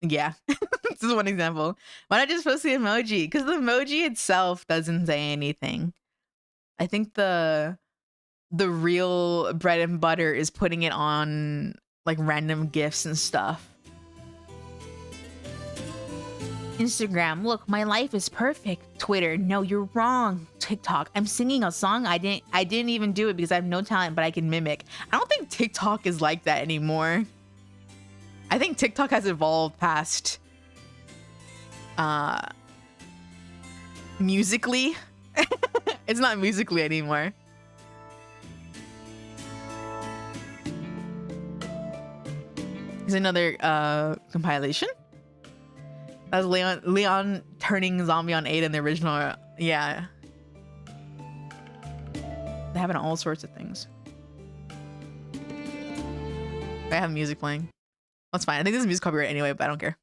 Yeah, this is one example. Why not just post the emoji? Because the emoji itself doesn't say anything. I think the real bread and butter is putting it on like random GIFs and stuff. Instagram, look, my life is perfect. Twitter, no, you're wrong. TikTok, I'm singing a song. I didn't even do it because I have no talent, but I can mimic. I don't think TikTok is like that anymore. I think TikTok has evolved past musically. It's not musically anymore. Here's another compilation. That was Leon turning zombie on 8 in the original. Yeah. They have it on all sorts of things. I have music playing. That's fine. I think this is music copyright anyway, but I don't care.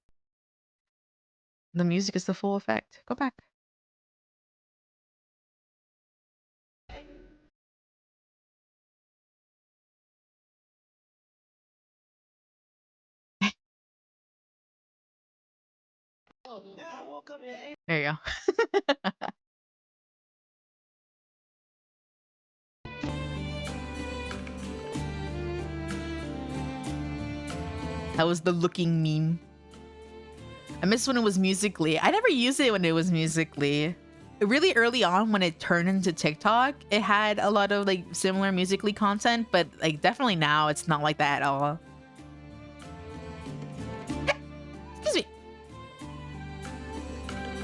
The music is the full effect. Go back. There you go. That was the looking meme. I miss when it was Musically. I never used it when it was Musically. Really early on when it turned into TikTok, it had a lot of like similar Musically content, but like definitely now it's not like that at all. Excuse me.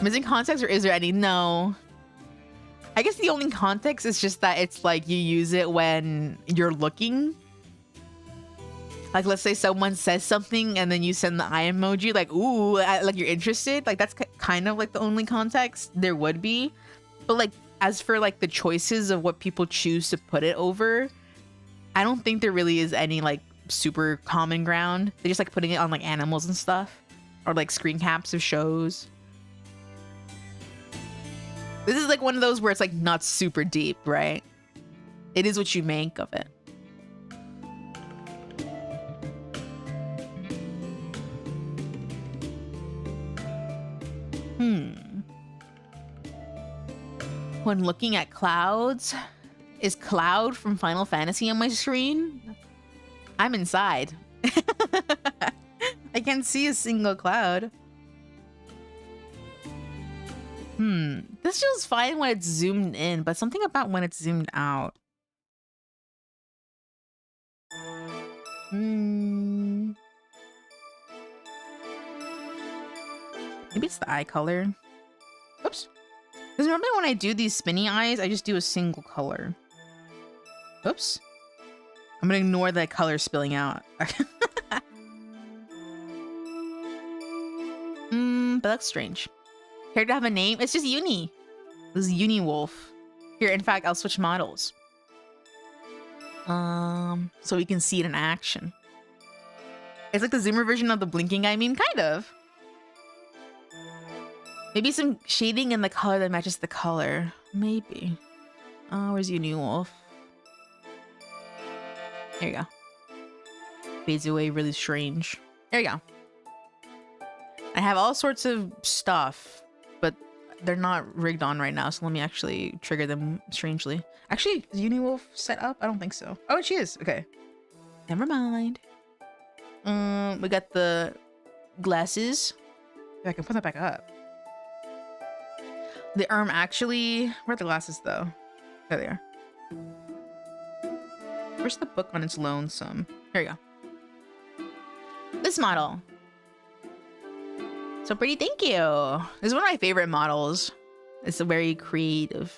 Missing context, or is there any? No. I guess the only context is just that it's like you use it when you're looking. Like, let's say someone says something and then you send the eye emoji, like, ooh, like you're interested. Like, that's kind of like the only context there would be. But like, as for like the choices of what people choose to put it over, I don't think there really is any like super common ground. They just like putting it on like animals and stuff, or like screen caps of shows. This is like one of those where it's like not super deep, right? It is what you make of it. When looking at clouds, is Cloud from Final Fantasy on my screen? I'm inside. I can't see a single cloud. This feels fine when it's zoomed in, but something about when it's zoomed out. Maybe it's the eye color. Oops. Because normally when I do these spinny eyes, I just do a single color. Oops. I'm gonna ignore that color spilling out. But that's strange. Care to have a name? It's just Uni. This is Uni Wolf. Here, in fact, I'll switch models. So we can see it in action. It's like the zoomer version of the blinking eye meme, kind of. Maybe some shading in the color that matches the color. Maybe. Where's Uni Wolf? There you go. Fades away really strange. There you go. I have all sorts of stuff, but they're not rigged on right now, so let me actually trigger them strangely. Actually, is Uni Wolf set up? I don't think so. Oh, she is. Okay. Never mind. We got the glasses. If I can put that back up. The arm actually... Where are the glasses, though? There they are. Where's the book on its lonesome? Here we go. This model. So pretty, thank you. This is one of my favorite models. It's a very creative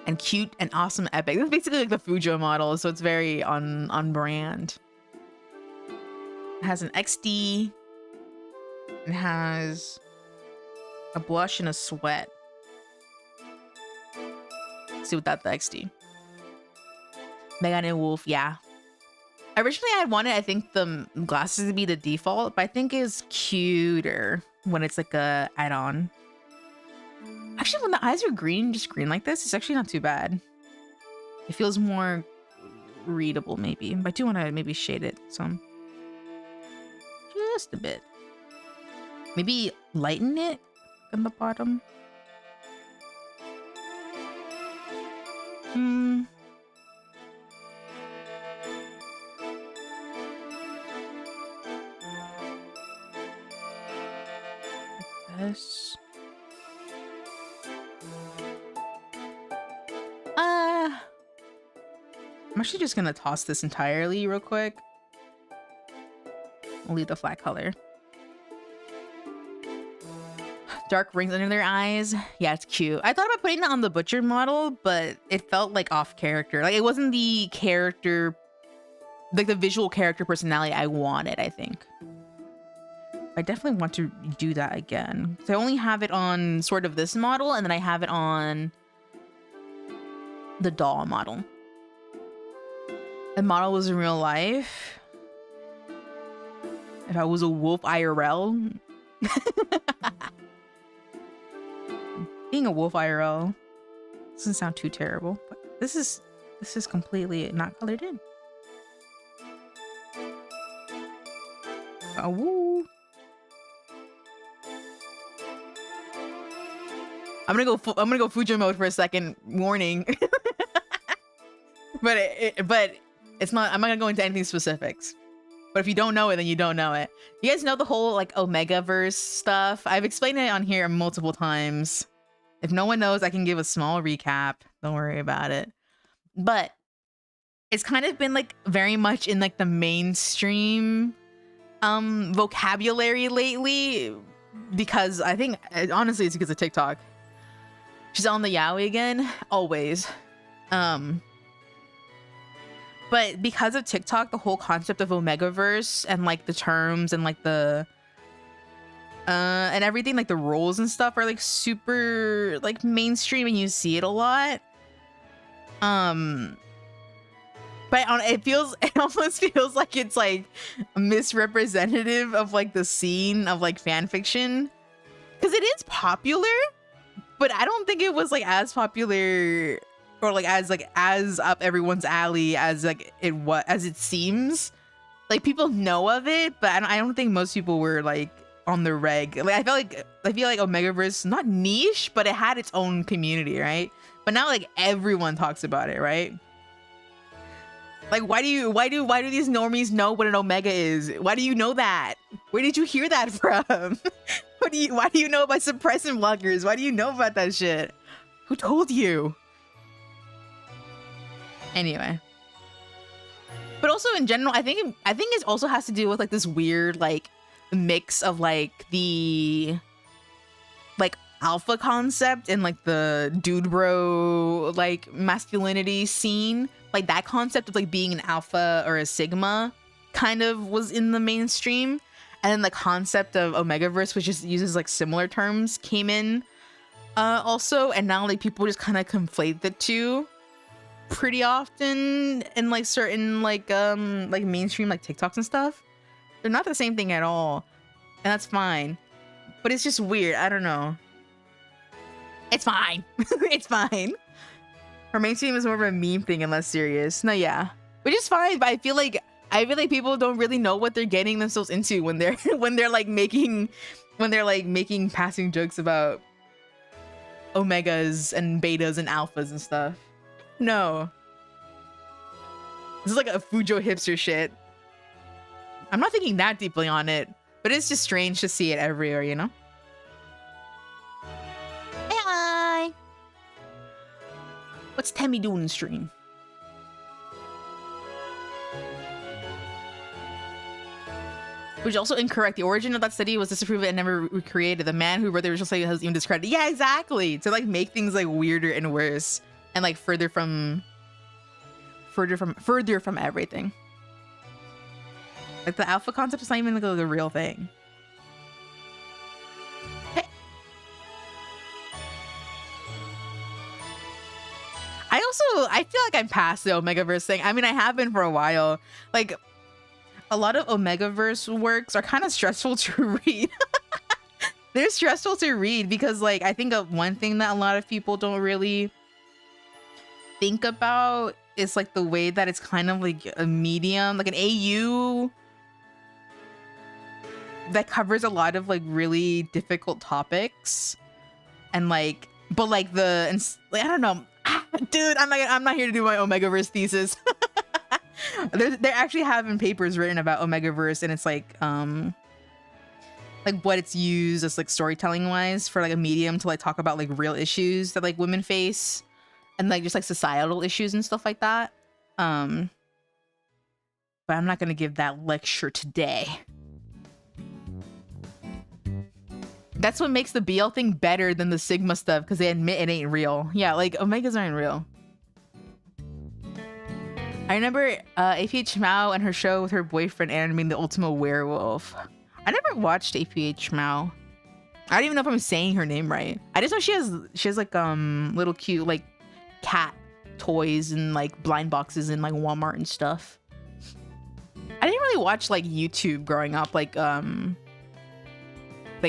and cute and awesome epic. This is basically like the Fujo model, so it's very on brand. It has an XD. It has a blush and a sweat. Let's see without the XD. Megan and Wolf, yeah. Originally, I wanted, I think, the glasses to be the default, but I think it's cuter when it's like a add-on. Actually, when the eyes are green, just green like this, it's actually not too bad. It feels more readable, maybe. But I do want to maybe shade it some. Just a bit. Maybe lighten it on the bottom. This. I'm actually just gonna toss this entirely real quick. I'll leave the flat color. Dark rings under their eyes. Yeah, it's cute. I thought about putting that on the butcher model, but it felt like off character. Like it wasn't the character, like the visual character personality I wanted, I think. I definitely want to do that again. So I only have it on sort of this model, and then I have it on the doll model. The model was in real life. If I was a wolf IRL. Being a wolf IRL doesn't sound too terrible, but this is completely not colored in. Oh, woo. I'm gonna go Fujo mode for a second. Warning. but it's not. I'm not gonna go into anything specifics. But if you don't know it, then you don't know it. You guys know the whole like Omega-verse stuff? I've explained it on here multiple times. If no one knows, I can give a small recap. Don't worry about it. But it's kind of been like very much in like the mainstream vocabulary lately, because I think honestly it's because of TikTok. She's on the yaoi again, always. But because of TikTok, the whole concept of Omegaverse and like the terms and like the and everything, like the roles and stuff are like super like mainstream and you see it a lot. But it almost feels like it's like misrepresentative of like the scene of like fan fiction, because it is popular, but I don't think it was like as popular or like as up everyone's alley as like it seems. Like people know of it, but I don't think most people were like on the reg. Like I feel like Omegaverse, not niche, but it had its own community, right? But now like everyone talks about it, right? Like why do these normies know what an Omega is? Why do you know that? Where did you hear that from? Why do you know about suppressant blockers? Why do you know about that shit? Who told you? Anyway. But also in general, I think it also has to do with like this weird like mix of like the like alpha concept and like the dude bro like masculinity scene. Like that concept of like being an alpha or a sigma kind of was in the mainstream. And then the concept of Omegaverse, which just uses like similar terms, came in also. And now like people just kind of conflate the two pretty often in like certain like mainstream like TikToks and stuff. They're not the same thing at all, and that's fine, but it's just weird. I don't know. It's fine. It's fine. Her mainstream is more of a meme thing and less serious. No, yeah, which is fine, but I feel like people don't really know what they're getting themselves into when they're making passing jokes about omegas and betas and alphas and stuff. No. This is like a Fujo hipster shit. I'm not thinking that deeply on it, but it's just strange to see it everywhere, you know? Hi! What's Temmie doing in stream? Which is also incorrect. The origin of that study was disapproved and never recreated. The man who wrote the original study has even discredited. Yeah, exactly. To like make things like weirder and worse. And like further from everything. Like the alpha concept is not even like a real thing. Hey. I feel like I'm past the Omegaverse thing. I mean, I have been for a while. Like a lot of Omegaverse works are kind of stressful to read. They're stressful to read because like I think one thing that a lot of people don't really think about is like the way that it's kind of like a medium, like an AU that covers a lot of like really difficult topics, and like, but like I don't know, dude. I'm not here to do my Omegaverse thesis. They're actually having papers written about Omegaverse, and it's like what it's used as like storytelling wise for like a medium to like talk about like real issues that like women face. And like just like societal issues and stuff like that. But I'm not gonna give that lecture today. That's what makes the BL thing better than the Sigma stuff, because they admit it ain't real. Yeah, like Omegas aren't real. I remember APH Mao and her show with her boyfriend animating the Ultima Werewolf. I never watched APH Mao. I don't even know if I'm saying her name right. I just know she has like little cute like cat toys and like blind boxes in like Walmart and stuff. I didn't really watch like YouTube growing up, like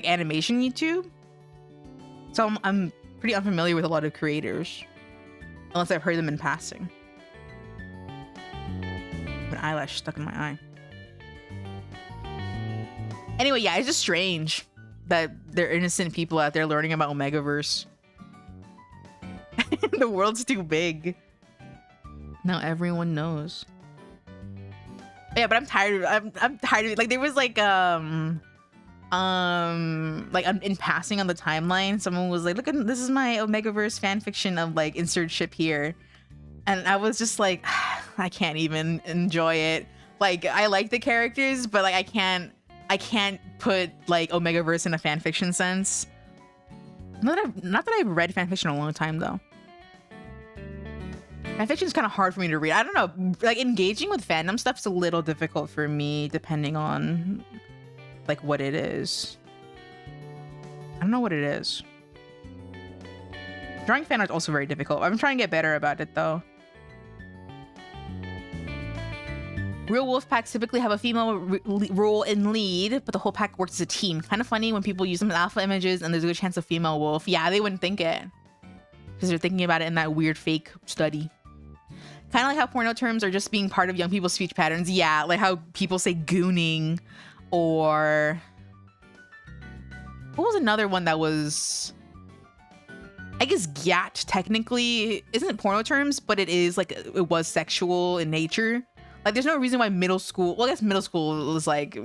animation YouTube. So I'm pretty unfamiliar with a lot of creators, unless I've heard them in passing. An eyelash stuck in my eye. Anyway, yeah, it's just strange that there are innocent people out there learning about Omegaverse. The world's too big. Now everyone knows. Yeah, but I'm tired of I'm tired of it. Like there was like in passing on the timeline, someone was like, look at this is my Omegaverse fanfiction of like insert ship here. And I was just like, I can't even enjoy it. Like I like the characters, but like I can't put like Omegaverse in a fanfiction sense. Not that I've read fanfiction in a long time though. Fanfiction is kind of hard for me to read. I don't know, like engaging with fandom stuff's a little difficult for me depending on like what it is. I don't know what it is. Drawing fan art is also very difficult. I'm trying to get better about it though. Real wolf packs typically have a female role in lead, but the whole pack works as a team. Kind of funny when people use them as alpha images and there's a good chance of female wolf. Yeah, they wouldn't think it because they're thinking about it in that weird fake study. Kind of like how porno terms are just being part of young people's speech patterns. Yeah, like how people say gooning or... What was another one that was... I guess gyat technically isn't porno terms, but it is like it was sexual in nature. Like there's no reason why middle school, well I guess middle school was like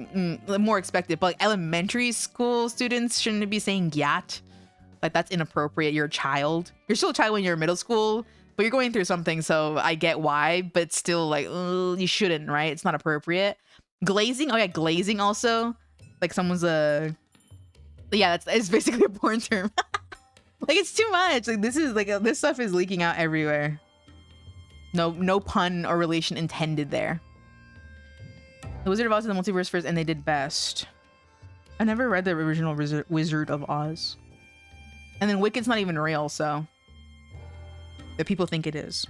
more expected, but like elementary school students shouldn't be saying gyat. Like that's inappropriate. You're a child. You're still a child when you're in middle school, but you're going through something, so I get why, but still like you shouldn't, right? It's not appropriate. Glazing, oh yeah, glazing also. Like someone's yeah, it's basically a porn term. Like it's too much. Like this is like this stuff is leaking out everywhere. No pun or relation intended there. The Wizard of Oz and the Multiverse first, and they did best. I never read the original Wizard of Oz. And then Wicked's not even real, so that people think it is.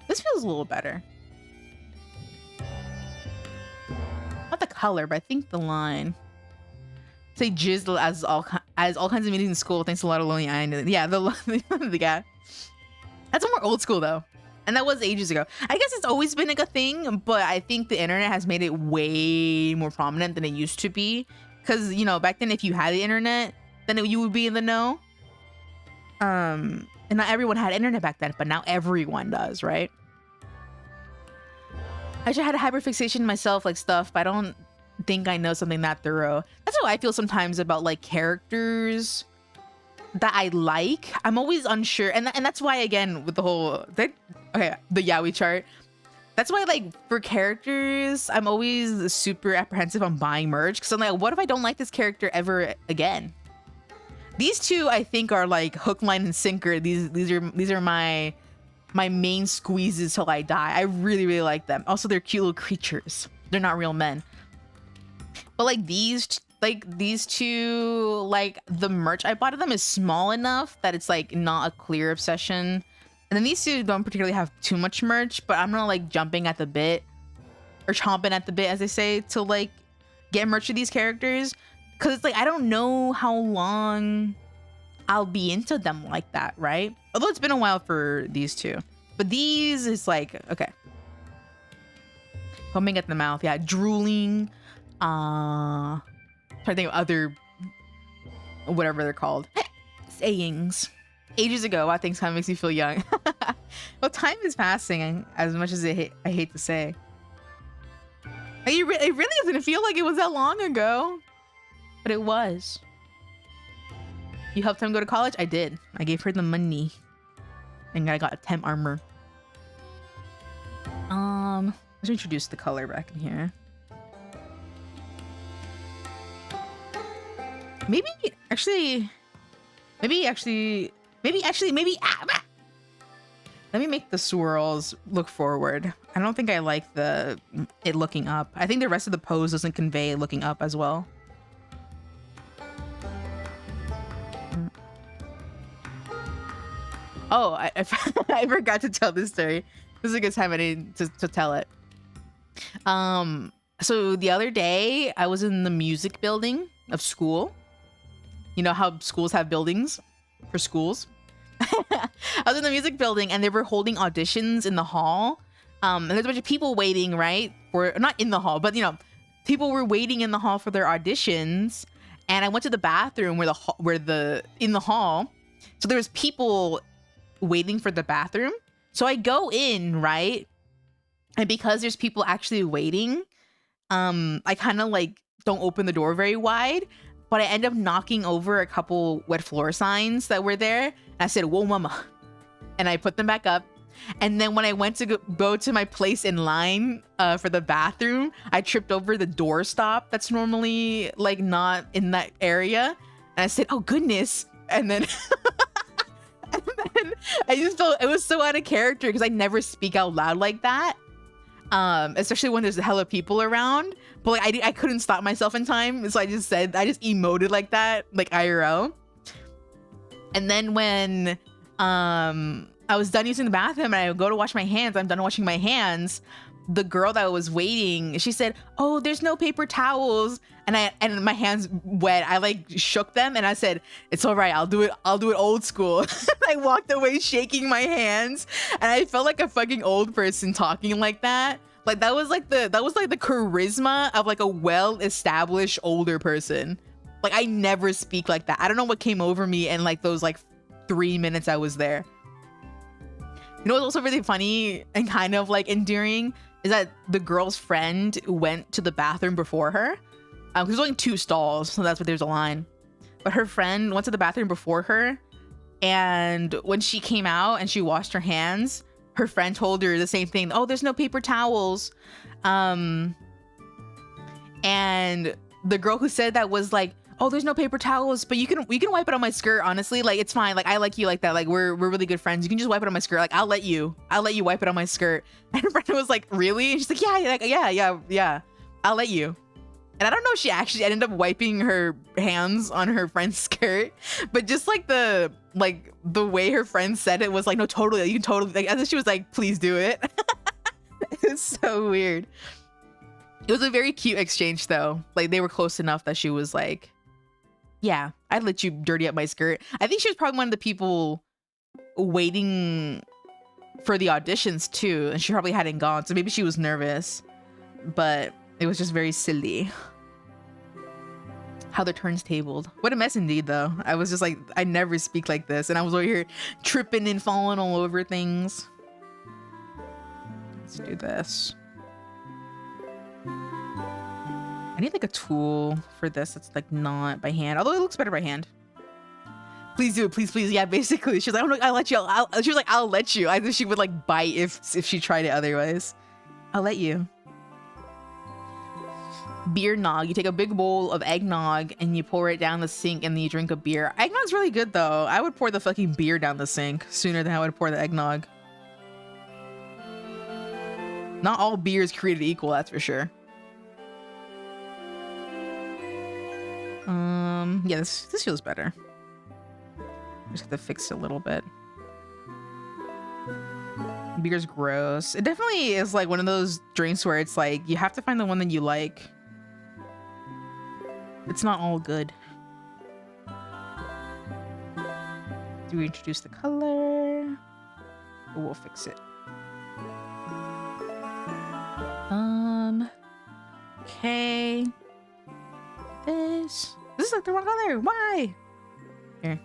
This feels a little better. Not the color, but I think the line. Say jizz as all kinds of meetings in school. Thanks a lot of Lonely Island. Yeah, the guy. That's more old school though, and that was ages ago. I guess it's always been like a thing, but I think the internet has made it way more prominent than it used to be. Because you know, back then, if you had the internet, then you would be in the know. And not everyone had internet back then, but now everyone does, right? I just had a hyperfixation myself, like stuff, but I don't think I know something that thorough. That's how I feel sometimes about like characters that I like. I'm always unsure, and that's why again with the whole the yaoi chart. That's why like for characters, I'm always super apprehensive on buying merch because I'm like, what if I don't like this character ever again? These two I think are like hook, line, and sinker. These are my main squeezes till I die. I really really like them. Also, they're cute little creatures. They're not real men. But like these two, like the merch I bought of them is small enough that it's like not a clear obsession. And then these two don't particularly have too much merch, but I'm not like jumping at the bit or chomping at the bit, as they say, to like get merch of these characters. Cause it's like, I don't know how long I'll be into them like that, right? Although it's been a while for these two, but these is like, okay. Foaming at the mouth. Yeah. Drooling. Trying to think of other whatever they're called sayings ages ago. Wow, things kind of makes me feel young. Well, time is passing as much as I hate to say. Like, it really doesn't feel like it was that long ago, but it was. You helped him go to college? I did. I gave her the money and I got a temp armor. Let's introduce the color back in here. Maybe let me make the swirls look forward. I don't think I like it looking up. I think the rest of the pose doesn't convey looking up as well. Oh, I forgot to tell this story. This is a good time I need to tell it. So the other day I was in the music building of school. You know how schools have buildings for schools? I was in the music building and they were holding auditions in the hall. And there's a bunch of people waiting, right? For not in the hall, but you know, people were waiting in the hall for their auditions. And I went to the bathroom in the hall. So there was people waiting for the bathroom. So I go in, right? And because there's people actually waiting, I kind of like don't open the door very wide, but I end up knocking over a couple wet floor signs that were there. And I said, "Whoa, mama." And I put them back up. And then when I went to go to my place in line for the bathroom, I tripped over the doorstop that's normally like not in that area. And I said, "Oh goodness." And then, and then I just felt it was so out of character because I never speak out loud like that. Especially when there's hella people around. But like I couldn't stop myself in time. So I just emoted like that, like IRL. And then when I was done using the bathroom and I go to wash my hands, I'm done washing my hands, the girl that was waiting, she said, "Oh, there's no paper towels." And my hands wet. I like shook them and I said, "It's all right. I'll do it old school." I walked away shaking my hands and I felt like a fucking old person talking like that. Like that was like the charisma of like a well-established older person. Like I never speak like that. I don't know what came over me in like those like 3 minutes I was there. You know what's also really funny and kind of like endearing is that the girl's friend went to the bathroom before her. There's only 2 stalls, so that's why there's a line. But her friend went to the bathroom before her, and when she came out and she washed her hands, her friend told her the same thing. "Oh, there's no paper towels." And the girl who said that was like, "Oh, there's no paper towels, but you can wipe it on my skirt. Honestly, like it's fine. Like I like you like that. Like we're really good friends. You can just wipe it on my skirt. Like I'll let you wipe it on my skirt." And her friend was like, "Really?" And she's like, "Yeah. I'll let you." And I don't know if she actually ended up wiping her hands on her friend's skirt, but just like the way her friend said it was like, "No, totally. You can totally." Like as if she was like, "Please do it." It's so weird. It was a very cute exchange though. Like they were close enough that she was like, "Yeah, I'd let you dirty up my skirt." I think she was probably one of the people waiting for the auditions too, and she probably hadn't gone, so maybe she was nervous, but it was just very silly how the turns tabled. What a mess indeed though. I was just like, I never speak like this, and I was over here tripping and falling all over things. Let's do this. I need like a tool for this that's like not by hand, although it looks better by hand. "Please do it, please." Yeah, basically she's like, "Oh no, I'll let you." She was like, "I'll let you." I think she would like bite if she tried it otherwise. "I'll let you." Beer nog. You take a big bowl of eggnog and you pour it down the sink and then you drink a beer. Eggnog's really good though. I would pour the fucking beer down the sink sooner than I would pour the eggnog. Not all beer is created equal, that's for sure. Yeah, this feels better. Just have to fix it a little bit. Beer's gross. It definitely is like one of those drinks where it's like you have to find the one that you like. It's not all good. Do we introduce the color? We'll fix it. Okay. This is like the wrong color. Why? Here.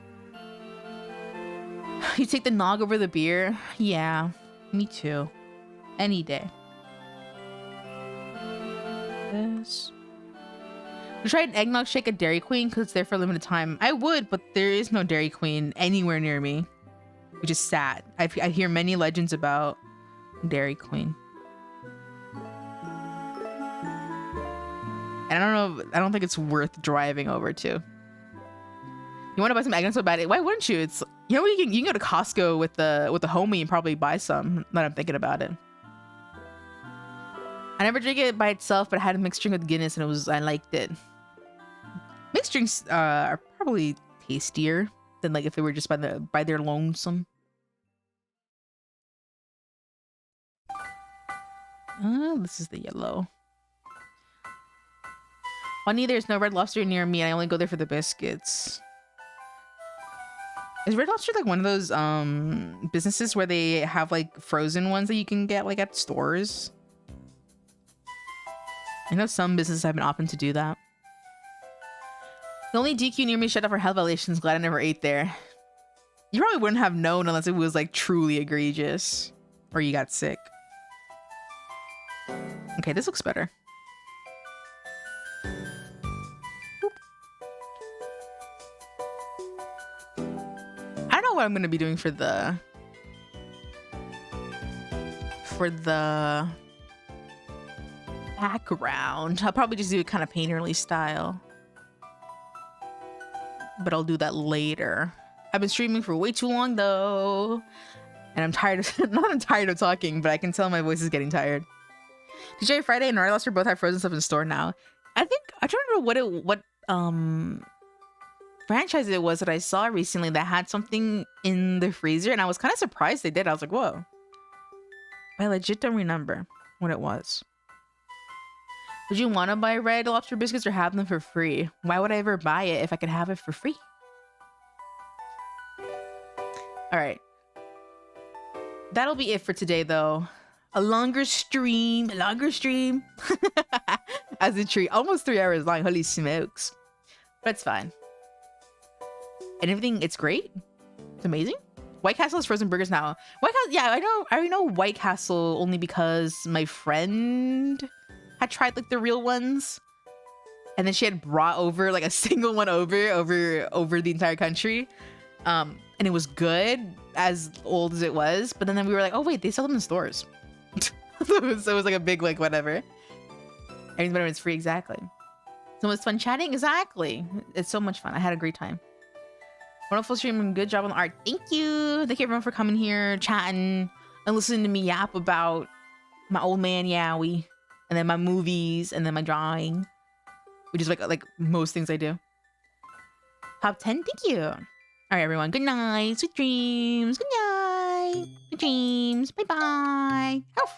You take the nog over the beer? Yeah, me too. Any day. This. We tried an eggnog shake at Dairy Queen because it's there for a limited time. I would, but there is no Dairy Queen anywhere near me, which is sad. I hear many legends about Dairy Queen. And I don't think it's worth driving over to. You want to buy some eggnog so bad? Why wouldn't you? It's, you know, you can go to Costco with the homie and probably buy some. Now that I'm thinking about it. I never drink it by itself, but I had a mixed drink with Guinness and I liked it. Mixed drinks are probably tastier than like if they were just by their lonesome. This is the yellow. Funny, there's no Red Lobster near me and I only go there for the biscuits. Is Red Lobster like one of those businesses where they have like frozen ones that you can get like at stores? I know some businesses have been opting to do that. The only DQ near me shut up for health violations. Glad I never ate there. You probably wouldn't have known unless it was like truly egregious or you got sick. Okay, this looks better. Boop. I don't know what I'm gonna be doing for the background. I'll probably just do it kind of painterly style, but I'll do that later. I've been streaming for way too long though, and I'm tired of not I'm tired of talking, but I can tell my voice is getting tired. DJ Friday and Art+Chatting both have frozen stuff in store now. I think I don't remember what franchise it was that I saw recently that had something in the freezer, and I was kind of surprised they did. I was like, whoa. I legit don't remember what it was. Would you want to buy Red Lobster biscuits or have them for free? Why would I ever buy it if I could have it for free? All right. That'll be it for today, though. A longer stream. As a treat. Almost 3 hours long. Holy smokes. But it's fine. And everything, it's great. It's amazing. White Castle has frozen burgers now. White Castle, yeah, I know White Castle only because my friend had tried like the real ones, and then she had brought over like a single one over the entire country, and it was good as old as it was. But then we were like, oh wait, they sell them in stores. so it was like a big like whatever. Everything's better when it's free, exactly. So it's fun chatting, exactly. It's so much fun. I had a great time. Wonderful stream and good job on the art. Thank you. Thank you everyone for coming here, chatting, and listening to me yap about my old man Yowie, and then my movies, and then my drawing, which is like most things I do. Top 10, thank you. All right, everyone. Good night. Sweet dreams. Good night. Good dreams. Bye bye. Oof.